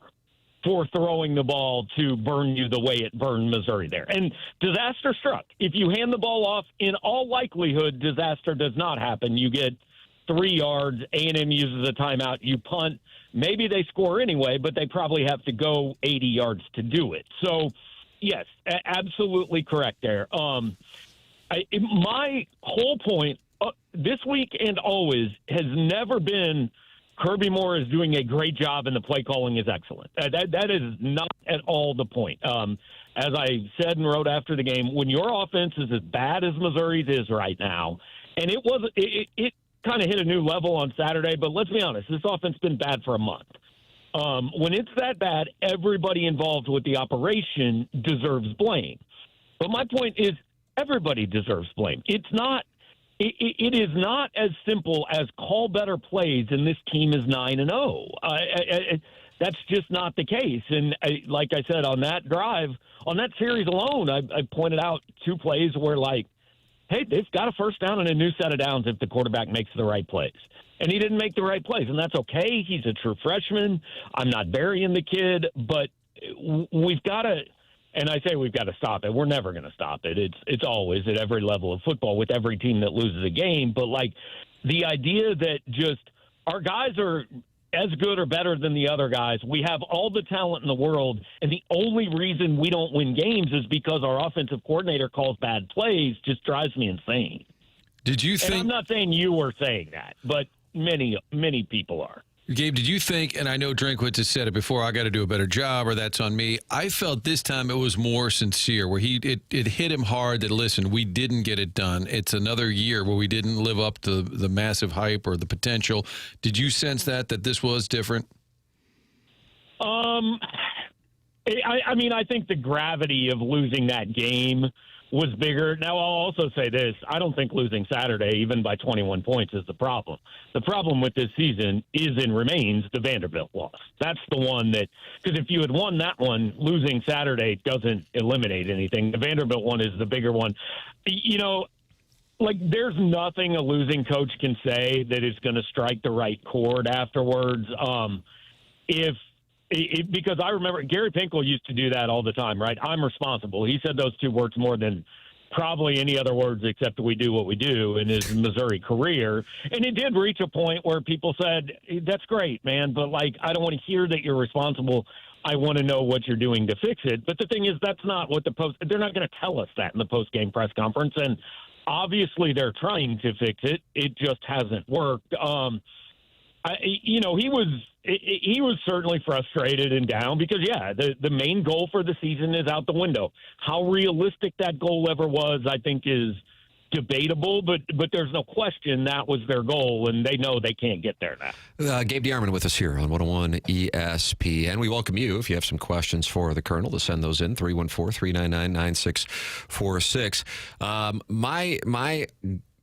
for throwing the ball to burn you the way it burned Missouri there. And disaster struck. If you hand the ball off, in all likelihood, disaster does not happen. You get 3 yards, A&M uses a timeout, you punt. Maybe they score anyway, but they probably have to go 80 yards to do it. So, yes, absolutely correct there. My whole point this week and always has never been Kirby Moore is doing a great job and the play calling is excellent. That is not at all the point. As I said and wrote after the game, when your offense is as bad as Missouri's is right now, and it kind of hit a new level on Saturday, but let's be honest, this offense has been bad for a month. When it's that bad, everybody involved with the operation deserves blame. But my point is, everybody deserves blame. It is not as simple as call better plays and this team is 9-0. That's just not the case. And like I said, on that drive, on that series alone, I pointed out 2 plays where hey, they've got a first down and a new set of downs if the quarterback makes the right plays. And he didn't make the right plays, and that's okay. He's a true freshman. I'm not burying the kid, but we've got to – and I say we've got to stop it. We're never going to stop it. It's always at every level of football with every team that loses a game. But, the idea that just our guys are as good or better than the other guys. We have all the talent in the world, and the only reason we don't win games is because our offensive coordinator calls bad plays. Just drives me insane. Did you think? And I'm not saying you were saying that, but many people are. Gabe, did you think, and I know Drinkwitz has said it before, I got to do a better job or that's on me. I felt this time it was more sincere, where it hit him hard that, listen, we didn't get it done. It's another year where we didn't live up to the massive hype or the potential. Did you sense that this was different? I mean, I think the gravity of losing that game was bigger. Now, I'll also say this. I don't think losing Saturday, even by 21 points, is the problem. The problem with this season is and remains the Vanderbilt loss. That's the one that – because if you had won that one, losing Saturday doesn't eliminate anything. The Vanderbilt one is the bigger one. You know, like, there's nothing a losing coach can say that is going to strike the right chord afterwards. Because I remember Gary Pinkel used to do that all the time, right? I'm responsible. He said those two words more than probably any other words except we do what we do in his Missouri career. And it did reach a point where people said, that's great, man, but, like, I don't want to hear that you're responsible. I want to know what you're doing to fix it. But the thing is, that's not what they're not going to tell us that in the post-game press conference. And obviously they're trying to fix it. It just hasn't worked. He was certainly frustrated and down because, the main goal for the season is out the window. How realistic that goal ever was, I think, is debatable, but there's no question that was their goal, and they know they can't get there now. Gabe DeArmond with us here on 101 ESPN. We welcome you, if you have some questions for the Colonel, to send those in, 314-399-9646. My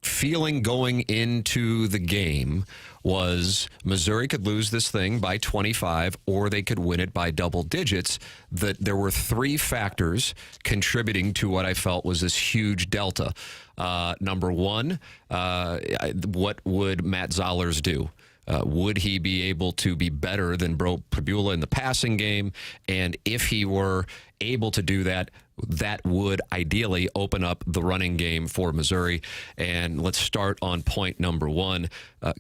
feeling going into the game was Missouri could lose this thing by 25 or they could win it by double digits. That there were three factors contributing to what I felt was this huge delta. Number one, what would Matt Zollers do? Would he be able to be better than Bro Pabula in the passing game? And if he were able to do that, that would ideally open up the running game for Missouri. And let's start on point number one.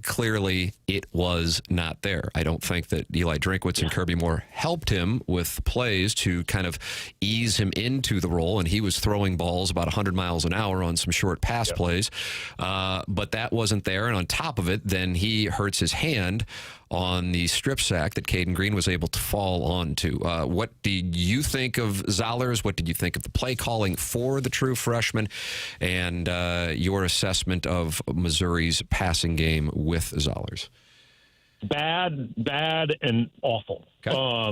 Clearly, it was not there. I don't think that Eli Drinkwitz and Kirby Moore helped him with plays to kind of ease him into the role, and he was throwing balls about 100 miles an hour on some short pass plays. But that wasn't there, and on top of it, then he hurts his hand on the strip sack that Caden Green was able to fall onto. What did you think of Zollers? What did you think of the play calling for the true freshman? And your assessment of Missouri's passing game with Zollers? Bad, and awful. Okay. I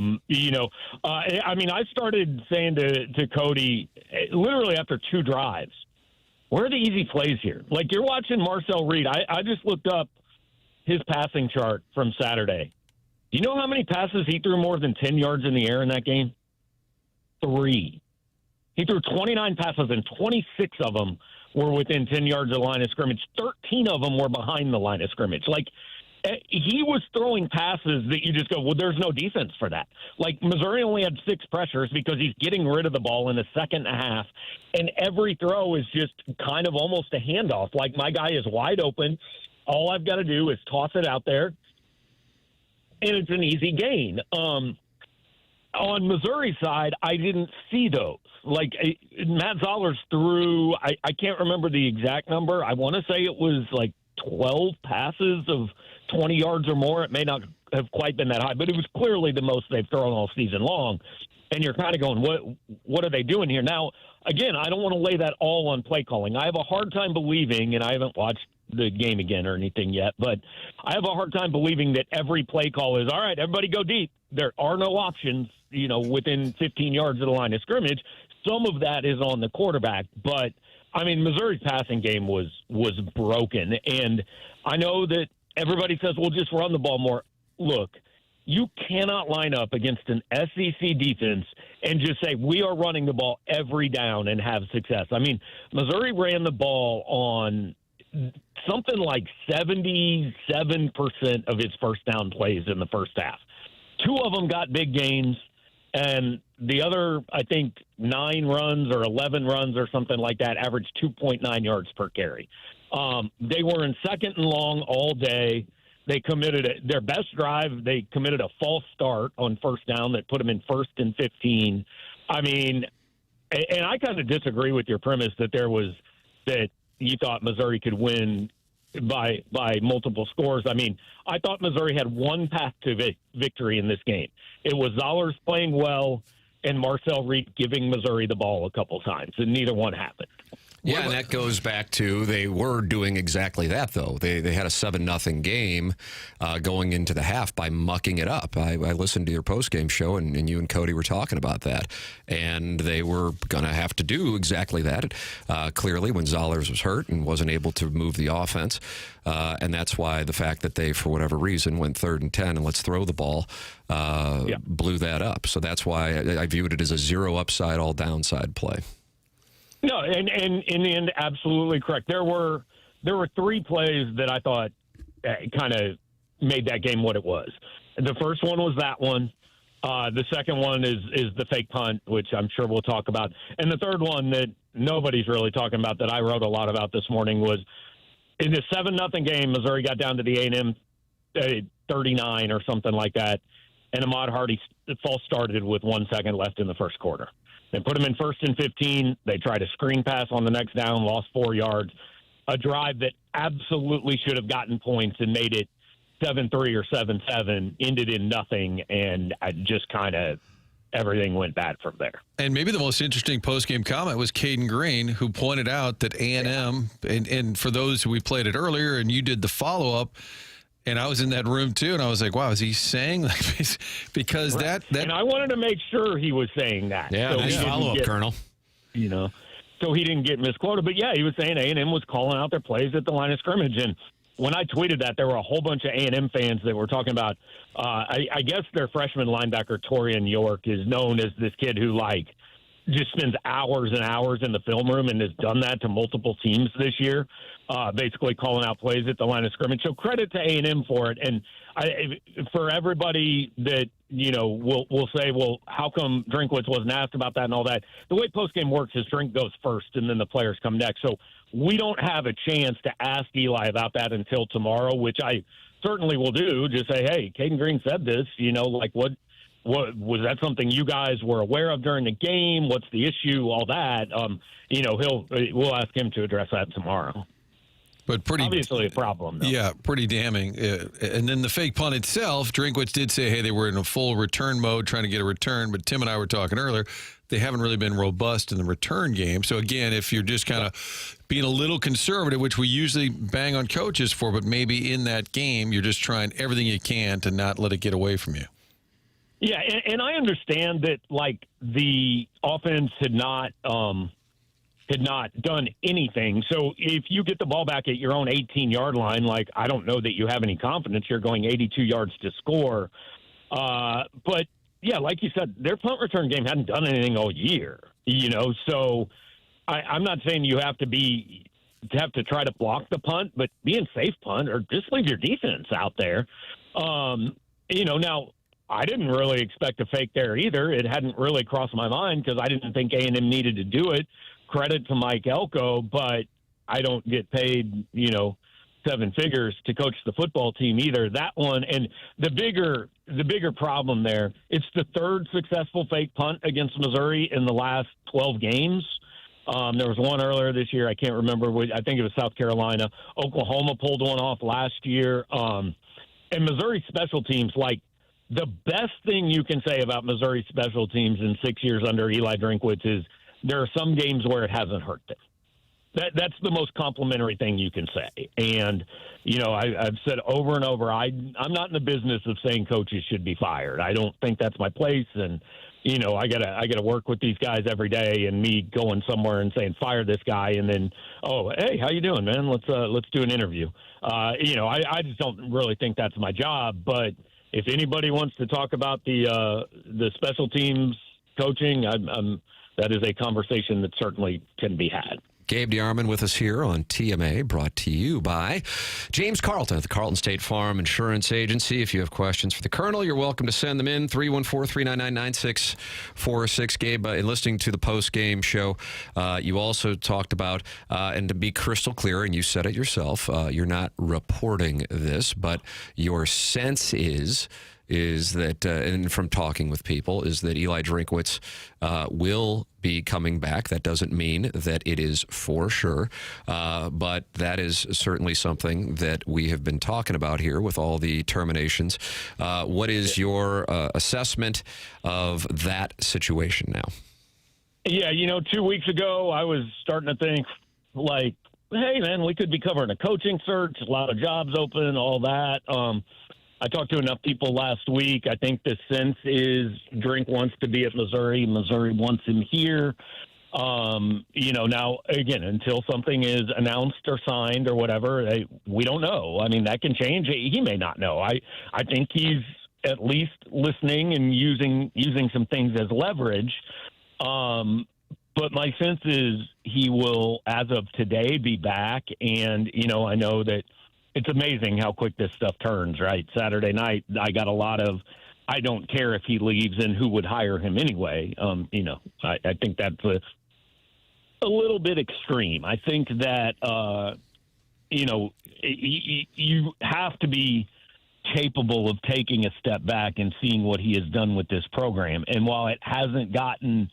mean, I started saying to Cody, literally after two drives, where are the easy plays here? Like, you're watching Marcel Reed. I just looked up his passing chart from Saturday. Do you know how many passes he threw more than 10 yards in the air in that game? 3. He threw 29 passes, and 26 of them were within 10 yards of the line of scrimmage. 13 of them were behind the line of scrimmage. Like, he was throwing passes that you just go, well, there's no defense for that. Like, Missouri only had 6 pressures because he's getting rid of the ball in the second half, and every throw is just kind of almost a handoff. Like, my guy is wide open. All I've got to do is toss it out there, and it's an easy gain. On Missouri's side, I didn't see those. Like, Matt Zollers threw, I can't remember the exact number. I want to say it was like 12 passes of 20 yards or more. It may not have quite been that high, but it was clearly the most they've thrown all season long. And you're kind of going, what are they doing here? Now, again, I don't want to lay that all on play calling. I have a hard time believing, and I haven't watched the game again or anything yet, but I have a hard time believing that every play call is, all right, everybody go deep. There are no options, within 15 yards of the line of scrimmage. Some of that is on the quarterback, but I mean, Missouri's passing game was broken. And I know that everybody says, well, just run the ball more. Look, you cannot line up against an SEC defense and just say, we are running the ball every down and have success. I mean, Missouri ran the ball on something like 77% of its first down plays in the first half. 2 of them got big gains, and the other, I think, 9 runs or 11 runs or something like that averaged 2.9 yards per carry. They were in second and long all day. They committed their best drive. They committed a false start on first down that put them in 1st and 15. I mean, and I kind of disagree with your premise that that you thought Missouri could win by multiple scores. I mean, I thought Missouri had one path to victory in this game. It was Zollers playing well and Marcel Reed giving Missouri the ball a couple times, and neither one happened. Yeah, and that goes back to they were doing exactly that, though. They had a 7-0 game going into the half by mucking it up. I listened to your postgame show, and you and Cody were talking about that. And they were going to have to do exactly that, clearly, when Zollers was hurt and wasn't able to move the offense. And that's why the fact that they, for whatever reason, went 3rd and 10 and let's throw the ball blew that up. So that's why I viewed it as a 0 upside, all downside play. No, and in the end, absolutely correct. There were 3 plays that I thought kind of made that game what it was. The first one was that one. The second one is the fake punt, which I'm sure we'll talk about. And the third one that nobody's really talking about that I wrote a lot about this morning was in the 7-0 game, Missouri got down to the A&M 39 or something like that, and Ahmad Hardy false started with 1 second left in the first quarter. They put him in 1st and 15. They tried a screen pass on the next down, lost 4 yards. A drive that absolutely should have gotten points and made it 7-3 or 7-7 ended in nothing, and I just kind of everything went bad from there. And maybe the most interesting post-game comment was Caden Green, who pointed out that A&M, and for those who we played it earlier, and you did the follow-up, and I was in that room too, and I was like, wow, is he saying like because that and I wanted to make sure he was saying that. Yeah, so nice follow-up, Colonel. You know, so he didn't get misquoted. But, yeah, he was saying A&M was calling out their plays at the line of scrimmage. And when I tweeted that, there were a whole bunch of A&M fans that were talking about, I guess their freshman linebacker, Torian York, is known as this kid who, like, just spends hours and hours in the film room and has done that to multiple teams this year, basically calling out plays at the line of scrimmage. So credit to A&M for it. And for everybody that, you know, will say, well, how come Drinkwitz wasn't asked about that and all that? The way postgame works is Drink goes first and then the players come next. So we don't have a chance to ask Eli about that until tomorrow, which I certainly will do. Just say, hey, Caden Green said this, you know, like what was that something you guys were aware of during the game? What's the issue? All that. You know, we'll ask him to address that tomorrow. But pretty obviously a problem, though. Yeah, pretty damning. And then the fake punt itself, Drinkwitz did say, hey, they were in a full return mode trying to get a return. But Tim and I were talking earlier, they haven't really been robust in the return game. So, again, if you're just kind of being a little conservative, which we usually bang on coaches for, but maybe in that game you're just trying everything you can to not let it get away from you. Yeah, and I understand that, like, the offense had not done anything. So if you get the ball back at your own 18-yard line, like, I don't know that you have any confidence you're going 82 yards to score. But, yeah, like you said, their punt return game hadn't done anything all year, you know. So I'm not saying you have to try to block the punt, but be in safe punt or just leave your defense out there. You know, now, I didn't really expect a fake there either. It hadn't really crossed my mind because I didn't think A&M needed to do it. Credit to Mike Elko, but I don't get paid, you know, 7 figures to coach the football team either. That one, and the bigger problem there, it's the 3rd successful fake punt against Missouri in the last 12 games. There was one earlier this year. I can't remember. I think it was South Carolina. Oklahoma pulled one off last year. And Missouri special teams, like, the best thing you can say about Missouri special teams in 6 years under Eli Drinkwitz is there are some games where it hasn't hurt them. That's the most complimentary thing you can say. And, you know, I've said over and over, I'm not in the business of saying coaches should be fired. I don't think that's my place. And, you know, I gotta work with these guys every day, and me going somewhere and saying fire this guy, and then, oh, hey, how you doing, man? Let's do an interview. You know, I just don't really think that's my job. But if anybody wants to talk about the special teams coaching, that is a conversation that certainly can be had. Gabe DeArmond with us here on TMA, brought to you by James Carlton at the Carlton State Farm Insurance Agency. If you have questions for the Colonel, you're welcome to send them in, 314-399-9646. Gabe, in listening to the post-game show, you also talked about, and to be crystal clear, and you said it yourself, you're not reporting this, but your sense is that, and from talking with people, is that Eli Drinkwitz will be coming back. That doesn't mean that it is for sure, but that is certainly something that we have been talking about here with all the terminations. What is your assessment of that situation now? Yeah, 2 weeks ago, I was starting to think, like, hey, man, we could be covering a coaching search, a lot of jobs open, all that. I talked to enough people last week. I think the sense is Drink wants to be at Missouri. Missouri wants him here. Now, again, until something is announced or signed or whatever, we don't know. I mean, that can change. He may not know. I think he's at least listening and using some things as leverage. But my sense is he will, as of today, be back. And, I know that it's amazing how quick this stuff turns, right? Saturday night, I got a lot of, I don't care if he leaves and who would hire him anyway. I think that's a little bit extreme. I think that, you have to be capable of taking a step back and seeing what he has done with this program. And while it hasn't gotten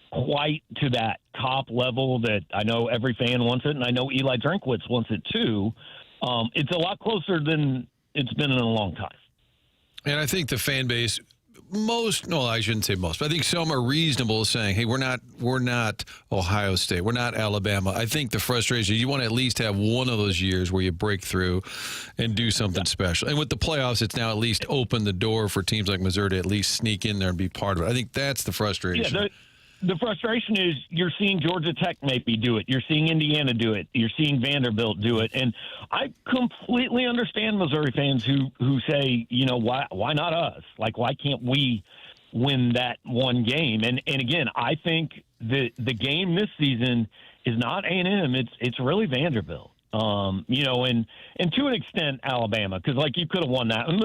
quite to that top level that I know every fan wants it, and I know Eli Drinkwitz wants it too, it's a lot closer than it's been in a long time. And I think the fan base, I shouldn't say most, but I think some are reasonable saying, hey, we're not Ohio State. We're not Alabama. I think the frustration, you want to at least have one of those years where you break through and do something special. And with the playoffs, it's now at least opened the door for teams like Missouri to at least sneak in there and be part of it. I think that's the frustration. Yeah, the frustration is you're seeing Georgia Tech maybe do it. You're seeing Indiana do it. You're seeing Vanderbilt do it. And I completely understand Missouri fans who say, why not us? Like, why can't we win that one game? And again, I think the game this season is not A&M. It's really Vanderbilt. And to an extent, Alabama, because, you could have won that. And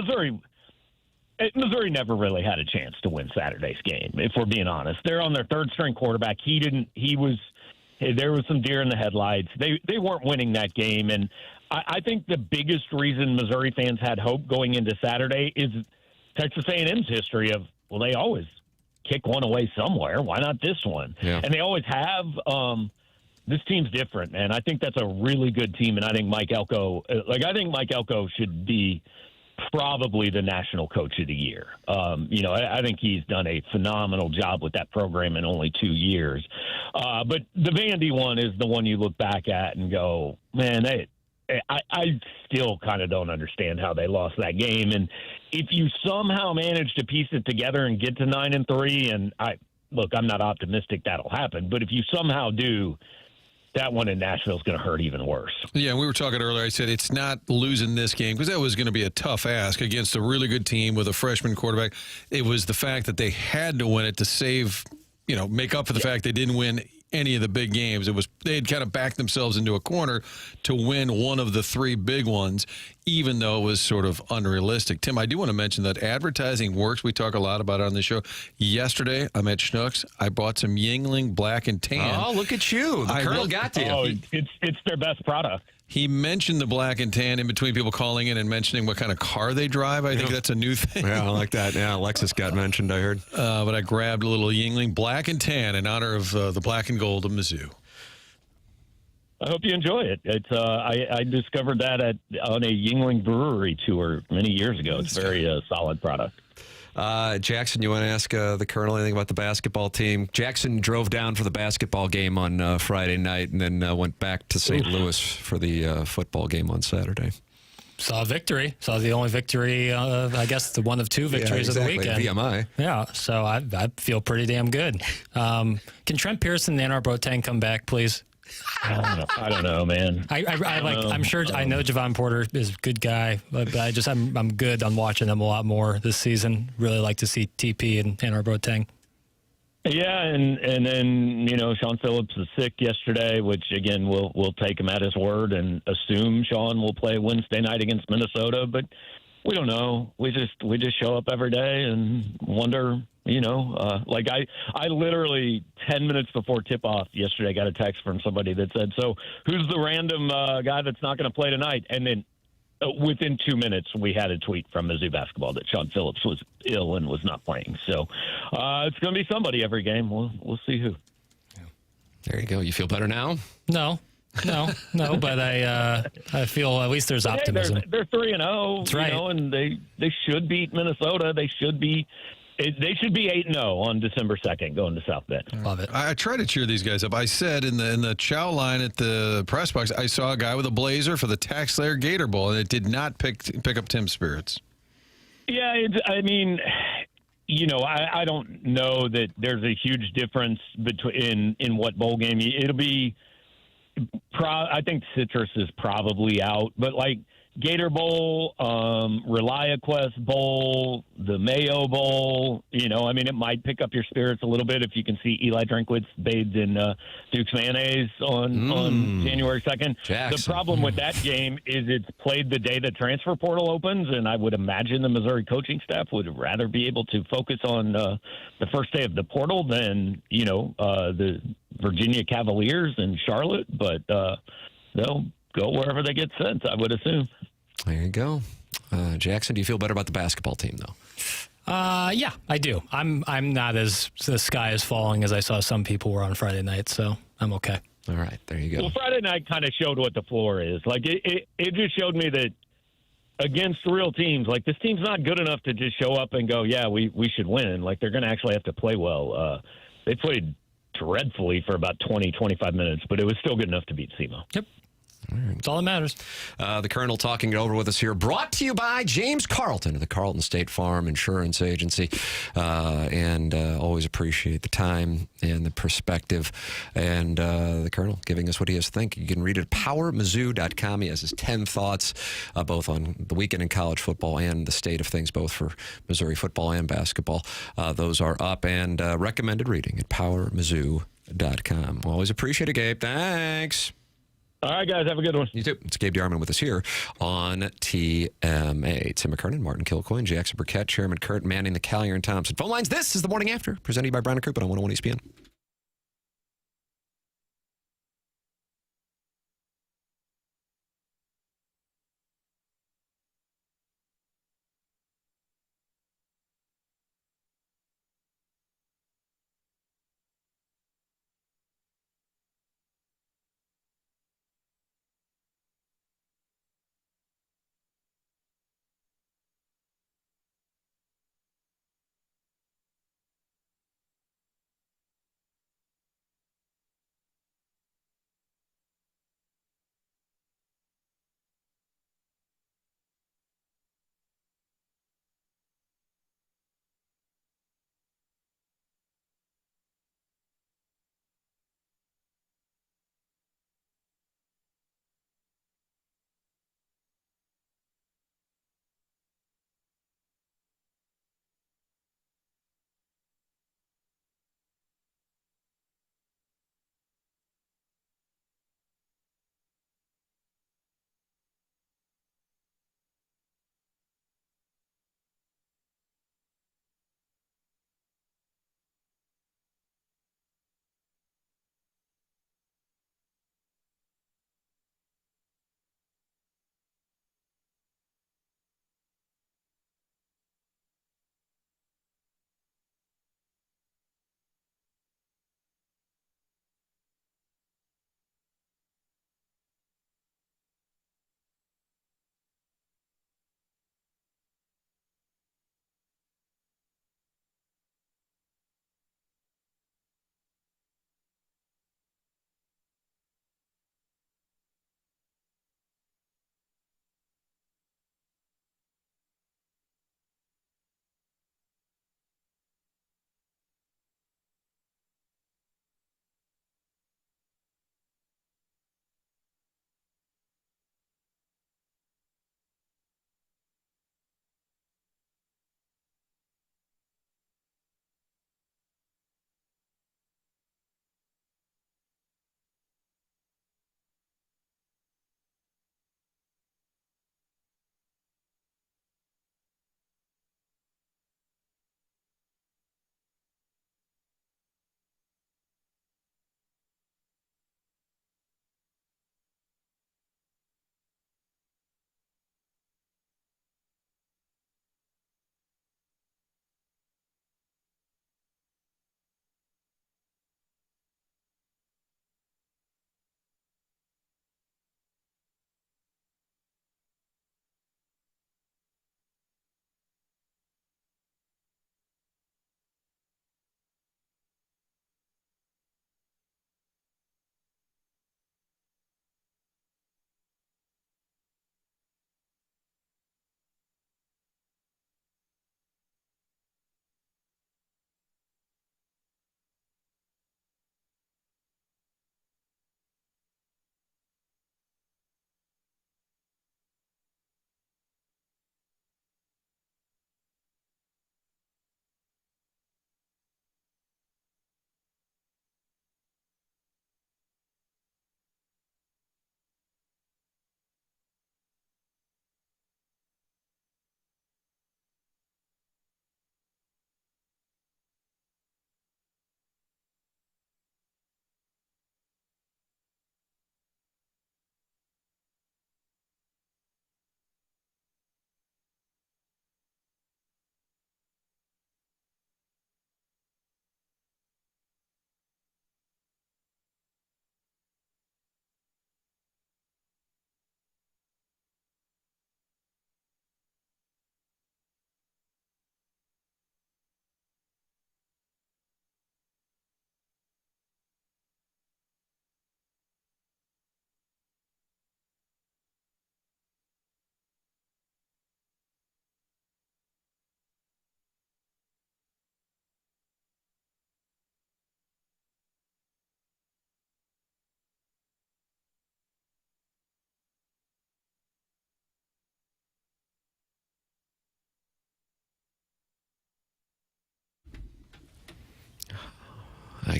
Missouri never really had a chance to win Saturday's game, if we're being honest. They're on their third-string quarterback. There was some deer in the headlights. They weren't winning that game, and I think the biggest reason Missouri fans had hope going into Saturday is Texas A&M's history of, well, they always kick one away somewhere. Why not this one? Yeah. And they always have. This team's different, and I think that's a really good team, and I think Mike Elko should be probably the national coach of the year. I think he's done a phenomenal job with that program in only 2 years. But the Vandy one is the one you look back at and go, man, I still kind of don't understand how they lost that game. And if you somehow manage to piece it together and get to 9-3, and I'm not optimistic that'll happen, but if you somehow do, that one in Nashville is going to hurt even worse. Yeah, we were talking earlier. I said it's not losing this game because that was going to be a tough ask against a really good team with a freshman quarterback. It was the fact that they had to win it to save, make up for the fact they didn't win any of the big games. They had kind of backed themselves into a corner to win one of the three big ones, even though it was sort of unrealistic. Tim, I do want to mention that advertising works. We talk a lot about it on the show. Yesterday, I'm at Schnucks. I bought some Yingling Black and Tan. Oh, look at you. The Colonel got to you. Oh, it's their best product. He mentioned the Black and Tan in between people calling in and mentioning what kind of car they drive. I think that's a new thing. Yeah, I like that. Yeah, Lexus got mentioned, I heard. But I grabbed a little Yingling Black and Tan in honor of the black and gold of Mizzou. I hope you enjoy it. It's I discovered that on a Yingling brewery tour many years ago. It's a very solid product. Jackson, you want to ask the Colonel anything about the basketball team? Jackson drove down for the basketball game on Friday night and then went back to St. Louis for the football game on Saturday. Saw a victory. Saw the only victory, I guess, the one of two victories of the weekend. VMI. Yeah, so I feel pretty damn good. Can Trent Pearson and Ann Arbor Boateng come back, please? I don't know, man. I'm sure. I know Javon Porter is a good guy, but I'm good on watching them a lot more this season. Really like to see TP and Ann Arbor Boateng. Yeah, and then Sean Phillips is sick yesterday, which again we'll take him at his word and assume Sean will play Wednesday night against Minnesota, but we don't know. We just show up every day and wonder. Like I literally 10 minutes before tip off yesterday got a text from somebody that said, "So who's the random guy that's not going to play tonight?" And then within 2 minutes, we had a tweet from Mizzou basketball that Sean Phillips was ill and was not playing. So it's going to be somebody every game. We'll see who. There you go. You feel better now? No, but I feel at least there's optimism. Hey, they're 3-0. That's right. And they should beat Minnesota. They should be 8-0 on December 2nd going to South Bend. Love it. I try to cheer these guys up. I said in the chow line at the press box, I saw a guy with a blazer for the Tax Slayer Gator Bowl, and it did not pick up Tim's spirits. Yeah, I don't know that there's a huge difference between in what bowl game. It'll be. I think Citrus is probably out, but like Gator Bowl, ReliaQuest Bowl, the Mayo Bowl, it might pick up your spirits a little bit if you can see Eli Drinkwitz bathed in Duke's mayonnaise on January 2nd. Jackson. The problem with that game is it's played the day the transfer portal opens, and I would imagine the Missouri coaching staff would rather be able to focus on the first day of the portal than, the Virginia Cavaliers and Charlotte, but they'll go wherever they get sent, I would assume. There you go. Jackson, do you feel better about the basketball team, though? Yeah, I do. I'm not as the sky is falling as I saw some people were on Friday night, so I'm okay. All right, there you go. Well, Friday night kind of showed what the floor is. Like, it just showed me that against real teams, like, this team's not good enough to just show up and go, yeah, we should win. Like, they're going to actually have to play well. They played dreadfully for about 20, 25 minutes, but it was still good enough to beat SEMO. Yep. That's all that matters. The Colonel talking it over with us here. Brought to you by James Carlton of the Carlton State Farm Insurance Agency. And always appreciate the time and the perspective. And the Colonel giving us what he has to think. You can read it at powermizzou.com. He has his 10 thoughts both on the weekend in college football and the state of things, both for Missouri football and basketball. Those are up and recommended reading at powermizzou.com. Always appreciate it, Gabe. Thanks. All right, guys, have a good one. You too. It's Gabe DeArmond with us here on TMA. Tim McKernan, Martin Kilcoyne, Jackson Burkett, Chairman Kurt Manning, the Callier and Thompson phone lines. This is The Morning After, presented by Brown and Crouppen on 101 ESPN.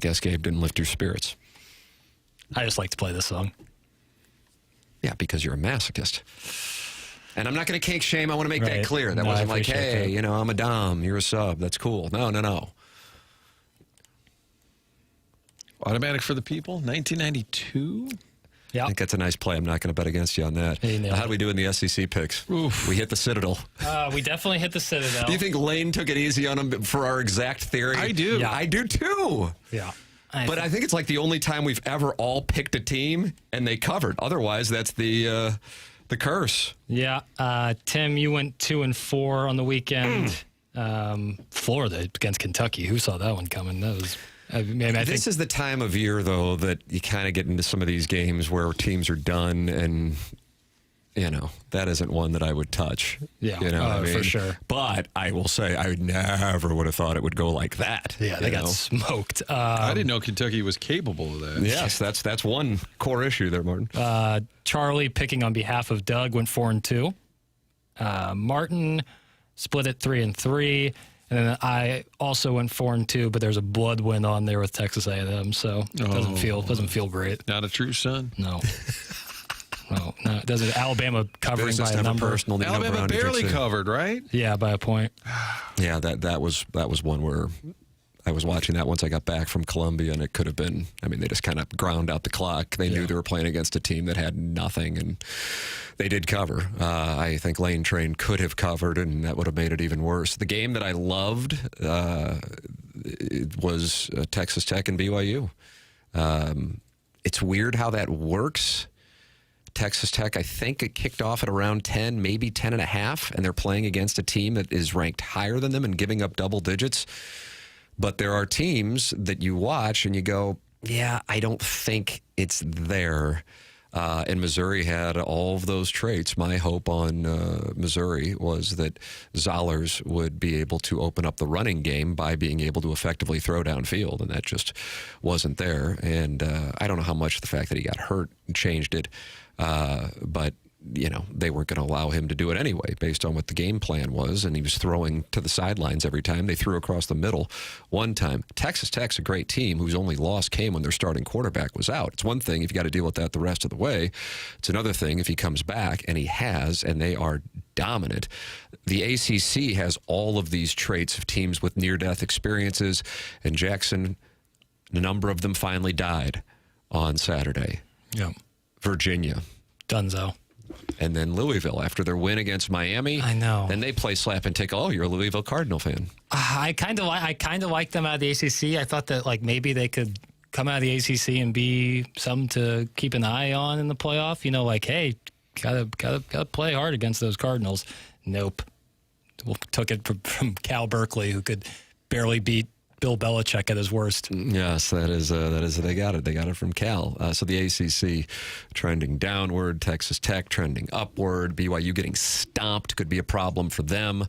guess Gabe didn't lift your spirits. I just like to play this song. Yeah, because you're a masochist. And I'm not going to kink shame. I want to make that clear. That wasn't like, hey, I'm a dom, you're a sub. That's cool. No. Automatic for the people, 1992? Yeah. I think that's a nice play. I'm not going to bet against you on that. How do we do in the SEC picks? Oof. We hit the Citadel. We definitely hit the Citadel. Do you think Lane took it easy on him for our exact theory? I do. Yeah. I do too. Yeah. But I think it's like the only time we've ever all picked a team and they covered. Otherwise, that's the curse. Yeah. Tim, you went 2-4 on the weekend. Florida against Kentucky. Who saw that one coming? That was. I think this is the time of year, though, that you kind of get into some of these games where teams are done, and that isn't one that I would touch. Yeah, for sure. But I will say, I never would have thought it would go like that. Yeah, they got smoked. I didn't know Kentucky was capable of that. Yes, that's one core issue there, Martin. Charlie, picking on behalf of Doug, went 4-2. Martin split it 3-3. And then I also went 4-2, but there's a blood win on there with Texas A&M, so it doesn't feel great. Not a true son. No. No, it doesn't. Alabama covering by a number. Alabama barely covered, right? Yeah, by a point. Yeah, that was one where I was watching that once I got back from Columbia, and it could have been. I mean, they just kind of ground out the clock. They knew they were playing against a team that had nothing, and they did cover. I think Lane Train could have covered, and that would have made it even worse. The game that I loved was Texas Tech and BYU. It's weird how that works. Texas Tech, I think it kicked off at around 10, maybe 10.5, and they're playing against a team that is ranked higher than them and giving up double digits. But there are teams that you watch and you go, yeah, I don't think it's there. And Missouri had all of those traits. My hope on Missouri was that Zollers would be able to open up the running game by being able to effectively throw downfield, and that just wasn't there. And I don't know how much the fact that he got hurt changed it, but they weren't going to allow him to do it anyway based on what the game plan was, and he was throwing to the sidelines every time. They threw across the middle one time. Texas Tech's a great team whose only loss came when their starting quarterback was out. It's one thing if you got to deal with that the rest of the way. It's another thing if he comes back, and he has, and they are dominant. The ACC has all of these traits of teams with near-death experiences, and Jackson, a number of them finally died on Saturday. Yeah. Virginia. Dunzo. And then Louisville, after their win against Miami. I know. Then they play slap and tickle. Oh, you're a Louisville Cardinal fan. I kind of like them out of the ACC. I thought that maybe they could come out of the ACC and be something to keep an eye on in the playoff. Hey, gotta play hard against those Cardinals. Nope. Took it from Cal Berkeley, who could barely beat Bill Belichick at his worst. Yes, that is. They got it. They got it from Cal. So the ACC trending downward, Texas Tech trending upward. BYU getting stomped could be a problem for them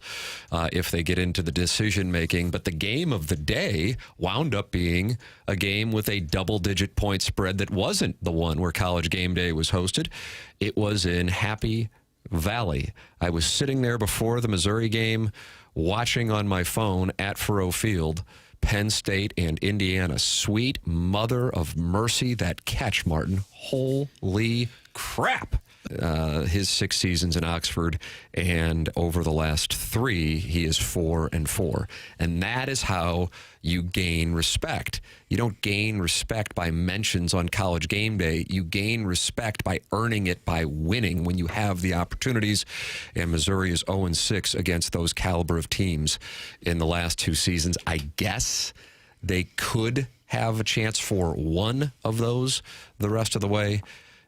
if they get into the decision making. But the game of the day wound up being a game with a double-digit point spread that wasn't the one where College Game Day was hosted. It was in Happy Valley. I was sitting there before the Missouri game, watching on my phone at Faurot Field. Penn State and Indiana. Sweet mother of mercy, that catch, Martin. Holy crap. His 6 seasons in Oxford, and over the last 3, he is 4-4. And that is how you gain respect. You don't gain respect by mentions on College Game Day. You gain respect by earning it by winning when you have the opportunities. And Missouri is 0-6 against those caliber of teams in the last 2 seasons. I guess they could have a chance for one of those the rest of the way.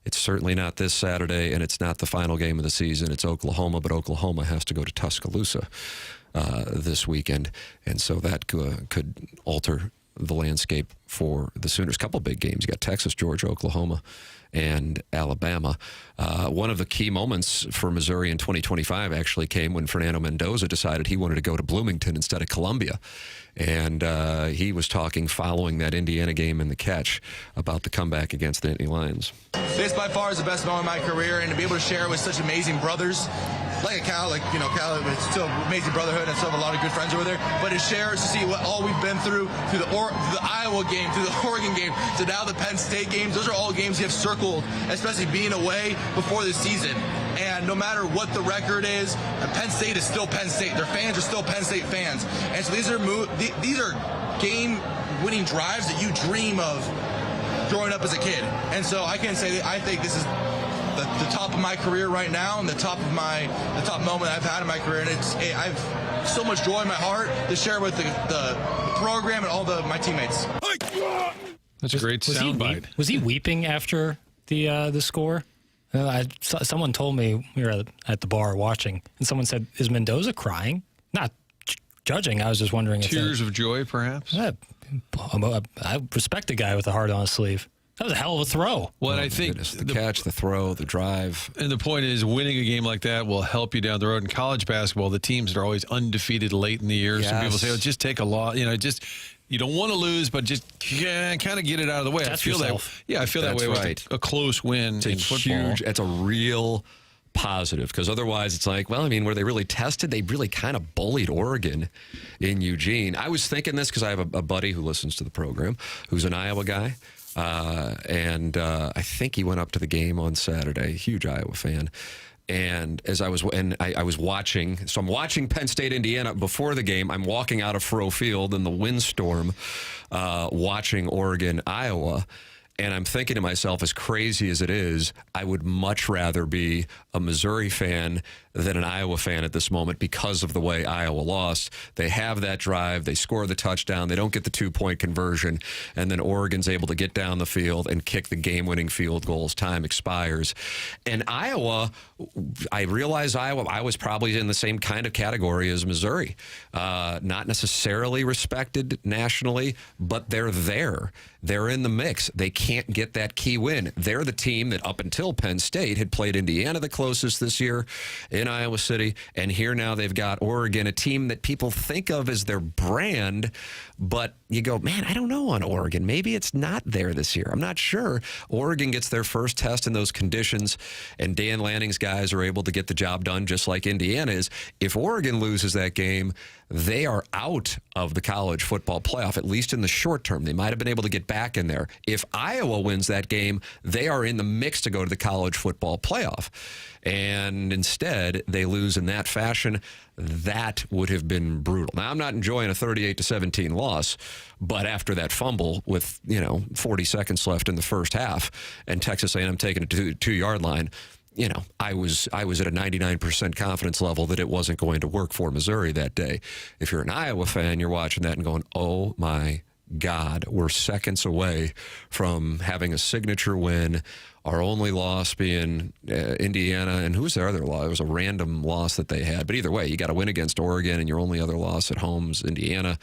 It's certainly not this Saturday, and it's not the final game of the season. It's Oklahoma, but Oklahoma has to go to Tuscaloosa this weekend, and so that could alter the landscape for the Sooners. Couple big games. You got Texas, Georgia, Oklahoma, and Alabama. One of the key moments for Missouri in 2025 actually came when Fernando Mendoza decided he wanted to go to Bloomington instead of Columbia. And he was talking following that Indiana game in the catch about the comeback against the Nittany Lions. This by far is the best moment of my career, and to be able to share it with such amazing brothers like a Cal, Cal, it's still amazing brotherhood and still have a lot of good friends over there. But it shares to see what all we've been through the Iowa game, through the Oregon game, to now the Penn State games. Those are all games you have circled, especially being away before the season. And no matter what the record is, Penn State is still Penn State. Their fans are still Penn State fans. And so these are game-winning drives that you dream of growing up as a kid. And so I can say that I think this is the top of my career right now, and the top moment I've had in my career. And I've so much joy in my heart to share with the program and all my teammates. That's a great soundbite. Was he weeping after the score? Someone told me, we were at the bar watching, and someone said, "Is Mendoza crying?" Not judging. I was just wondering. Tears of joy, perhaps. I respect a guy with a heart on his sleeve. That was a hell of a throw. Well, I think the catch, the throw, the drive. And the point is, winning a game like that will help you down the road. In college basketball, the teams that are always undefeated late in the year. Yes. Some people say, just take a loss. You don't want to lose, but just kind of get it out of the way. I feel yourself. I feel that way with a close win in football. It's a real positive, because otherwise it's like, were they really tested? They really kind of bullied Oregon in Eugene. I was thinking this because I have a buddy who listens to the program who's an Iowa guy. And I think he went up to the game on Saturday. Huge Iowa fan. And as I was watching, so I'm watching Penn State, Indiana before the game. I'm walking out of Faurot Field in the windstorm, watching Oregon, Iowa. And I'm thinking to myself, as crazy as it is, I would much rather be a Missouri fan than an Iowa fan at this moment because of the way Iowa lost. They have that drive. They score the touchdown. They don't get the 2-point conversion. And then Oregon's able to get down the field and kick the game-winning field goals. Time expires. And Iowa, I realize I was probably in the same kind of category as Missouri. Not necessarily respected nationally, but they're there. They're in the mix. They can't get that key win. They're the team that up until Penn State had played Indiana the closest this year in Iowa City. And here now they've got Oregon, a team that people think of as their brand. But you go, man, I don't know on Oregon. Maybe it's not there this year. I'm not sure. Oregon gets their first test in those conditions, and Dan Lanning's guys are able to get the job done just like Indiana is. If Oregon loses that game, they are out of the college football playoff, at least in the short term. They might have been able to get back in there. If Iowa wins that game, they are in the mix to go to the college football playoff. And instead, they lose in that fashion. That would have been brutal. Now, I'm not enjoying a 38-17 loss, but after that fumble with 40 seconds left in the first half, and Texas A&M taking it to the 2-yard line, I was at a 99% confidence level that it wasn't going to work for Missouri that day. If you're an Iowa fan, you're watching that and going, oh my God, we're seconds away from having a signature win. Our only loss being Indiana, and who's their other loss? It was a random loss that they had. But either way, you got to win against Oregon, and your only other loss at home is Indiana.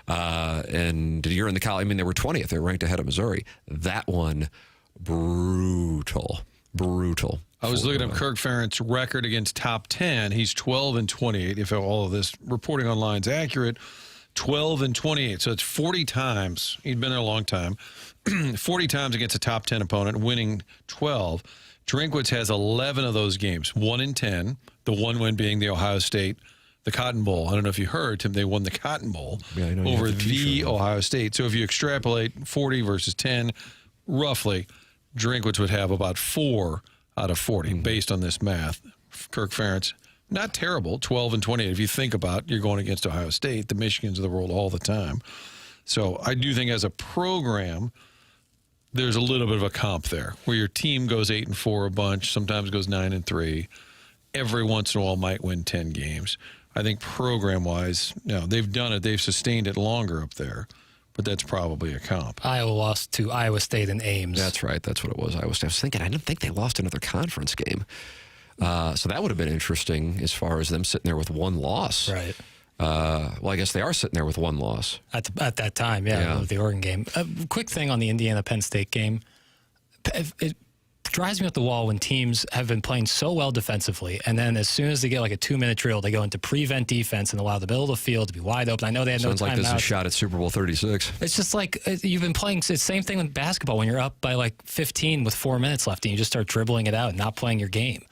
And you're in the college. They were 20th. They were ranked ahead of Missouri. That one, brutal. I was looking up Kirk Ferentz' record against top 10. He's 12-28. If all of this reporting online is accurate, 12-28. So it's 40 times. He'd been there a long time. 40 times against a top 10 opponent, winning 12. Drinkwitz has 11 of those games, 1-10. The one win being the Ohio State, the Cotton Bowl. I don't know if you heard, Tim, they won the Cotton Bowl over the Ohio State. So if you extrapolate 40 versus 10, roughly, Drinkwitz would have about 4 out of 40 based on this math. Kirk Ferentz, not terrible, 12-28. If you think about you're going against Ohio State, the Michigans of the world all the time. So I do think as a program, there's a little bit of a comp there where your team goes 8-4 a bunch, sometimes goes 9-3. Every once in a while might win 10 games. I think program-wise, they've done it. They've sustained it longer up there. But that's probably a comp. Iowa lost to Iowa State in Ames. That's right. That's what it was. Iowa State. I was thinking, I didn't think they lost another conference game. So that would have been interesting as far as them sitting there with one loss. Right. Well, I guess they are sitting there with one loss. At that time, with the Oregon game. Quick thing on the Indiana-Penn State game. It drives me up the wall when teams have been playing so well defensively, and then as soon as they get like a 2-minute drill, they go into prevent defense and allow the middle of the field to be wide open. I know they had Sounds no timeouts. like this is a shot at Super Bowl 36. It's just like you've been playing. It's the same thing with basketball when you're up by like 15 with 4 minutes left and you just start dribbling it out and not playing your game.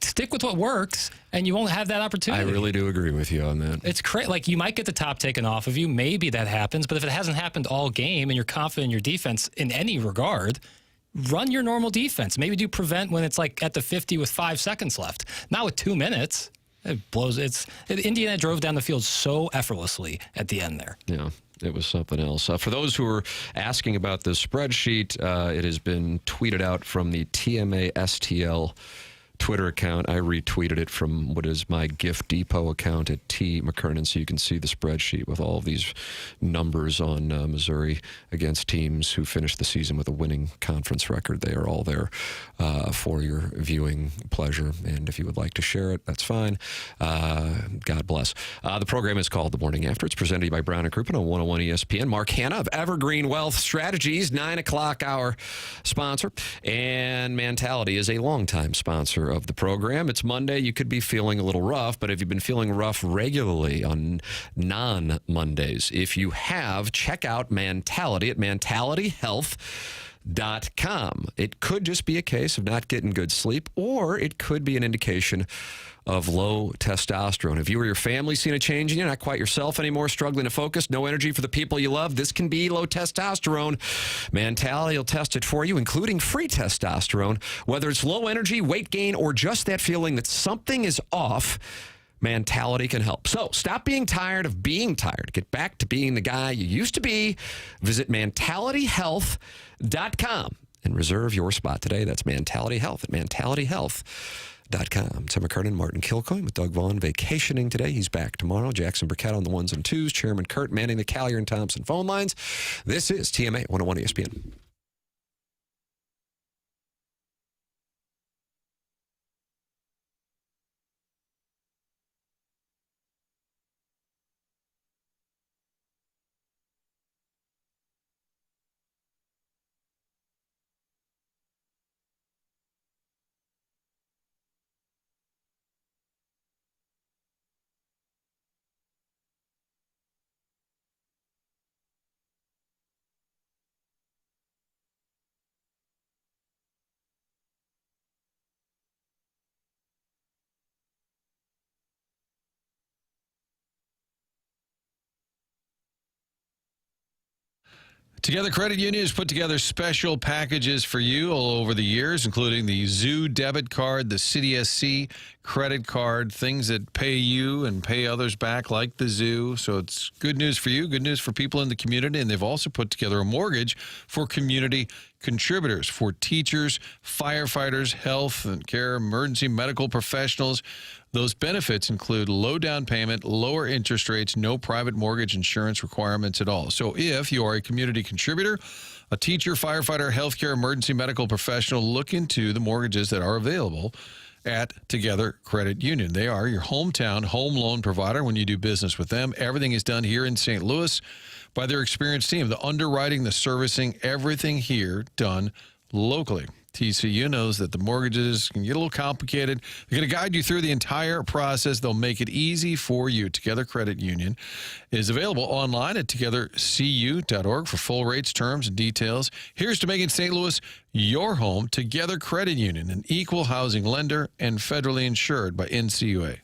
stick with what works, and you won't have that opportunity. I really do agree with you on that. It's crazy. Like, you might get the top taken off of you. Maybe that happens. But if it hasn't happened all game and you're confident in your defense in any regard, run your normal defense. Maybe do prevent when it's like at the 50 with 5 seconds left. Not with 2 minutes. It blows. Indiana drove down the field so effortlessly at the end there. Yeah. It was something else. For those who are asking about the spreadsheet, it has been tweeted out from the TMA STL Twitter account. I retweeted it from what is my Gift Depot account at T McKernan, so you can see the spreadsheet with all of these numbers on Missouri against teams who finished the season with a winning conference record. They are all there for your viewing pleasure, and if you would like to share it, that's fine. God bless. The program is called The Morning After. It's presented to you by Brown & Crouppen on 101 ESPN. Mark Hanna of Evergreen Wealth Strategies, 9 o'clock hour sponsor, and Mentality is a longtime sponsor of the program. It's Monday. You could be feeling a little rough, but if you've been feeling rough regularly on non-Mondays, if you have, check out Mentality at mentalityhealth.com. It could just be a case of not getting good sleep, or it could be an indication of low testosterone. Have you or your family seen a change in you? Not quite yourself anymore, struggling to focus, no energy for the people you love? This can be low testosterone. Mentality will test it for you, including free testosterone. Whether it's low energy, weight gain, or just that feeling that something is off, Mentality can help. So stop being tired of being tired. Get back to being the guy you used to be. Visit mentalityhealth.com and reserve your spot today. That's Mentality Health at mentalityhealth.com. Tim McKernan, Martin Kilcoyne with Doug Vaughn vacationing today. He's back tomorrow. Jackson Burkett on the ones and twos. Chairman Kurt manning the Callier and Thompson phone lines. This is TMA 101 ESPN. Together Credit Union has put together special packages for you all over the years, including the Zoo debit card, the CDSC credit card, things that pay you and pay others back like the Zoo. So it's good news for you, good news for people in the community. And they've also put together a mortgage for community contributors, for teachers, firefighters, health and care, emergency medical professionals. Those benefits include low down payment, lower interest rates, no private mortgage insurance requirements at all. So if you are a community contributor, a teacher, firefighter, healthcare, emergency medical professional, look into the mortgages that are available at Together Credit Union. They are your hometown home loan provider when you do business with them. Everything is done here in St. Louis by their experienced team. The underwriting, the servicing, everything here done locally. TCU knows that the mortgages can get a little complicated. They're going to guide you through the entire process. They'll make it easy for you. Together Credit Union is available online at togethercu.org for full rates, terms, and details. Here's to making St. Louis your home. Together Credit Union, an equal housing lender and federally insured by NCUA.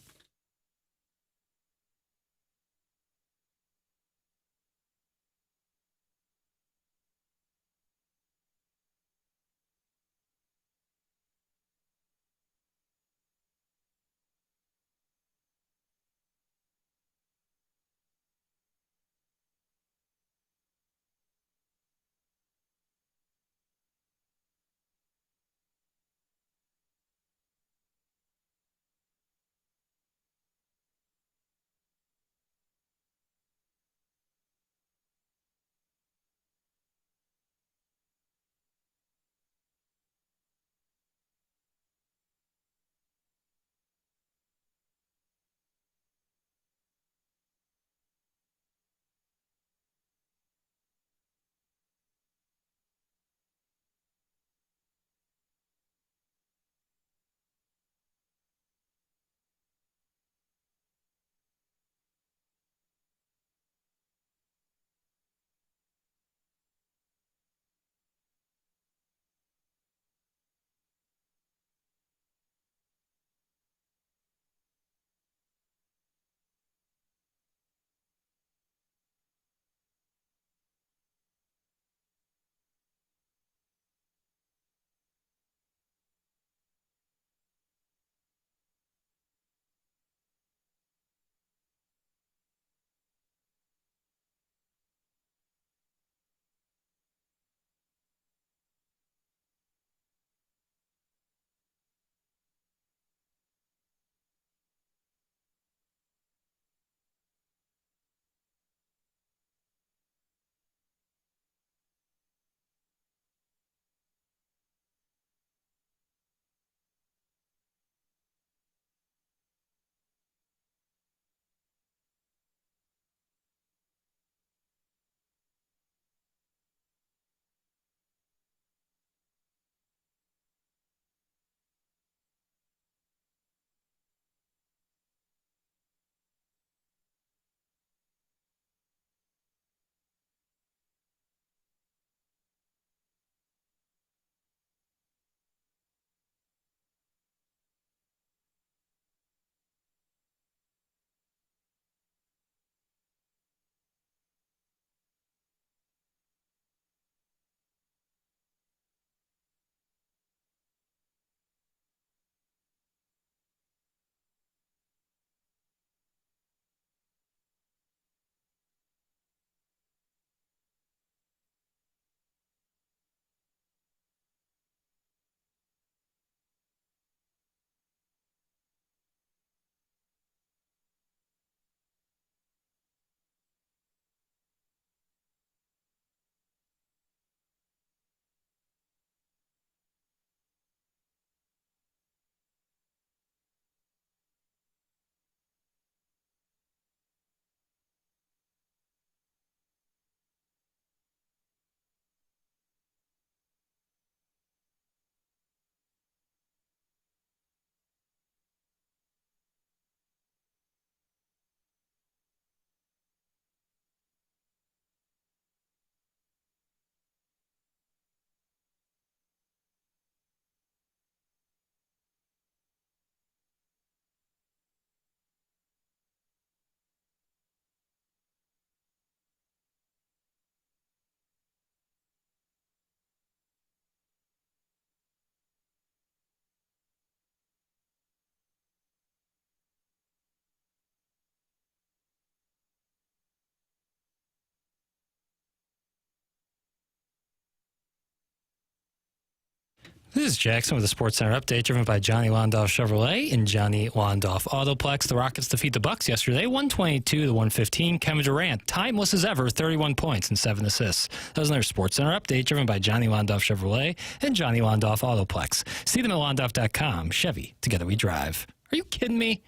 This is Jackson with a Sports Center update driven by Johnny Londoff Chevrolet and Johnny Londoff Autoplex. The Rockets defeat the Bucks yesterday, 122-115. Kevin Durant, timeless as ever, 31 points and 7 assists. That was another Sports Center update driven by Johnny Londoff Chevrolet and Johnny Londoff Autoplex. See them at londoff.com. Chevy, together we drive. Are you kidding me?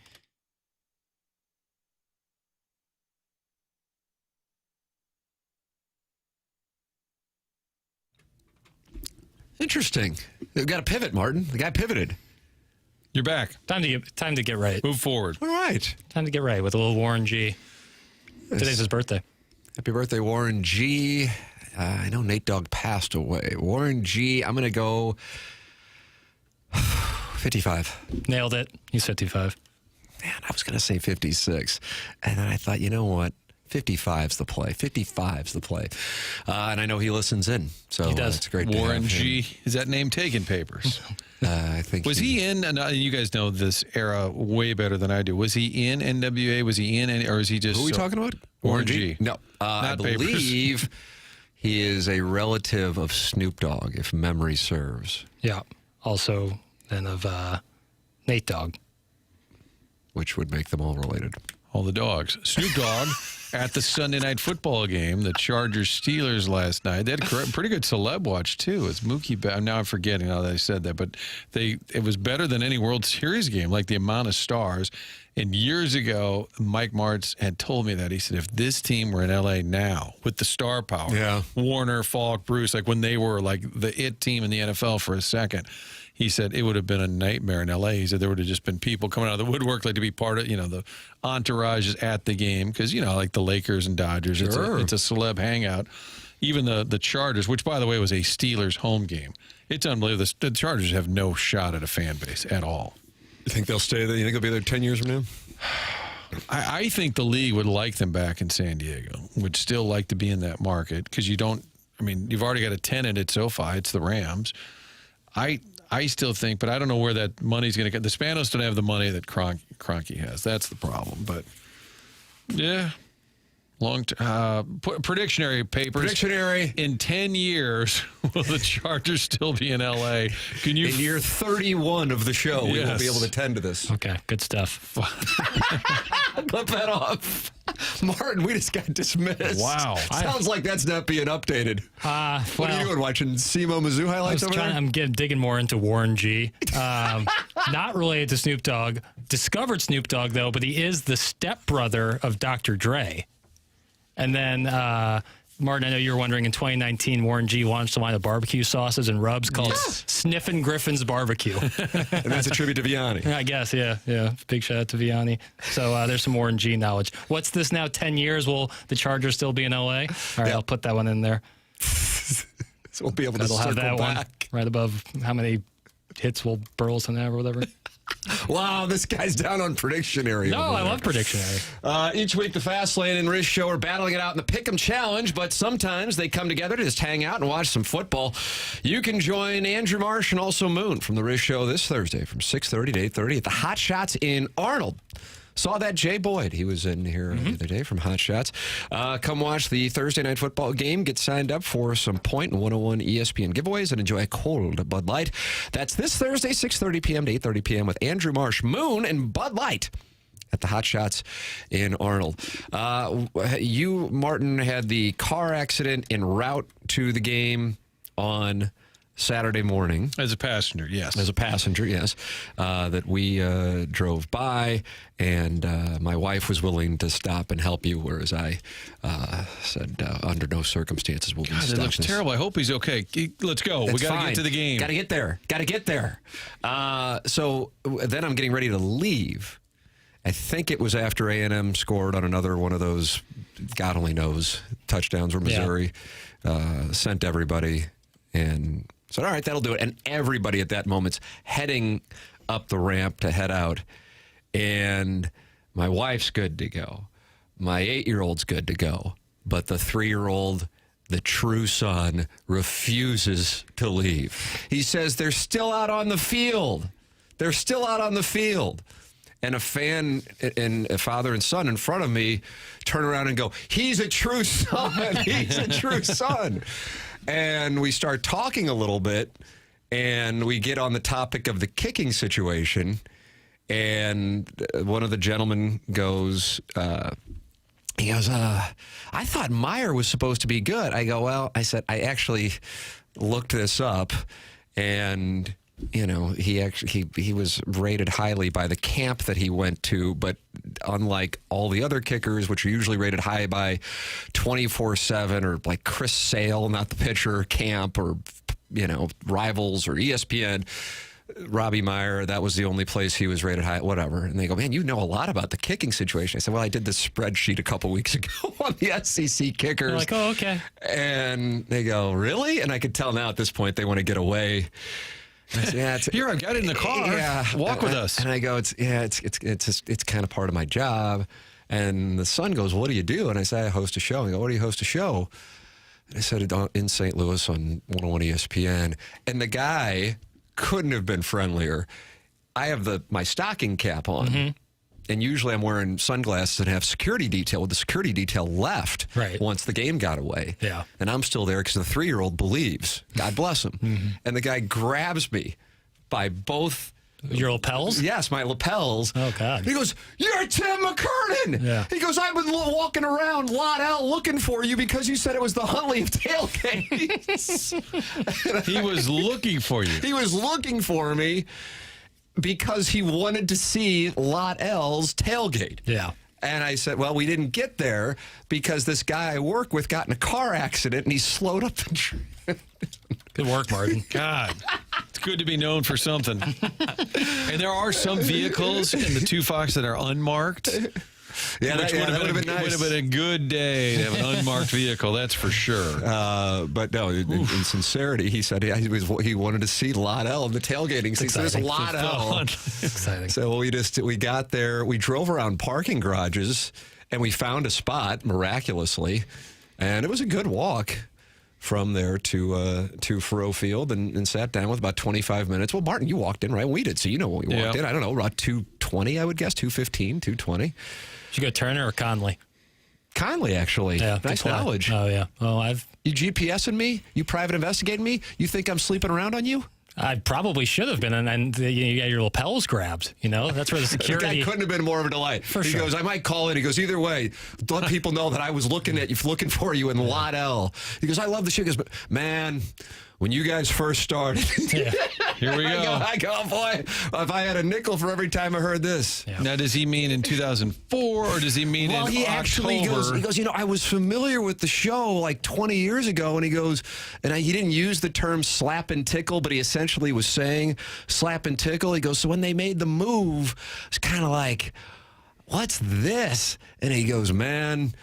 Interesting. We've got a pivot, Martin. The guy pivoted. You're back. Time to get right. Move forward. All right. Time to get right with a little Warren G. Today's his birthday. Happy birthday, Warren G. I know Nate Dogg passed away. Warren G. I'm going to go 55. Nailed it. He's 55. Man, I was going to say 56. And then I thought, you know what? 55's the play. 55's the play. And I know he listens in. So he does. It's great Warren to have G. him. Is that name taken papers? I think Was he in, you guys know this era way better than I do. Was he in NWA? Was he in, or is he just... Who are we talking about? Warren G. No. I believe he is a relative of Snoop Dogg, if memory serves. Yeah. Also then of Nate Dogg. Which would make them all related. All the dogs. Snoop Dogg at the Sunday night football game, the Chargers-Steelers last night. They had a pretty good celeb watch, too. It's Mookie. Now I'm forgetting how they said that, but it was better than any World Series game, like the amount of stars. And years ago, Mike Martz had told me that. He said, if this team were in L.A. now with the star power, Warner, Falk, Bruce, like when they were like the it team in the NFL for a second, he said it would have been a nightmare in L.A. He said there would have just been people coming out of the woodwork like to be part of, the entourages at the game because, like the Lakers and Dodgers. Sure. It's a celeb hangout. Even the Chargers, which, by the way, was a Steelers home game. It's unbelievable. The Chargers have no shot at a fan base at all. You think they'll stay there? You think they'll be there 10 years from now? I think the league would like them back in San Diego, would still like to be in that market because you've already got a tenant at SoFi. It's the Rams. I still think, but I don't know where that money's going to come. The Spanos don't have the money that Kroenke has. That's the problem. But, yeah, predictionary papers. Predictionary. In 10 years, will the Chargers still be in L.A.? In year 31 of the show, we will be able to tend to this. Okay, good stuff. Clip that off. Martin, we just got dismissed. Wow. Sounds like that's not being updated. What are you doing, watching SEMO Mizzou highlights over there? I'm digging more into Warren G. Not related to Snoop Dogg. Discovered Snoop Dogg, though, but he is the stepbrother of Dr. Dre. And then, Martin, I know you were wondering, in 2019, Warren G launched a line of barbecue sauces and rubs called Sniffin' Griffin's Barbecue. And that's a tribute to Vianney. I guess, yeah. Big shout out to Vianney. So there's some Warren G knowledge. What's this now, 10 years? Will the Chargers still be in L.A.? All right, I'll put that one in there. So we'll be able to That'll have circle that back. one right above how many hits will Burleson have or whatever. Wow, this guy's down on Predictionary. No, I love Predictionary. Each week, the Fast Lane and Riz Show are battling it out in the Pick'em Challenge, but sometimes they come together to just hang out and watch some football. You can join Andrew Marsh and also Moon from the Riz Show this Thursday from 6:30 to 8:30 at the Hot Shots in Arnold. Saw that Jay Boyd. He was in here the other day from Hot Shots. Come watch the Thursday night football game. Get signed up for some Point and 101 ESPN giveaways and enjoy a cold Bud Light. That's this Thursday, 6:30 p.m. to 8:30 p.m. with Andrew Marsh, Moon, and Bud Light at the Hot Shots in Arnold. You, Martin, had the car accident en route to the game on Saturday morning. As a passenger, yes. As a passenger, yes. That we drove by, and my wife was willing to stop and help you, whereas I said, under no circumstances will we stop. It looks terrible. I hope he's okay. Let's go. We got to get to the game. Got to get there. So then I'm getting ready to leave. I think it was after A&M scored on another one of those, God only knows, touchdowns where Missouri sent everybody and said, all right, that'll do it. And everybody at that moment's heading up the ramp to head out. And my wife's good to go. My 8-year-old's good to go. But the 3-year-old, the true son, refuses to leave. He says they're still out on the field. They're still out on the field. And a fan and a father and son in front of me turn around and go, he's a true son. He's a true son. And we start talking a little bit, And we get on the topic of the kicking situation, and one of the gentlemen goes, I thought Meyer was supposed to be good. I go, well, I said, I actually looked this up, and he was rated highly by the camp that he went to, but unlike all the other kickers, which are usually rated high by 24/7 or like Chris Sale, not the pitcher, camp, or Rivals or ESPN, Robbie Meyer, that was the only place he was rated high, whatever. And they go, man, you know a lot about the kicking situation. I said, well, I did this spreadsheet a couple weeks ago on the SEC kickers. They're like, oh, okay. And they go, really? And I could tell now at this point they want to get away. I said, yeah, here, I got it in the car. Yeah, walk with us. And I go, it's kind of part of my job. And the son goes, what do you do? And I say, I host a show. I go, what do you host a show? And I said, in St. Louis on 101 ESPN. And the guy couldn't have been friendlier. I have my stocking cap on. And usually I'm wearing sunglasses and have security detail. Well, the security detail left once the game got away. Yeah. And I'm still there because the 3-year-old believes. God bless him. And the guy grabs me by both... Your lapels? Yes, my lapels. Oh, God. He goes, you're Tim McKernan. Yeah. He goes, I've been walking around Lot L looking for you because you said it was the Huntley of tailgates. He was looking for you. He was looking for me because he wanted to see Lot L's tailgate. Yeah. And I said, well, we didn't get there because this guy I work with got in a car accident and he slowed up the train. Good work, Martin. God, it's good to be known for something. And there are some vehicles in the Two Fox that are unmarked. Yeah, which would have been nice. Would have been a good day to have an unmarked vehicle, that's for sure. But no, in sincerity, he said he wanted to see Lot L in the tailgating. He said, "This Lot L." Exciting. So we got there. We drove around parking garages, and we found a spot miraculously, and it was a good walk from there to Faroe Field and sat down with about 25 minutes. Well, Martin, you walked in, right? We did, so you know when we walked in. I don't know, about 2:20, I would guess, 2:15, 2:20. Did you go Turner or Conley? Conley, actually. Yeah, nice knowledge. Oh, yeah. Oh, You GPSing me? You private investigating me? You think I'm sleeping around on you? I probably should have been, and you got your lapels grabbed. That's where the security... The guy couldn't have been more of a delight. He goes, I might call in. He goes, either way, let people know that I was looking for you in Lot L. He goes, I love the shit. He goes, man, when you guys first started... Here we go. I go, boy, if I had a nickel for every time I heard this. Yeah. Now, does he mean in 2004, or does he mean in October? Well, he actually goes, I was familiar with the show like 20 years ago, and he goes, he didn't use the term slap and tickle, but he essentially was saying slap and tickle. He goes, so when they made the move, it's kind of like, what's this? And he goes, man,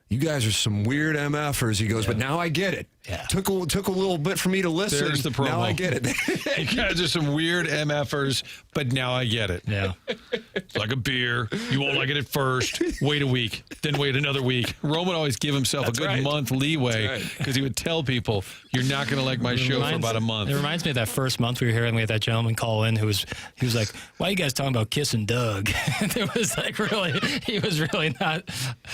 you guys are some weird MFers. He goes, but now I get it. Yeah. Took a little bit for me to listen. There's the promo. Now I get it. You guys are some weird MFers, but now I get it. Yeah. It's like a beer. You won't like it at first. Wait a week. Then wait another week. Roman always give himself a good month leeway because he would tell people, you're not going to like my show for about a month. It reminds me of that first month we were here and we had that gentleman call in he was like, why are you guys talking about kissing Doug? It was like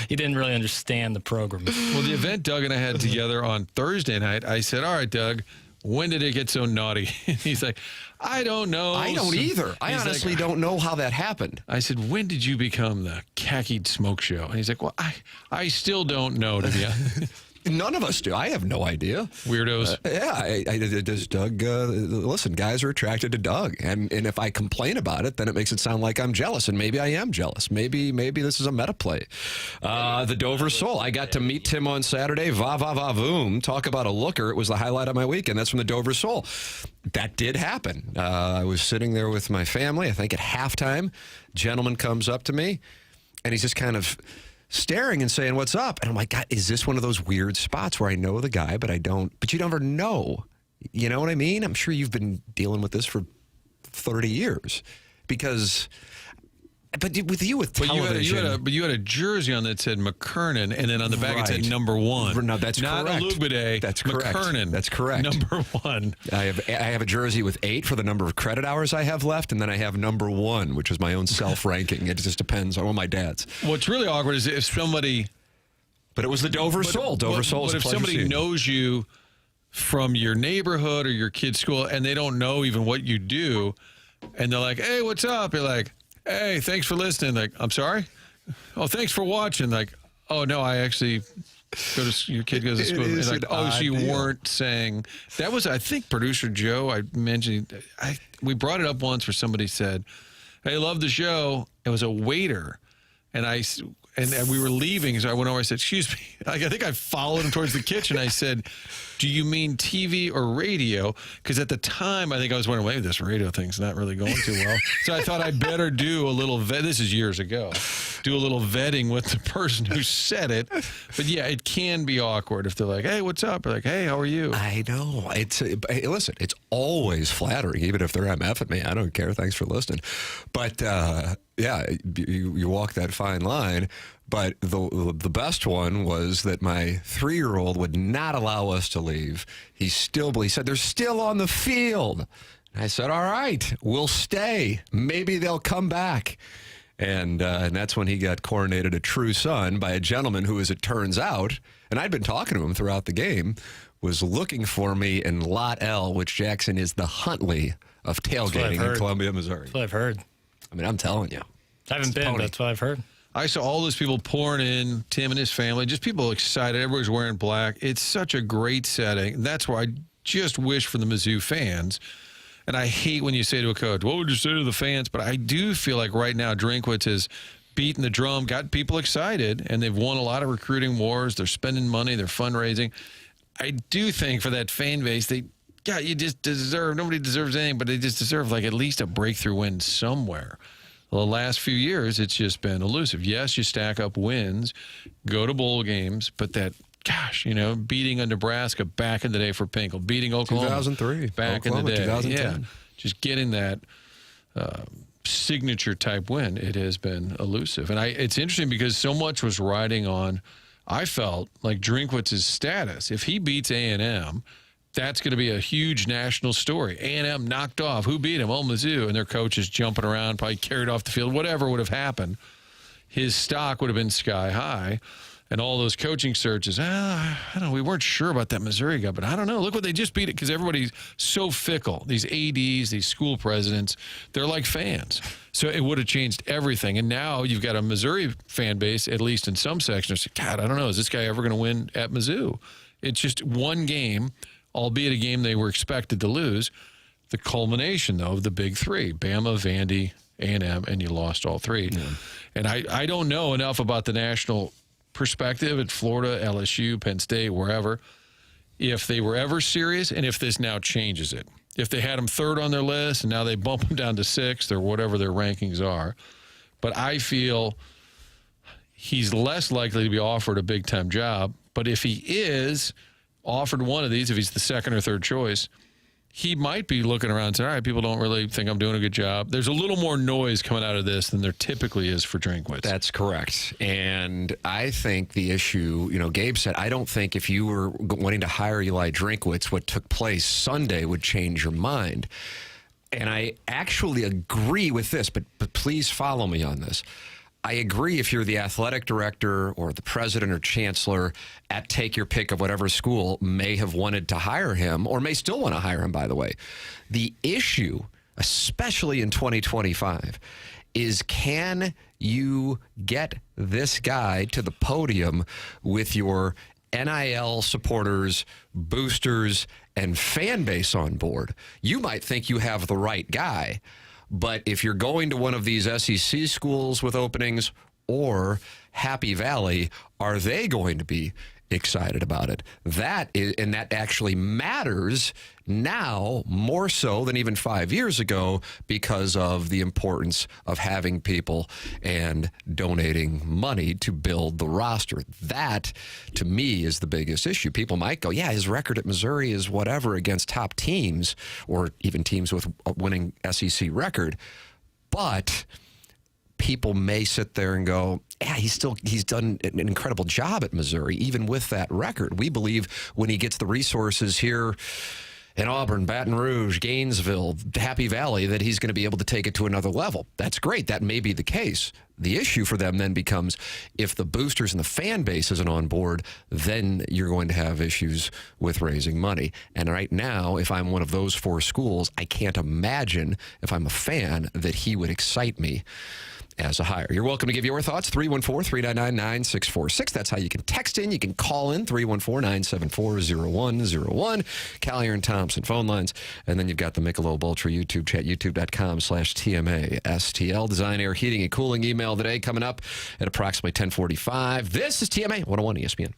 he didn't really understand the program. Well, the event Doug and I had together on Thursday night, I said, all right, Doug, when did it get so naughty? He's like, I don't know. I don't either. I honestly don't know how that happened. I said, when did you become the Khakied Smoke Show? And he's like, well, I still don't know, to be honest. None of us do. I have no idea. Weirdos. Does Doug, listen, guys are attracted to Doug. And if I complain about it, then it makes it sound like I'm jealous. And maybe I am jealous. Maybe this is a meta play. The Dover Soul. I got to meet Tim on Saturday. Va va va voom. Talk about a looker. It was the highlight of my weekend. That's from the Dover Soul. That did happen. I was sitting there with my family, I think at halftime. Gentleman comes up to me, and he's just kind of staring and saying, what's up? And I'm like, God, is this one of those weird spots where I know the guy, but I don't, but you never know. You know what I mean? I'm sure you've been dealing with this for 30 years because, but with television. But you had a jersey on that said McKernan, and then on the back it said number 1. No, that's not correct. Not Alubide. That's correct. McKernan. That's correct. Number 1. I have a jersey with 8 for the number of credit hours I have left, and then I have number 1, which is my own self-ranking. It just depends on my dad's. What's really awkward is if somebody... But it was the Dover Soul. Dover Soul is a But if pleasure somebody seeing. knows you from your neighborhood or your kid's school, and they don't know even what you do, and they're like, hey, what's up? You're like, hey, thanks for listening. Like, I'm sorry? Oh, thanks for watching. Like, oh, no, I actually your kid goes to school. And like, oh, so you weren't saying. That was, I think, producer Joe, I mentioned, we brought it up once where somebody said, hey, love the show. It was a waiter. And we were leaving, so I went over. I said, excuse me. Like, I think I followed him towards the kitchen. I said, do you mean TV or radio? Because at the time, I think I was wondering, wait, this radio thing's not really going too well. So I thought I'd better do a little this is years ago. Do a little vetting with the person who said it. But yeah, it can be awkward if they're like, hey, what's up? Or like, hey, how are you? I know. Listen, it's always flattering, even if they're MFing me. I don't care. Thanks for listening. But yeah, you walk that fine line. But the best one was that my 3-year-old would not allow us to leave. He said, they're still on the field. And I said, all right, we'll stay. Maybe they'll come back. And that's when he got coronated a true son by a gentleman who, as it turns out, and I'd been talking to him throughout the game, was looking for me in Lot L, which, Jackson, is the Huntley of tailgating in Columbia, Missouri. That's what I've heard. I mean, I'm telling you. I haven't been, but that's what I've heard. I saw all those people pouring in, Tim and his family, just people excited. Everybody's wearing black. It's such a great setting. That's why I just wish for the Mizzou fans. And I hate when you say to a coach, what would you say to the fans? But I do feel like right now Drinkwitz has beaten the drum, got people excited, and they've won a lot of recruiting wars. They're spending money. They're fundraising. I do think for that fan base, you just deserve, nobody deserves anything, but they just deserve like at least a breakthrough win somewhere. Well, the last few years, it's just been elusive. Yes, you stack up wins, go to bowl games, but that, beating a Nebraska back in the day for Pinkel, beating Oklahoma 2003, back Oklahoma, in the day, 2010. yeah, just getting that signature type win, it has been elusive. And it's interesting because so much was riding on, I felt like Drinkwitz's status. If he beats A&M, that's going to be a huge national story. A&M knocked off. Who beat him? Oh, Mizzou. And their coach is jumping around, probably carried off the field. Whatever would have happened, his stock would have been sky high. And all those coaching searches, I don't know, we weren't sure about that Missouri guy, but I don't know. Look what they just beat it, because everybody's so fickle. These ADs, these school presidents, they're like fans. So it would have changed everything. And now you've got a Missouri fan base, at least in some sections, God, I don't know, is this guy ever going to win at Mizzou? It's just one game, albeit a game they were expected to lose. The culmination, though, of the big three, Bama, Vandy, A&M, and you lost all three. Yeah. And I don't know enough about the national perspective at Florida, LSU, Penn State, wherever, if they were ever serious and if this now changes it. If they had them third on their list and now they bump them down to sixth or whatever their rankings are. But I feel he's less likely to be offered a big-time job. But if he is offered one of these, if he's the second or third choice, he might be looking around and saying, all right, people don't really think I'm doing a good job. There's a little more noise coming out of this than there typically is for Drinkwitz. That's correct. And I think the issue, Gabe said, I don't think if you were wanting to hire Eli Drinkwitz, what took place Sunday would change your mind. And I actually agree with this, but please follow me on this. I agree if you're the athletic director or the president or chancellor at take your pick of whatever school may have wanted to hire him or may still want to hire him, by the way. The issue, especially in 2025, is can you get this guy to the podium with your NIL supporters, boosters, and fan base on board? You might think you have the right guy. But if you're going to one of these SEC schools with openings or Happy Valley, are they going to be excited about it? That actually matters now more so than even 5 years ago because of the importance of having people and donating money to build the roster. That, to me, is the biggest issue. People might go, yeah, his record at Missouri is whatever against top teams or even teams with a winning SEC record. But people may sit there and go, yeah, he's done an incredible job at Missouri, even with that record. We believe when he gets the resources here in Auburn, Baton Rouge, Gainesville, Happy Valley, that he's going to be able to take it to another level. That's great. That may be the case. The issue for them then becomes if the boosters and the fan base isn't on board, then you're going to have issues with raising money. And right now, if I'm one of those 4 schools, I can't imagine, if I'm a fan, that he would excite me as a hire. You're welcome to give your thoughts, 314-399-9646. That's how you can text in. You can call in, 314-974-0101. Callier and Thompson phone lines. And then you've got the Michelob Ultra YouTube chat, youtube.com/TMASTL. Design, Air, Heating, and Cooling email today coming up at approximately 10:45. This is TMA 101 ESPN.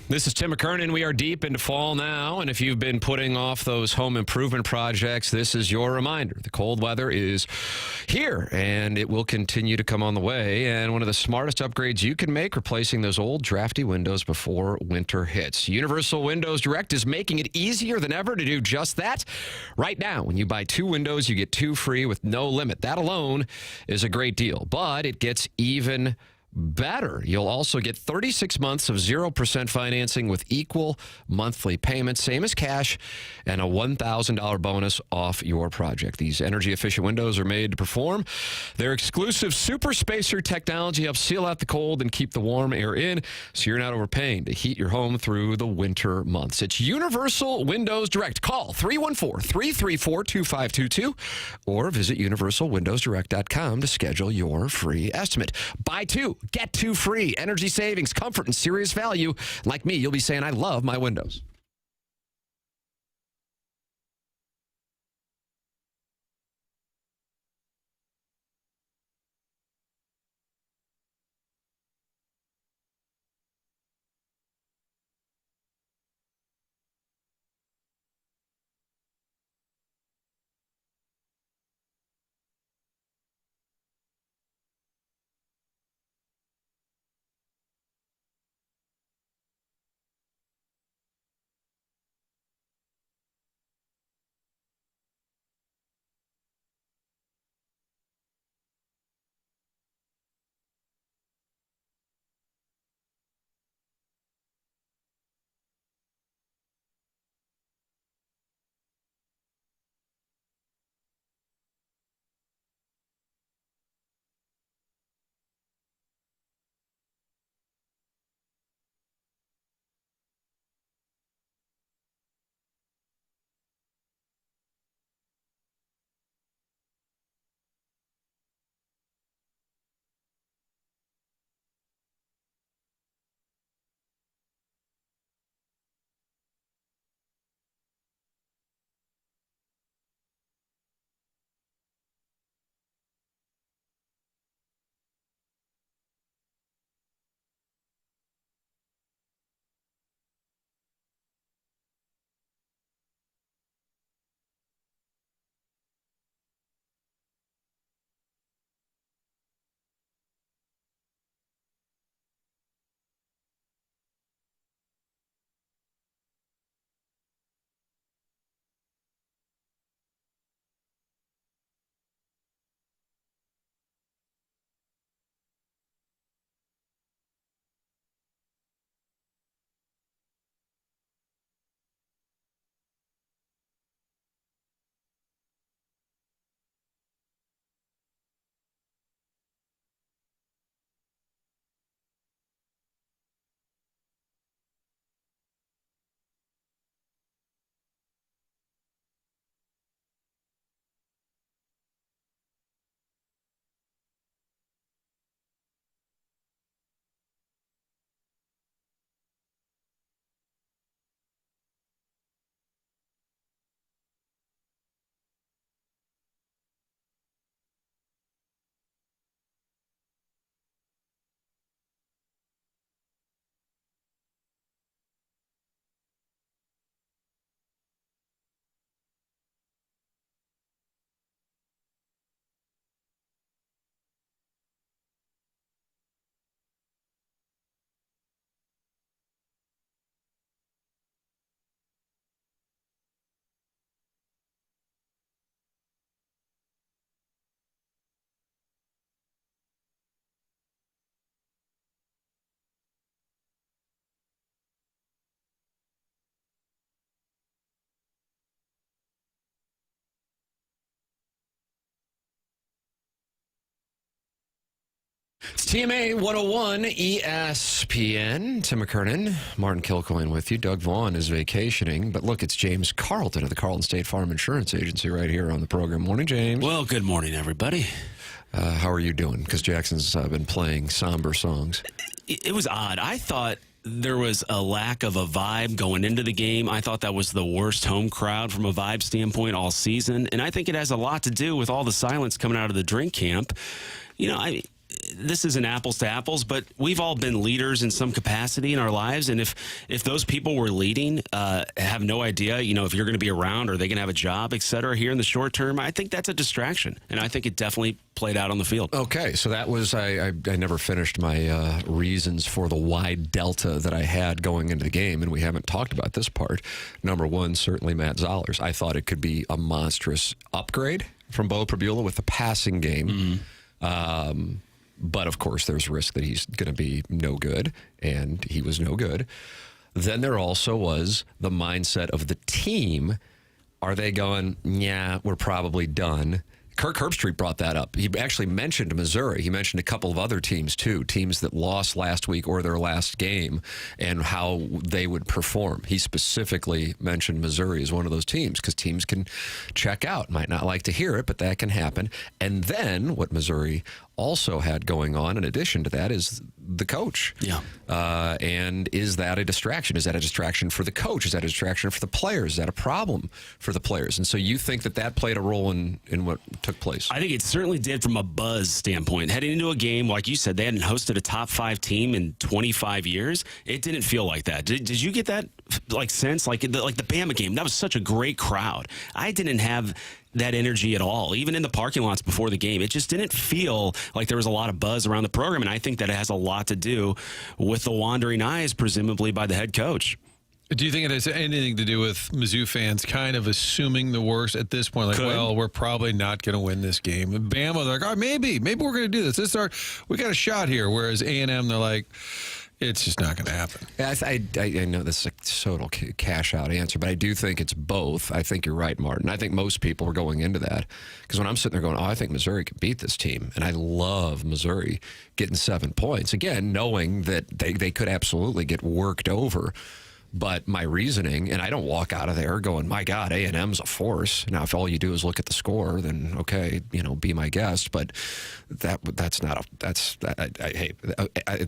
This is Tim McKernan. We are deep into fall now, and if you've been putting off those home improvement projects, this is your reminder. The cold weather is here, and it will continue to come on the way, and one of the smartest upgrades you can make, replacing those old drafty windows before winter hits. Universal Windows Direct is making it easier than ever to do just that. Right now, when you buy 2 windows, you get 2 free with no limit. That alone is a great deal, but it gets even better. You'll also get 36 months of 0% financing with equal monthly payments, same as cash, and a $1,000 bonus off your project. These energy-efficient windows are made to perform. Their exclusive Super Spacer technology helps seal out the cold and keep the warm air in, so you're not overpaying to heat your home through the winter months. It's Universal Windows Direct. Call 314-334-2522 or visit universalwindowsdirect.com to schedule your free estimate. Buy 2. Get 2 free. Energy savings, comfort, and serious value. Like me, you'll be saying, I love my windows. It's TMA 101 ESPN. Tim McKernan, Martin Kilcoyne with you. Doug Vaughn is vacationing. But look, it's James Carlton of the Carlton State Farm Insurance Agency right here on the program. Morning, James. Well, good morning, everybody. How are you doing? Because Jackson's been playing somber songs. It was odd. I thought there was a lack of a vibe going into the game. I thought that was the worst home crowd from a vibe standpoint all season. And I think it has a lot to do with all the silence coming out of the drink camp. This isn't apples to apples, but we've all been leaders in some capacity in our lives. And if those people we're leading have no idea, if you're going to be around or they going to have a job, et cetera, here in the short term, I think that's a distraction. And I think it definitely played out on the field. Okay, so that was, I never finished my reasons for the wide delta that I had going into the game, and we haven't talked about this part. Number one, certainly Matt Zollers. I thought it could be a monstrous upgrade from Bo Prabula with the passing game. Mm-hmm. But, of course, there's risk that he's going to be no good, and he was no good. Then there also was the mindset of the team. Are they going, yeah, we're probably done? Kirk Herbstreit brought that up. He actually mentioned Missouri. He mentioned a couple of other teams, too, teams that lost last week or their last game and how they would perform. He specifically mentioned Missouri as one of those teams because teams can check out. Might not like to hear it, but that can happen. And then what Missouri also had going on in addition to that is the coach. Yeah. And is that a distraction? Is that a distraction for the coach? Is that a distraction for the players? Is that a problem for the players? And so you think that played a role in what took place? I think it certainly did from a buzz standpoint. Heading into a game, like you said, they hadn't hosted a top 5 team in 25 years. It didn't feel like that. Did you get that sense? Like the Bama game, that was such a great crowd. I didn't have that energy at all. Even in the parking lots before the game, it just didn't feel like there was a lot of buzz around the program, and I think that it has a lot to do with the wandering eyes, presumably by the head coach. Do you think it has anything to do with Mizzou fans kind of assuming the worst at this point? Like, well, we're probably not going to win this game. And Bama, they're like, oh, maybe we're going to do this. We got a shot here. Whereas A&M, they're like, it's just not going to happen. I know this is a total cash-out answer, but I do think it's both. I think you're right, Martin. I think most people are going into that because when I'm sitting there going, I think Missouri can beat this team, and I love Missouri getting 7 points. Again, knowing that they could absolutely get worked over. But my reasoning, and I don't walk out of there going, my God, A&M's a force. Now, if all you do is look at the score, then okay, be my guest. But that's not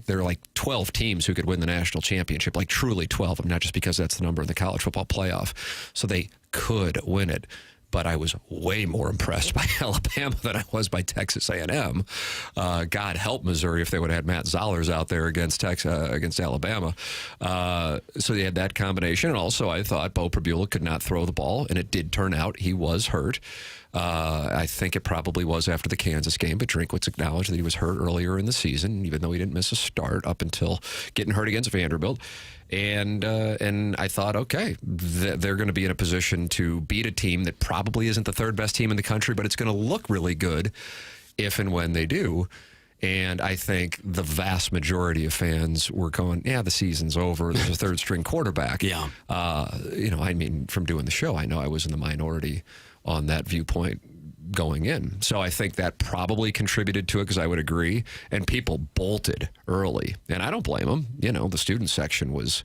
there are like 12 teams who could win the national championship, like truly 12, not just because that's the number in the college football playoff. So they could win it. But I was way more impressed by Alabama than I was by Texas A&M. God help Missouri if they would have had Matt Zollers out there against Alabama. So they had that combination. And also I thought Bo Prabula could not throw the ball, and it did turn out he was hurt. I think it probably was after the Kansas game, but Drinkwitz acknowledged that he was hurt earlier in the season, even though he didn't miss a start up until getting hurt against Vanderbilt. And I thought, okay, they're going to be in a position to beat a team that probably isn't the third best team in the country, but it's going to look really good if and when they do. And I think the vast majority of fans were going, yeah, the season's over. There's a third string quarterback. Yeah. From doing the show, I know I was in the minority on that viewpoint going in. So I think that probably contributed to it because I would agree. And people bolted early. And I don't blame them. The student section was,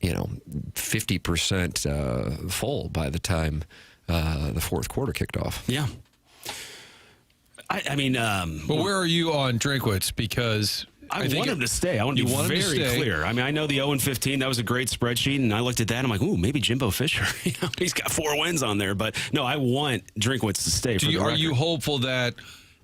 50% full by the time the fourth quarter kicked off. Yeah. But where are you on Drinkwitz? Because I want him to stay. I want to be very clear. I know the 0-15, that was a great spreadsheet, and I looked at that, I'm like, ooh, maybe Jimbo Fisher. He's got 4 wins on there. But, no, I want Drinkwitz to stay. Are you hopeful that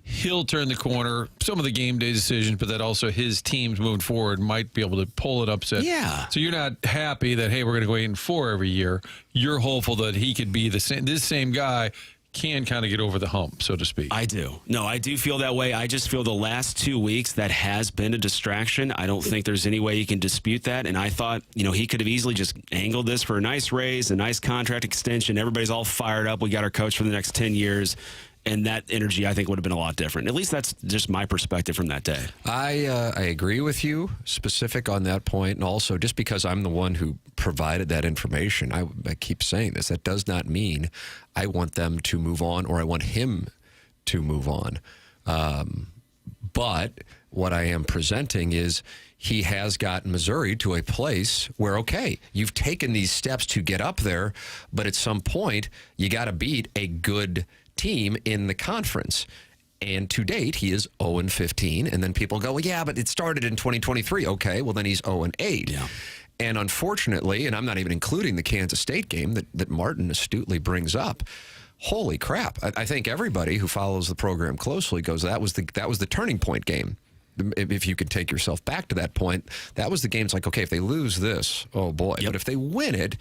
he'll turn the corner, some of the game day decisions, but that also his teams moving forward might be able to pull it upset? Yeah. So you're not happy that, hey, we're going to go 8-4 every year. You're hopeful that he could be this same guy can kind of get over the hump, so to speak. I do. No, I do feel that way. I just feel the last 2 weeks that has been a distraction. I don't think there's any way you can dispute that. And I thought, he could have easily just angled this for a nice raise, a nice contract extension. Everybody's all fired up. We got our coach for the next 10 years. And that energy, I think, would have been a lot different. At least that's just my perspective from that day. I agree with you, specific on that point. And also, just because I'm the one who provided that information, I keep saying this, that does not mean I want them to move on or I want him to move on. But what I am presenting is he has gotten Missouri to a place where, okay, you've taken these steps to get up there, but at some point you got to beat a good team in the conference. And to date, he is 0-15. And then people go, well, yeah, but it started in 2023. Okay, well, then he's 0-8. Yeah. And unfortunately, and I'm not even including the Kansas State game that Martin astutely brings up, holy crap. I think everybody who follows the program closely goes, that was the turning point game. If you could take yourself back to that point, that was the game. It's like, okay, if they lose this, oh boy. Yep. But if they win it,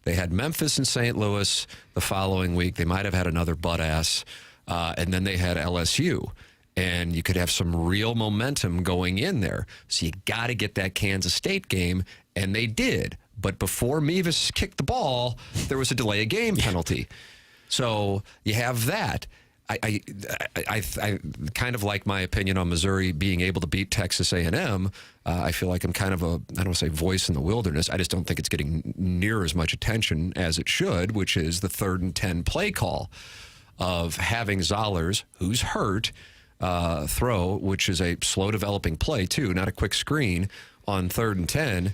they had Memphis and St. Louis the following week. They might have had another butt-ass. And then they had LSU. And you could have some real momentum going in there. So you got to get that Kansas State game, and they did. But before Mevis kicked the ball, there was a delay of game penalty. So you have that. I kind of like my opinion on Missouri being able to beat Texas A&M. I feel like I'm kind of I don't want to say voice in the wilderness. I just don't think it's getting near as much attention as it should, which is the 3rd and 10 play call of having Zollers, who's hurt, throw, which is a slow developing play too, not a quick screen on 3rd and 10.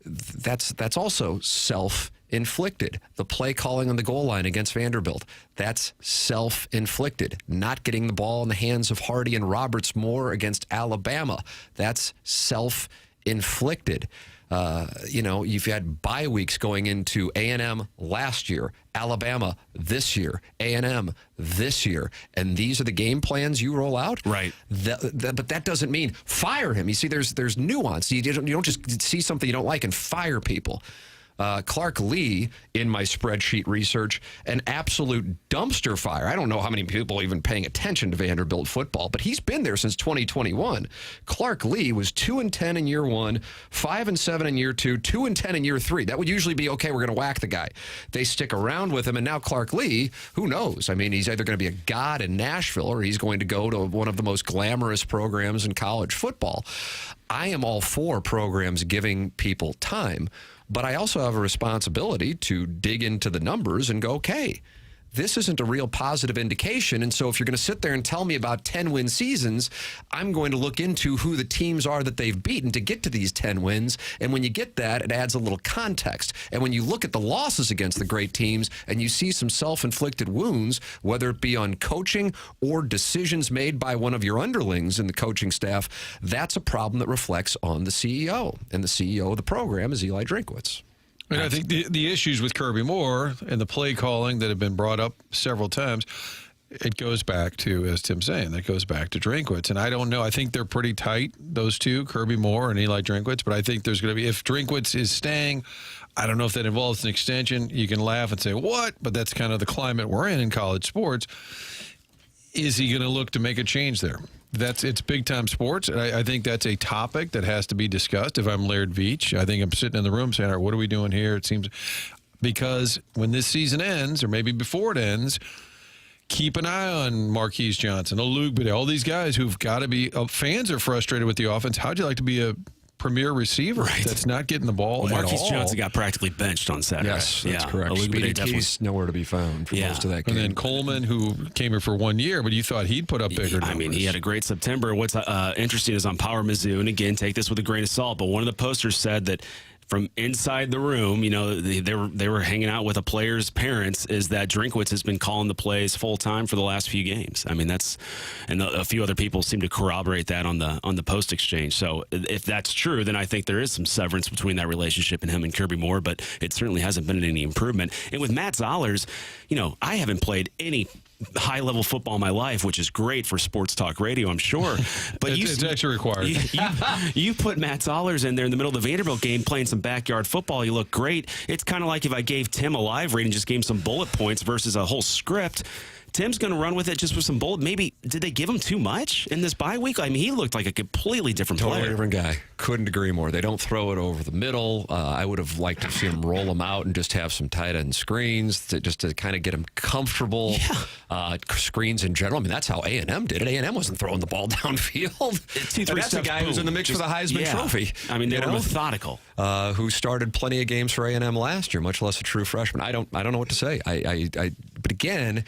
That's also self-inflicted. The play calling on the goal line against Vanderbilt, that's self-inflicted. Not getting the ball in the hands of Hardy and Roberts more against Alabama, that's self-inflicted. You've had bye weeks going into A&M last year, Alabama this year, A&M this year, and these are the game plans you roll out? Right. But that doesn't mean fire him. You see, there's nuance. You don't just see something you don't like and fire people. Clark Lee, in my spreadsheet research, an absolute dumpster fire. I don't know how many people are even paying attention to Vanderbilt football, but he's been there since 2021. Clark Lee was 2-10 in year 1, 5-7 in year 2, 2-10 in year 3. That would usually be, okay, we're going to whack the guy. They stick around with him, and now Clark Lee, who knows? I mean, he's either going to be a god in Nashville or he's going to go to one of the most glamorous programs in college football. I am all for programs giving people time. But I also have a responsibility to dig into the numbers and go, okay, this isn't a real positive indication. And so if you're going to sit there and tell me about 10-win seasons, I'm going to look into who the teams are that they've beaten to get to these 10 wins. And when you get that, it adds a little context. And when you look at the losses against the great teams and you see some self-inflicted wounds, whether it be on coaching or decisions made by one of your underlings in the coaching staff, that's a problem that reflects on the CEO. And the CEO of the program is Eli Drinkwitz. And I think the issues with Kirby Moore and the play calling that have been brought up several times, it goes back to, as Tim's saying, that goes back to Drinkwitz. And I don't know. I think they're pretty tight, those two, Kirby Moore and Eli Drinkwitz. But I think there's going to be, if Drinkwitz is staying, I don't know if that involves an extension. You can laugh and say, what? But that's kind of the climate we're in college sports. Is he going to look to make a change there? It's big-time sports, and I think that's a topic that has to be discussed. If I'm Laird Veach, I think I'm sitting in the room saying, all right, what are we doing here? It seems because when this season ends, or maybe before it ends, keep an eye on Marquise Johnson, Olugbide, all these guys who've got to be fans are frustrated with the offense. How'd you like to be a premier receiver that's not getting the ball at all? Marquise Johnson got practically benched on Saturday. Yes, that's correct. He's nowhere to be found for most of that game. And then Coleman, who came here for 1 year, but you thought he'd put up bigger numbers. I mean, he had a great September. What's interesting is on Power Mizzou, and again, take this with a grain of salt, but one of the posters said that from inside the room, they were hanging out with a player's parents, is that Drinkwitz has been calling the plays full time for the last few games. I mean, and a few other people seem to corroborate that on the post exchange. So if that's true, then I think there is some severance between that relationship and him and Kirby Moore, but it certainly hasn't been any improvement. And with Matt Zollers, I haven't played any high-level football in my life, which is great for sports talk radio, I'm sure. But it's actually required. You put Matt Zollers in there in the middle of the Vanderbilt game playing some backyard football, you look great. It's kind of like if I gave Tim a live read and just gave him some bullet points versus a whole script. Tim's going to run with it just with some bullet. Maybe, did they give him too much in this bye week? I mean, he looked like a completely different player. Totally different guy. Couldn't agree more. They don't throw it over the middle. I would have liked to see him roll them out and just have some tight end screens just to kind of get him comfortable. Yeah. Screens in general. I mean, that's how A&M did it. A&M wasn't throwing the ball downfield. That's a guy who's in the mix for the Heisman Trophy. I mean, they were methodical. Who started plenty of games for A&M last year, much less a true freshman. I don't know what to say. But again,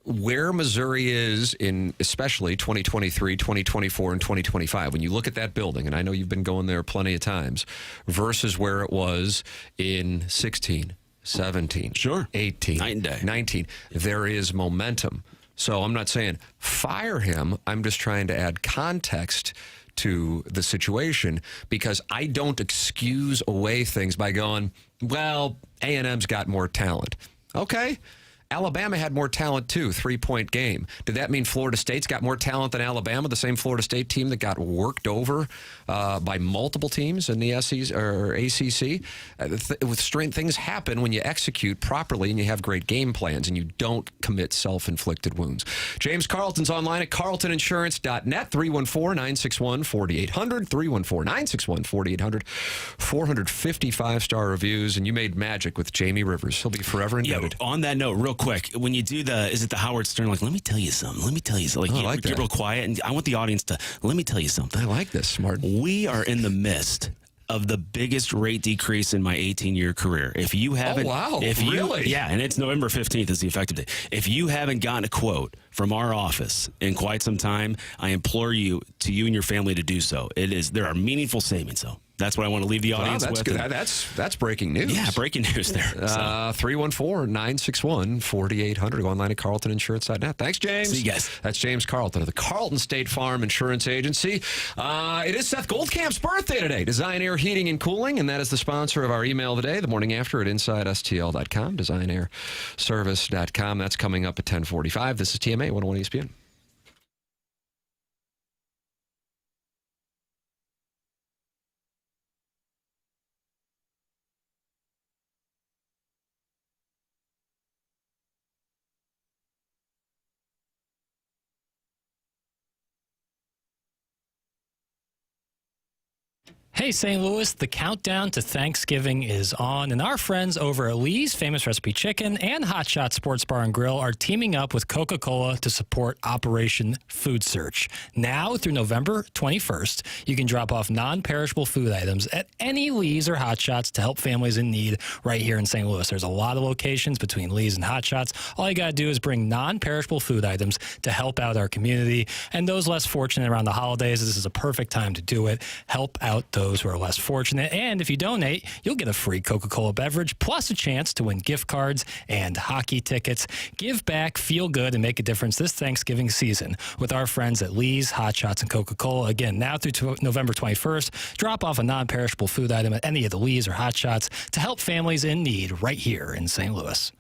where Missouri is in especially 2023, 2024, and 2025, when you look at that building, and I know you've been going there plenty of times, versus where it was in 16, 17, 18, night and day. 19, there is momentum. So I'm not saying fire him. I'm just trying to add context to the situation, because I don't excuse away things by going, well, A&M's got more talent. Okay. Alabama had more talent too, 3-point game. Did that mean Florida State's got more talent than Alabama, the same Florida State team that got worked over by multiple teams in the SEC or ACC? Things happen when you execute properly and you have great game plans and you don't commit self-inflicted wounds. James Carlton's online at carltoninsurance.net, 314-961-4800, 314-961-4800, 455-star reviews, and you made magic with Jamie Rivers. He'll be forever indebted. On that note, real quick, when you do is it the Howard Stern, like, let me tell you something, like, I like get that. real quiet, and I want the audience to, let me tell you something. I like this, Martin. We are in the midst of the biggest rate decrease in my 18-year career. If you haven't, really? Yeah, and it's November 15th is the effective date. If you haven't gotten a quote from our office in quite some time, I implore you and your family to do so. There are meaningful savings, though. That's what I want to leave the audience that's with. Good. That's breaking news. Yeah, breaking news there. 314-961-4800. Go online at carltoninsurance.net. Thanks, James. See you guys. That's James Carlton of the Carlton State Farm Insurance Agency. It is Seth Goldcamp's birthday today. Design Air Heating and Cooling, and that is the sponsor of our email today, the morning after at InsideSTL.com, DesignAirService.com. That's coming up at 10:45. This is TMA 101 ESPN. Hey, St. Louis, the countdown to Thanksgiving is on, and our friends over at Lee's Famous Recipe Chicken and Hot Shot Sports Bar and Grill are teaming up with Coca-Cola to support Operation Food Search. Now through November 21st, you can drop off non-perishable food items at any Lee's or Hot Shots to help families in need right here in St. Louis. There's a lot of locations between Lee's and Hot Shots. All you got to do is bring non-perishable food items to help out our community. And those less fortunate around the holidays, this is a perfect time to do it. Help out those who are less fortunate. And if you donate, you'll get a free Coca-Cola beverage plus a chance to win gift cards and hockey tickets. Give back, feel good, and make a difference this Thanksgiving season with our friends at Lee's, Hot Shots, and Coca-Cola. Again, now through November 21st, drop off a non-perishable food item at any of the Lee's or Hot Shots to help families in need right here in St. Louis.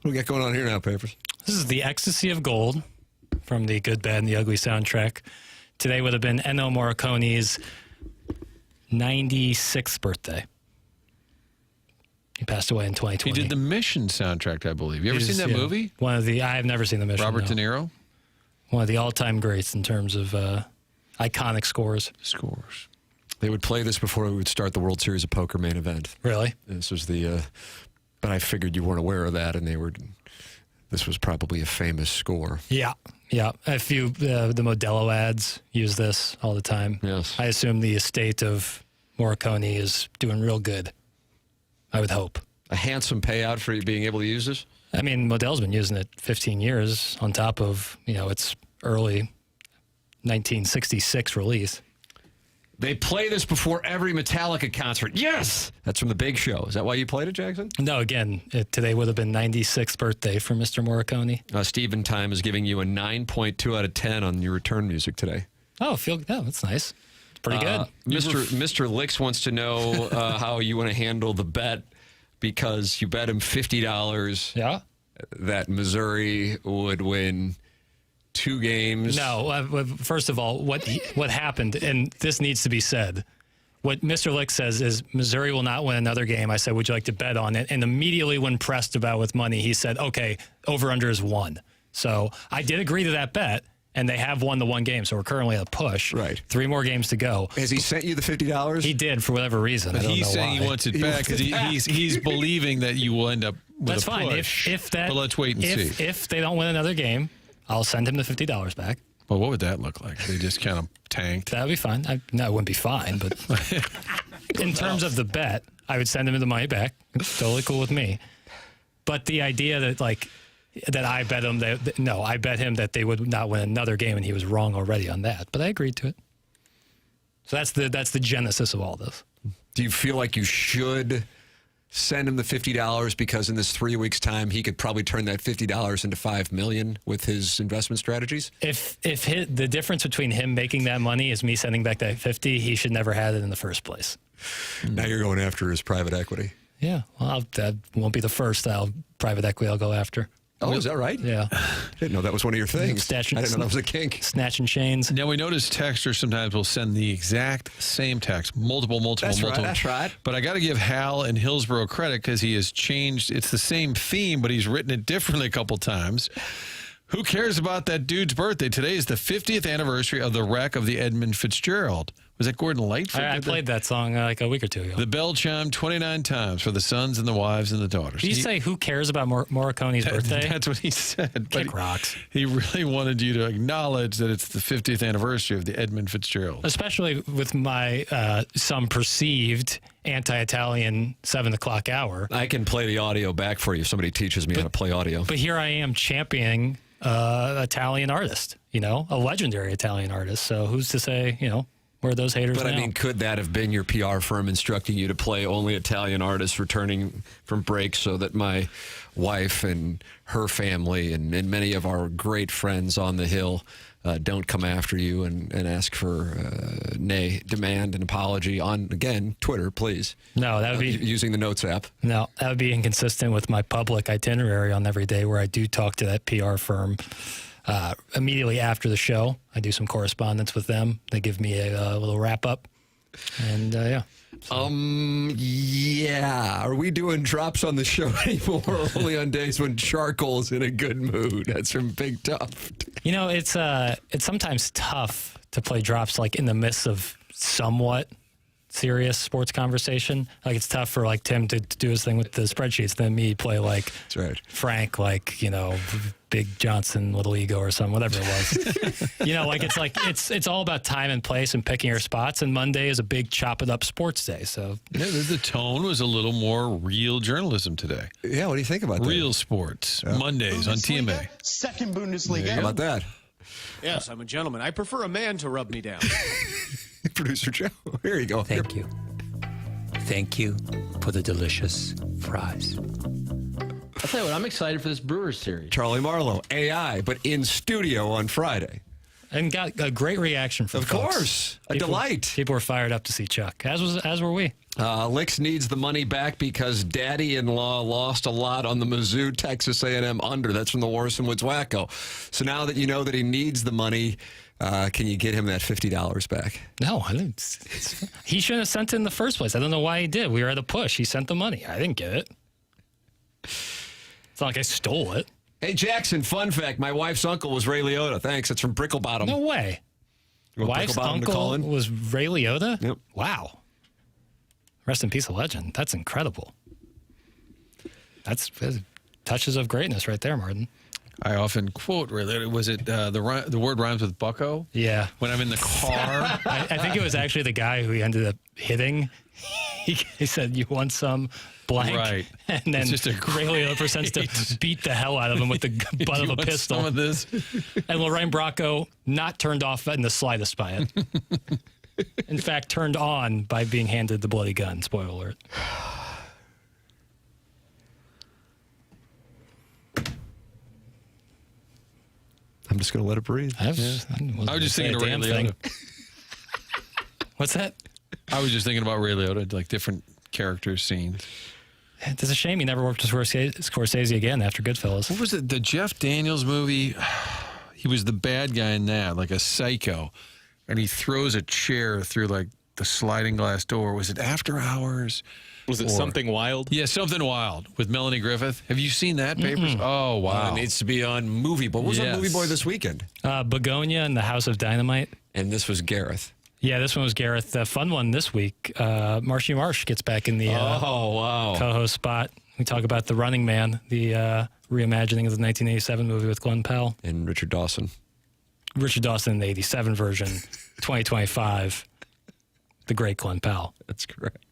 What do we got going on here now, Papers? This is the Ecstasy of Gold from the Good, Bad, and the Ugly soundtrack. Today would have been Ennio Morricone's 96th birthday. He passed away in 2020. He did the Mission soundtrack, I believe. You ever seen that movie? I have never seen the Mission. Robert De Niro? One of the all-time greats in terms of iconic scores. They would play this before we would start the World Series of Poker main event. Really? This was but I figured you weren't aware of that, and this was probably a famous score. Yeah. A few, the Modelo ads use this all the time. Yes. I assume the estate of Morricone is doing real good. I would hope. A handsome payout for you being able to use this? I mean, Model's been using it 15 years on top of, its early 1966 release. They play this before every Metallica concert. Yes! That's from The Big Show. Is that why you played it, Jackson? No, again, today would have been 96th birthday for Mr. Morricone. Stephen Time is giving you a 9.2 out of 10 on your return music today. That's nice. It's pretty good. Mr. Licks wants to know how you want to handle the bet because you bet him $50 that Missouri would win 2 games. No, first of all, what happened, and this needs to be said. What Mr. Lick says is Missouri will not win another game. I said, would you like to bet on it? And immediately when pressed about with money, he said, okay, over-under is 1. So I did agree to that bet, and they have won the 1 game, so we're currently at a push. Right. 3 more games to go. Has he sent you the $50? He did, for whatever reason. But I don't know he's saying why. he wants it back because he's believing that you will end up with That's a fine. push. But let's wait and see. If they don't win another game, I'll send him the $50 back. Well, what would that look like? They just kind of tanked. That would be fine. No, it wouldn't be fine, but in terms of the bet, I would send him the money back. It's totally cool with me. But the idea that that I bet him I bet him that they would not win another game, and he was wrong already on that. But I agreed to it. So that's the genesis of all this. Do you feel like you should send him the $50 because in this 3 weeks' time he could probably turn that $50 into $5 million with his investment strategies? If the difference between him making that money is me sending back that $50, he should never have it in the first place. Now you're going after his private equity. Yeah, well, that won't be the first private equity I'll go after. Oh, is that right? Yeah. I didn't know that was one of your things. I didn't know that was a kink. Snatching chains. Now, we notice texters sometimes will send the exact same text, multiple. That's right. But I got to give Hal in Hillsborough credit because he has changed. It's the same theme, but he's written it differently a couple times. Who cares about that dude's birthday? Today is the 50th anniversary of the wreck of the Edmund Fitzgerald. Was that Gordon Lightfoot? I played that song like a week or two ago. The bell chimed 29 times for the sons and the wives and the daughters. Did you say who cares about Morricone's birthday? That's what he said. Kick rocks. He really wanted you to acknowledge that it's the 50th anniversary of the Edmund Fitzgerald. Especially with my some perceived anti-Italian 7 o'clock hour. I can play the audio back for you if somebody teaches me how to play audio. But here I am championing Italian artist, a legendary Italian artist. So who's to say, where are those haters But now? I mean, could that have been your PR firm instructing you to play only Italian artists returning from break so that my wife and her family and many of our great friends on the Hill don't come after you and ask for, demand an apology on, again, Twitter, please. No, that would be... using the Notes app. No, that would be inconsistent with my public itinerary on every day where I do talk to that PR firm. Immediately after the show, I do some correspondence with them. They give me a little wrap up, and yeah. Yeah. Are we doing drops on the show anymore? Only on days when Charcoal's in a good mood. That's from Big Tough. It's sometimes tough to play drops in the midst of somewhat serious sports conversation. It's tough for Tim to do his thing with the spreadsheets, then me play That's right. Frank, Big Johnson, Little Ego or something, whatever it was. it's all about time and place and picking your spots. And Monday is a big chop it up sports day. So the tone was a little more real journalism today. Yeah, what do you think about that? Real sports Mondays on TMA. Second Bundesliga. How about that? Yes, I'm a gentleman. I prefer a man to rub me down. Producer Joe, here you go. Thank you. Thank you for the delicious fries. I'll tell you what, I'm excited for this Brewers series. Charlie Marlowe, AI, but in studio on Friday. And got a great reaction from Of folks. course. A delight. People were fired up to see Chuck, as were we. Licks needs the money back because daddy-in-law lost a lot on the Mizzou Texas A&M under. That's from the Warson Woods Wacko. So now that you know that he needs the money, can you get him that $50 back? No, I think he shouldn't have sent it in the first place. I don't know why he did. We were at a push. He sent the money. I didn't get it. It's not like I stole it. Hey, Jackson, fun fact. My wife's uncle was Ray Liotta. Thanks. It's from Bricklebottom. No way. You want Wife's Bricklebottom to call uncle in? was Ray Liotta? Yep. Wow. Rest in peace, a legend. That's incredible. That's touches of greatness right there, Martin. I often quote, was it the word rhymes with bucko? Yeah. When I'm in the car. I think it was actually the guy who he ended up hitting. He said, "You want some blank?" Right. And then Ray Liotta pretends to beat the hell out of him with the butt of a pistol. Some of this? And Lorraine Bracco not turned off in the slightest by it. In fact, turned on by being handed the bloody gun. Spoiler alert. I'm just going to let it breathe. I was just thinking of Ray Liotta. What's that? I was just thinking about Ray Liotta, like different character scenes. It's a shame he never worked with Scorsese again after Goodfellas. What was it? The Jeff Daniels movie? He was the bad guy in that, like a psycho. And he throws a chair through like the sliding glass door. Was it After Hours? Was it Something Wild? Yeah, Something Wild with Melanie Griffith. Have you seen that, Papers? Oh, wow. It needs to be on Movie Boy. What was on Movie Boy this weekend? Begonia and the House of Dynamite. And this was Gareth. Yeah, this one was Gareth. The fun one this week, Marshy Marsh gets back in the co-host spot. We talk about The Running Man, the reimagining of the 1987 movie with Glenn Powell. And Richard Dawson. Richard Dawson in the 87 version, 2025. The great Glenn Powell. That's correct.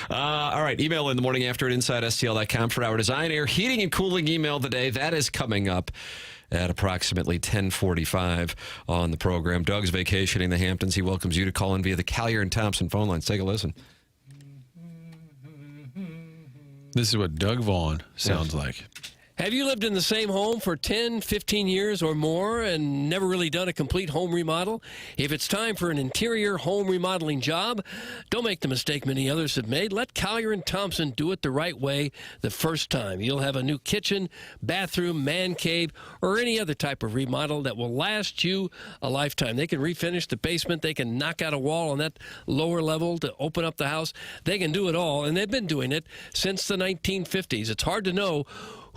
All right, email in the morning after at InsideSTL.com for our Design, Air, Heating, and Cooling email today. That is coming up at approximately 10:45 on the program. Doug's vacationing the Hamptons. He welcomes you to call in via the Collier and Thompson phone lines. Take a listen. This is what Doug Vaughn sounds like. Have you lived in the same home for 10, 15 years or more and never really done a complete home remodel? If it's time for an interior home remodeling job, don't make the mistake many others have made. Let Collier and Thompson do it the right way the first time. You'll have a new kitchen, bathroom, man cave, or any other type of remodel that will last you a lifetime. They can refinish the basement. They can knock out a wall on that lower level to open up the house. They can do it all, and they've been doing it since the 1950s. It's hard to know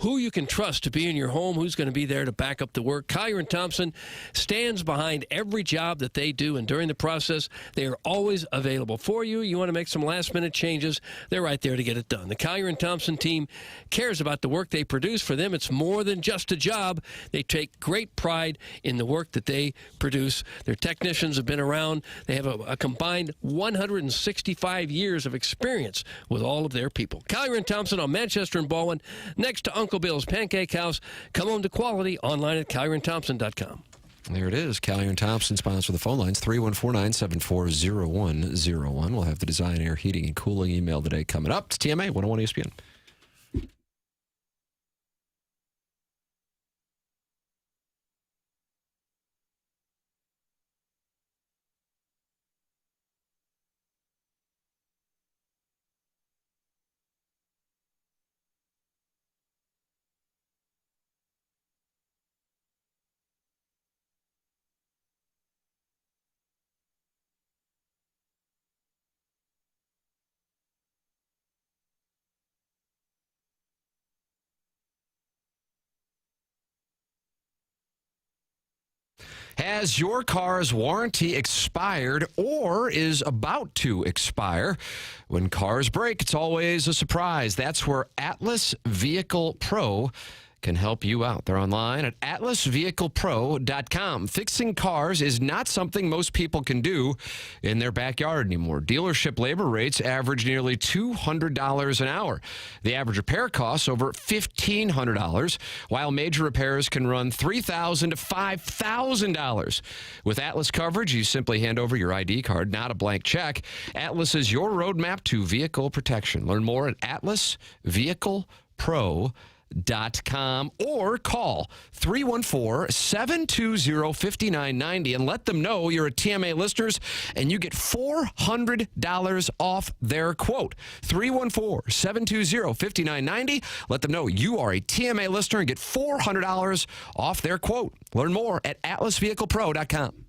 who you can trust to be in your home, who's going to be there to back up the work. Collier and Thompson stands behind every job that they do, and during the process, they are always available for you. You want to make some last-minute changes, they're right there to get it done. The Collier and Thompson team cares about the work they produce. For them, it's more than just a job. They take great pride in the work that they produce. Their technicians have been around. They have a combined 165 years of experience with all of their people. Collier and Thompson on Manchester and Baldwin, next to Uncle Bill's Pancake House. Come home to quality online at CollierandThompson.com. There it is. Collier and Thompson sponsor the phone lines, 314-974-0101. We'll have the Design, Air, Heating, and Cooling email today coming up. It's TMA 101 ESPN. Has your car's warranty expired or is about to expire? When cars break, it's always a surprise. That's where Atlas Vehicle Pro can help you out. They're online at atlasvehiclepro.com. Fixing cars is not something most people can do in their backyard anymore. Dealership labor rates average nearly $200 an hour. The average repair costs over $1,500, while major repairs can run $3,000 to $5,000. With Atlas coverage, you simply hand over your ID card, not a blank check. Atlas is your roadmap to vehicle protection. Learn more at atlasvehiclepro.com. atlasvehiclepro.com or call 314-720-5990 and let them know you're a TMA listeners and you get $400 off their quote. 314-720-5990. Let them know you are a TMA listener and get $400 off their quote. Learn more at atlasvehiclepro.com.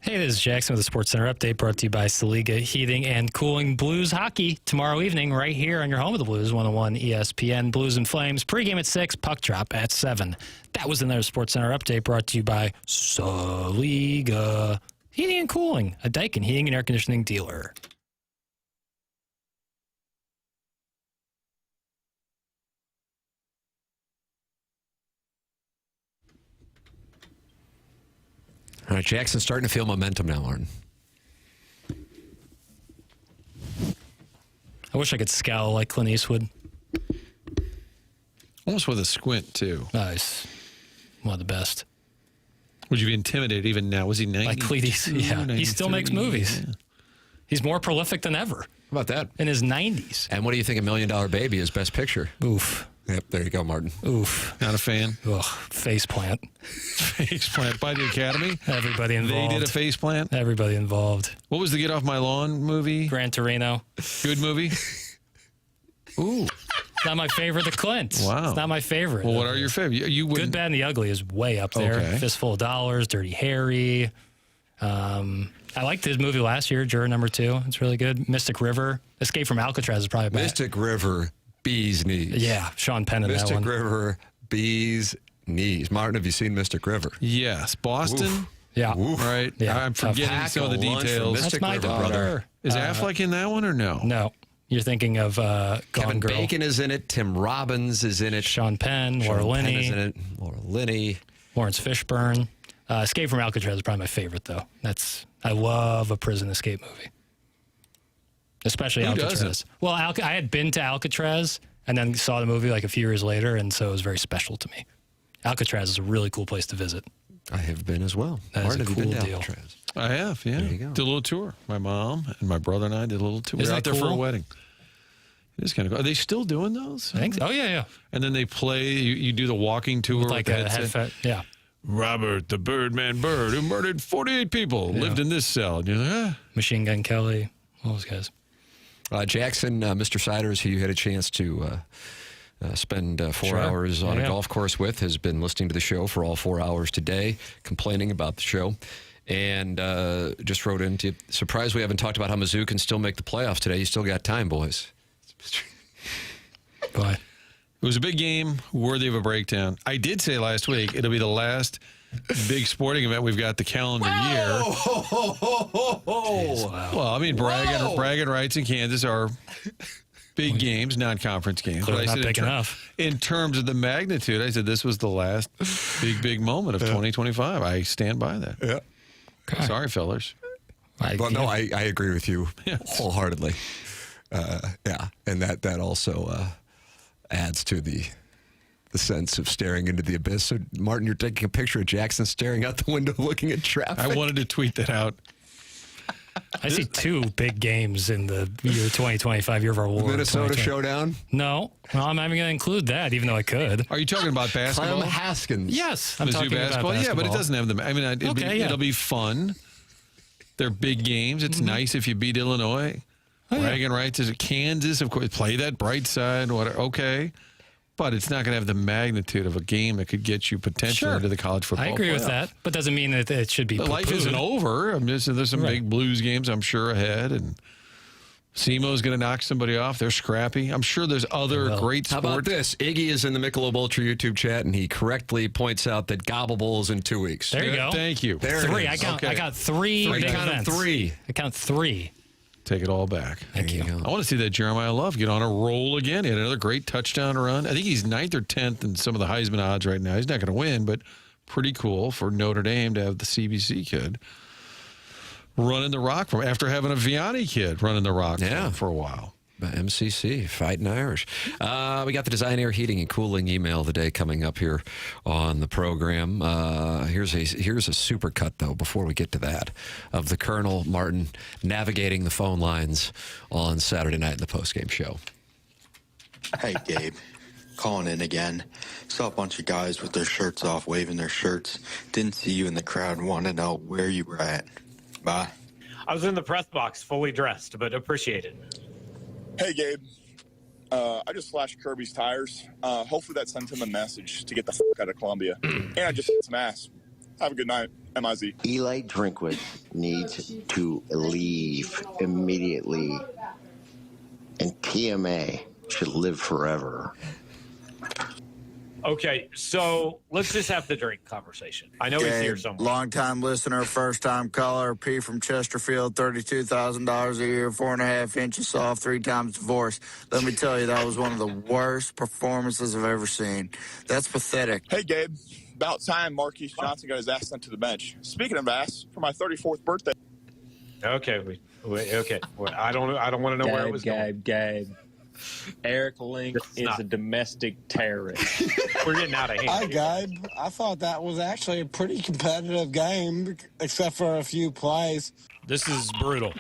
Hey, this is Jackson with the Sports Center update brought to you by Saliga Heating and Cooling. Blues hockey tomorrow evening right here on your home of the Blues, 101 ESPN. Blues and Flames, pregame at 6, puck drop at 7. That was another Sports Center update brought to you by Saliga Heating and Cooling, a Daikin heating and air conditioning dealer. All right, Jackson's starting to feel momentum now, Martin. I wish I could scowl like Clint Eastwood. Almost with a squint, too. Nice. One of the best. Would you be intimidated even now? Was he 90? Like Clint Eastwood. Yeah, he still makes movies. Yeah. He's more prolific than ever. How about that? In his 90s. And what do you think of $1 Million Baby is Best Picture? Oof. Yep, there you go, Martin. Oof. Not a fan? Ugh, faceplant. Faceplant by the Academy? Everybody involved. They did a faceplant? Everybody involved. What was the Get Off My Lawn movie? Gran Torino. Good movie? Ooh. It's not my favorite of Clint. Wow. It's not my favorite. Well, what are your favorite? You Good, Bad, and the Ugly is way up there. Okay. Fistful of Dollars, Dirty Harry. I liked his movie last year, Juror Number 2. It's really good. Mystic River. Escape from Alcatraz is probably bad. Mystic River, Bee's Knees. Yeah, Sean Penn in Mystic that one. River, Bee's Knees. Martin, have you seen Mystic River? Yes. Boston? Oof. Yeah. Oof. Right. Yeah. I'm forgetting some of the details. Mystic That's my River, daughter. brother. Is Affleck in that one or no? No. You're thinking of Gone Kevin Girl. Bacon is in it. Tim Robbins is in it. Sean Penn, Sean Laura Penn is in Linney, it. Laura Linney. Lawrence Fishburne. Escape from Alcatraz is probably my favorite, though. I love a prison escape movie. Especially Who Alcatraz. doesn't? Well, I had been to Alcatraz and then saw the movie like a few years later, and so it was very special to me. Alcatraz is a really cool place to visit. I have been as well. That Martin, is a have you been cool to deal. Alcatraz? I have, yeah. There you go. Did a little tour. My mom and my brother and I did a little tour. We Isn't were out that there for a cool? wedding. It is kind of cool. Are they still doing those? I think so. Oh, yeah. And then they play, you do the walking tour With like with a the headset. yeah. Robert, the Birdman Bird, who murdered 48 people, lived in this cell. And you're like, Machine Gun Kelly, all those guys. Jackson, Mr. Siders, who you had a chance to spend 4 hours on a golf course with, has been listening to the show for all 4 hours today, complaining about the show, and just wrote in to surprised we haven't talked about how Mizzou can still make the playoffs today. You still got time, boys. Go ahead. It was a big game, worthy of a breakdown. I did say last week it'll be the last big sporting event we've got the calendar year. Well, I mean, bragging rights in Kansas are big games, non-conference games. Clearly But I not said big enough. In terms of the magnitude, I said this was the last big moment of 2025. I stand by that. Yeah. Okay. Sorry, fellas. I agree with you wholeheartedly. And that also adds to the sense of staring into the abyss. So, Martin, you're taking a picture of Jackson staring out the window looking at traffic. I wanted to tweet that out. I see two big games in the year 2025 year of our war. Minnesota showdown? No. Well, I'm not even going to include that, even though I could. Are you talking about basketball? Clem Haskins. Yes. I'm Mizzou talking basketball? about basketball. Yeah, but it doesn't have them. I mean, it'll be fun. They're big games. It's nice if you beat Illinois. Bragging rights is Kansas, of course. Play that bright side. Okay. But it's not going to have the magnitude of a game that could get you potentially into the college football I agree with playoff. that, but doesn't mean that it should be But life poo-pooed. isn't over. There's some big Blues games, I'm sure, ahead. And SEMO's going to knock somebody off. They're scrappy. I'm sure there's other great sports. How about this? Iggy is in the Michelob Ultra YouTube chat, and he correctly points out that Gobble Bowl is in 2 weeks. There you go. Thank you. There Three. it is. I got three big events. I count three. Take it all back. Thank you. I want to see that Jeremiah Love get on a roll again. He had another great touchdown run. I think he's 9th or 10th in some of the Heisman odds right now. He's not going to win, but pretty cool for Notre Dame to have the CBC kid running the rock from after having a Vianney kid running the rock for a while. MCC, fighting Irish. We got the Design Air Heating and Cooling email of the day coming up here on the program. Here's a super cut, though, before we get to that, of the Colonel Martin navigating the phone lines on Saturday night in the postgame show. Hey, Gabe. Calling in again. Saw a bunch of guys with their shirts off, waving their shirts. Didn't see you in the crowd. Want to know where you were at. Bye. I was in the press box, fully dressed, but appreciate it. Hey, Gabe. I just slashed Kirby's tires. Hopefully that sends him a message to get the fuck out of Columbia. And I just hit some ass. Have a good night. M-I-Z. Eli Drinkwitz needs to leave immediately, and TMA should live forever. Okay, so let's just have the drink conversation. I know he's here somewhere. Long-time listener, first-time caller, P from Chesterfield, $32,000 a year, 4.5 inches soft, 3 times divorced. Let me tell you, that was one of the worst performances I've ever seen. That's pathetic. Hey, Gabe. About time Marquise Johnson got his ass sent to the bench. Speaking of ass, for my 34th birthday. Okay, okay. I don't want to know where it was going. Gabe. Eric Link is a domestic terrorist. We're getting out of hand. Hi, Gabe. I thought that was actually a pretty competitive game, except for a few plays. This is brutal.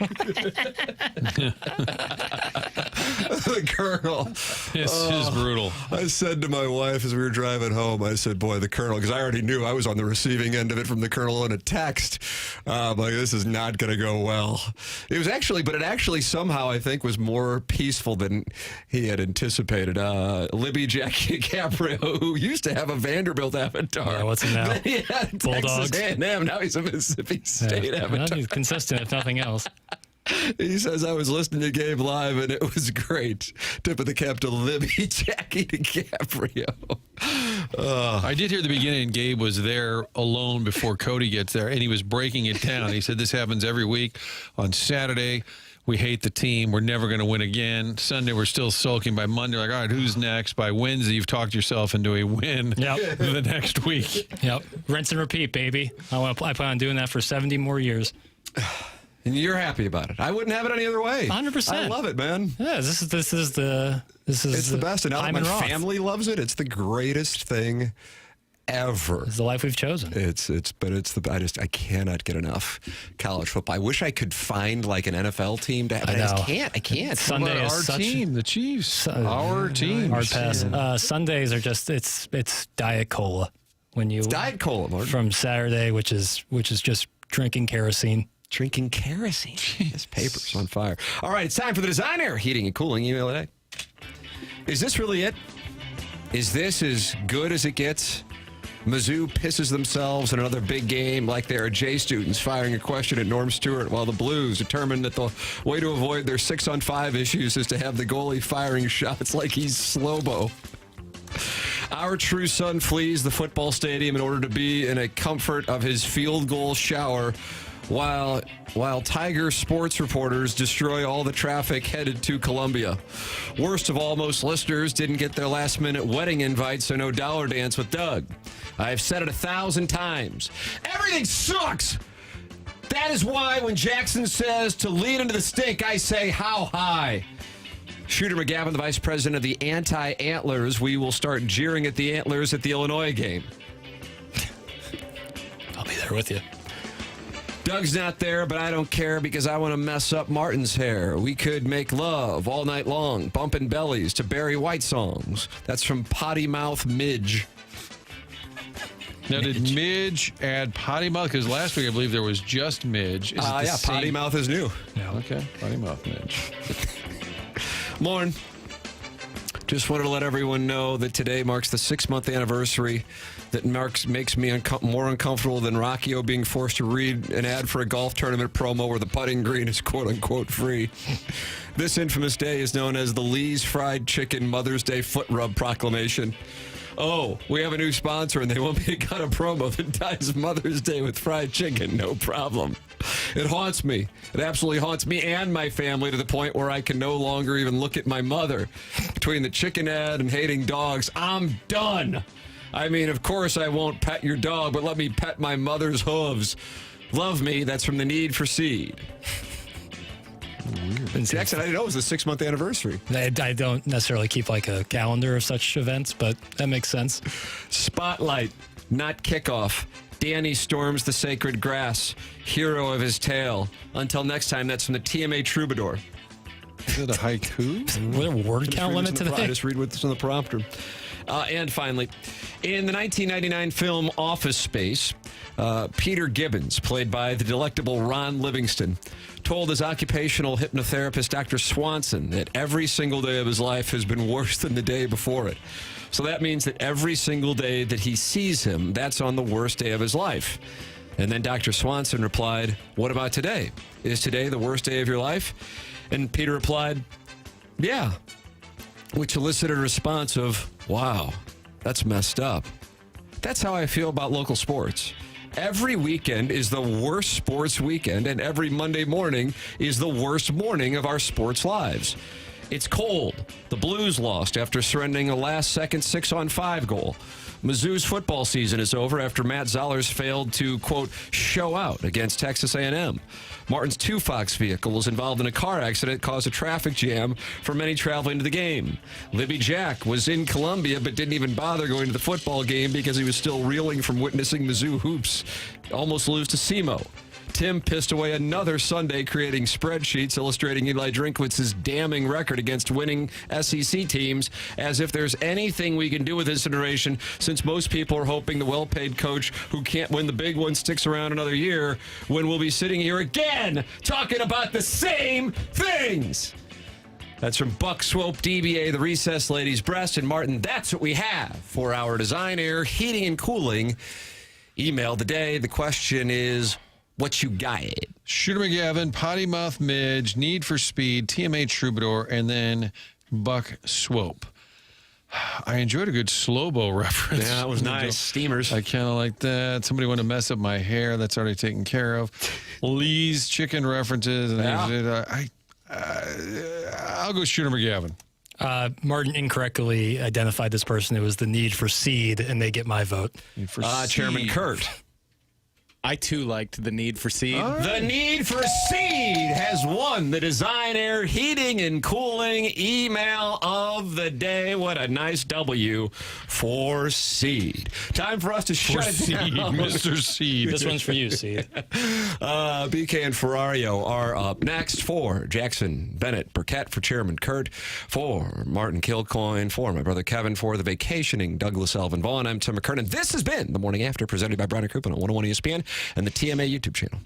The Colonel. This is brutal. I said to my wife as we were driving home, I said, boy, the Colonel, because I already knew I was on the receiving end of it from the Colonel in a text. Like, this is not going to go well. It was actually, but it actually somehow, I think, was more peaceful than he had anticipated. Libby Jackie DiCaprio, who used to have a Vanderbilt avatar. Yeah, what's he now? Then he had Bulldogs. Texas A&M. Now he's a Mississippi State avatar. Well, he's consistent, if nothing else. He says, I was listening to Gabe live, and it was great. Tip of the cap to Libby Jackie DiCaprio. I did hear the beginning, Gabe was there alone before Cody gets there, and he was breaking it down. He said this happens every week. On Saturday, we hate the team. We're never going to win again. Sunday, we're still sulking. By Monday, like, all right, who's next? By Wednesday, you've talked yourself into a win the next week. Yep. Rinse and repeat, baby. I plan on doing that for 70 more years. And you're happy about it. I wouldn't have it any other way. 100%. I love it, man. Yeah, this is it's the best. And now that my family loves it, it's the greatest thing ever. It's the life we've chosen. I cannot get enough college football. I wish I could find like an NFL team to. I just can't. I can't. Sunday is our team, the Chiefs. Our team. Hard pass. Sundays are just it's Diet Cola it's Diet Cola, Martin. From Saturday, which is just drinking kerosene. Drinking kerosene. This paper's on fire. All right, it's time for the Design Air Heating and Cooling email today. Is this really it? Is this as good as it gets? Mizzou pisses themselves in another big game like they are J students firing a question at Norm Stewart, while the Blues determined that the way to avoid their 6-on-5 issues is to have the goalie firing shots like he's Slobo. Our true son flees the football stadium in order to be in a comfort of his field goal shower while Tiger sports reporters destroy all the traffic headed to Columbia. Worst of all, most listeners didn't get their last-minute wedding invite, so no dollar dance with Doug. I've said it 1,000 times. Everything sucks! That is why when Jackson says to lead into the stink, I say, how high? Shooter McGavin, the vice president of the anti-Antlers, we will start jeering at the Antlers at the Illinois game. I'll be there with you. Doug's not there, but I don't care because I want to mess up Martin's hair. We could make love all night long, bumping bellies to Barry White songs. That's from Potty Mouth Midge. Now, did Midge add Potty Mouth? Because last week I believe there was just Midge. Is it the same? Potty Mouth is new. Yeah, okay. Potty Mouth Midge. Lauren, just wanted to let everyone know that today marks the 6-month anniversary that makes me more uncomfortable than Rockio being forced to read an ad for a golf tournament promo where the putting green is quote-unquote free. This infamous day is known as the Lee's Fried Chicken Mother's Day Foot Rub Proclamation. Oh, we have a new sponsor and they want me to cut a promo that ties Mother's Day with fried chicken. No problem. It haunts me. It absolutely haunts me and my family to the point where I can no longer even look at my mother. Between the chicken ad and hating dogs, I'm done. I mean, of course I won't pet your dog, but let me pet my mother's hooves. Love me, that's from The Need for Seed. Weird. Jackson, I didn't know it was the 6-month anniversary. I don't necessarily keep like a calendar of such events, but that makes sense. Spotlight, not kickoff. Danny storms the sacred grass, hero of his tale. Until next time, that's from the TMA Troubadour. Is it a haiku? What a word count limit today? I just read what's on the prompter. And finally, in the 1999 film Office Space, Peter Gibbons, played by the delectable Ron Livingston, told his occupational hypnotherapist, Dr. Swanson, that every single day of his life has been worse than the day before it. So that means that every single day that he sees him, that's on the worst day of his life. And then Dr. Swanson replied, what about today? Is today the worst day of your life? And Peter replied, yeah, which elicited a response of, wow, that's messed up. That's how I feel about local sports. Every weekend is the worst sports weekend, and every Monday morning is the worst morning of our sports lives. It's cold. The Blues lost after surrendering a last-second 6-on-5 goal. Mizzou's football season is over after Matt Zollers failed to, quote, show out against Texas A&M. Martin's 2 Fox vehicle was involved in a car accident that caused a traffic jam for many traveling to the game. Libby Jack was in Columbia but didn't even bother going to the football game because he was still reeling from witnessing Mizzou hoops almost lose to SEMO. Tim pissed away another Sunday creating spreadsheets illustrating Eli Drinkwitz's damning record against winning SEC teams, as if there's anything we can do with this iteration, since most people are hoping the well-paid coach who can't win the big one sticks around another year, when we'll be sitting here again talking about the same things. That's from Buck Swope, DBA, the Recess Ladies Breast, and Martin, that's what we have for our Design Air Heating and Cooling email today. The question is, what you got? Shooter McGavin, Potty Mouth Midge, Need for Speed, TMA Troubadour, and then Buck Swope. I enjoyed a good Slobo reference. Yeah, that was nice. Steamers. I kind of like that. Somebody wanted to mess up my hair. That's already taken care of. Lee's chicken references. And I'll go Shooter McGavin. Martin incorrectly identified this person. It was the Need for Seed, and they get my vote. Chairman Kurt. I, too, liked the Need for Seed. Right. The Need for Seed has won the Design Air Heating and Cooling email of the day. What a nice W for Seed. Time for us to shut it down. Mr. Seed. This one's for you, Seed. BK and Ferrario are up next. For Jackson Burkett, for Chairman Kurt, for Martin Kilcoyne, for my brother Kevin, for the vacationing Douglas Elvin Vaughn. I'm Tim McKernan. This has been The Morning After, presented by Brown & Crouppen on 101 ESPN and the TMA YouTube channel.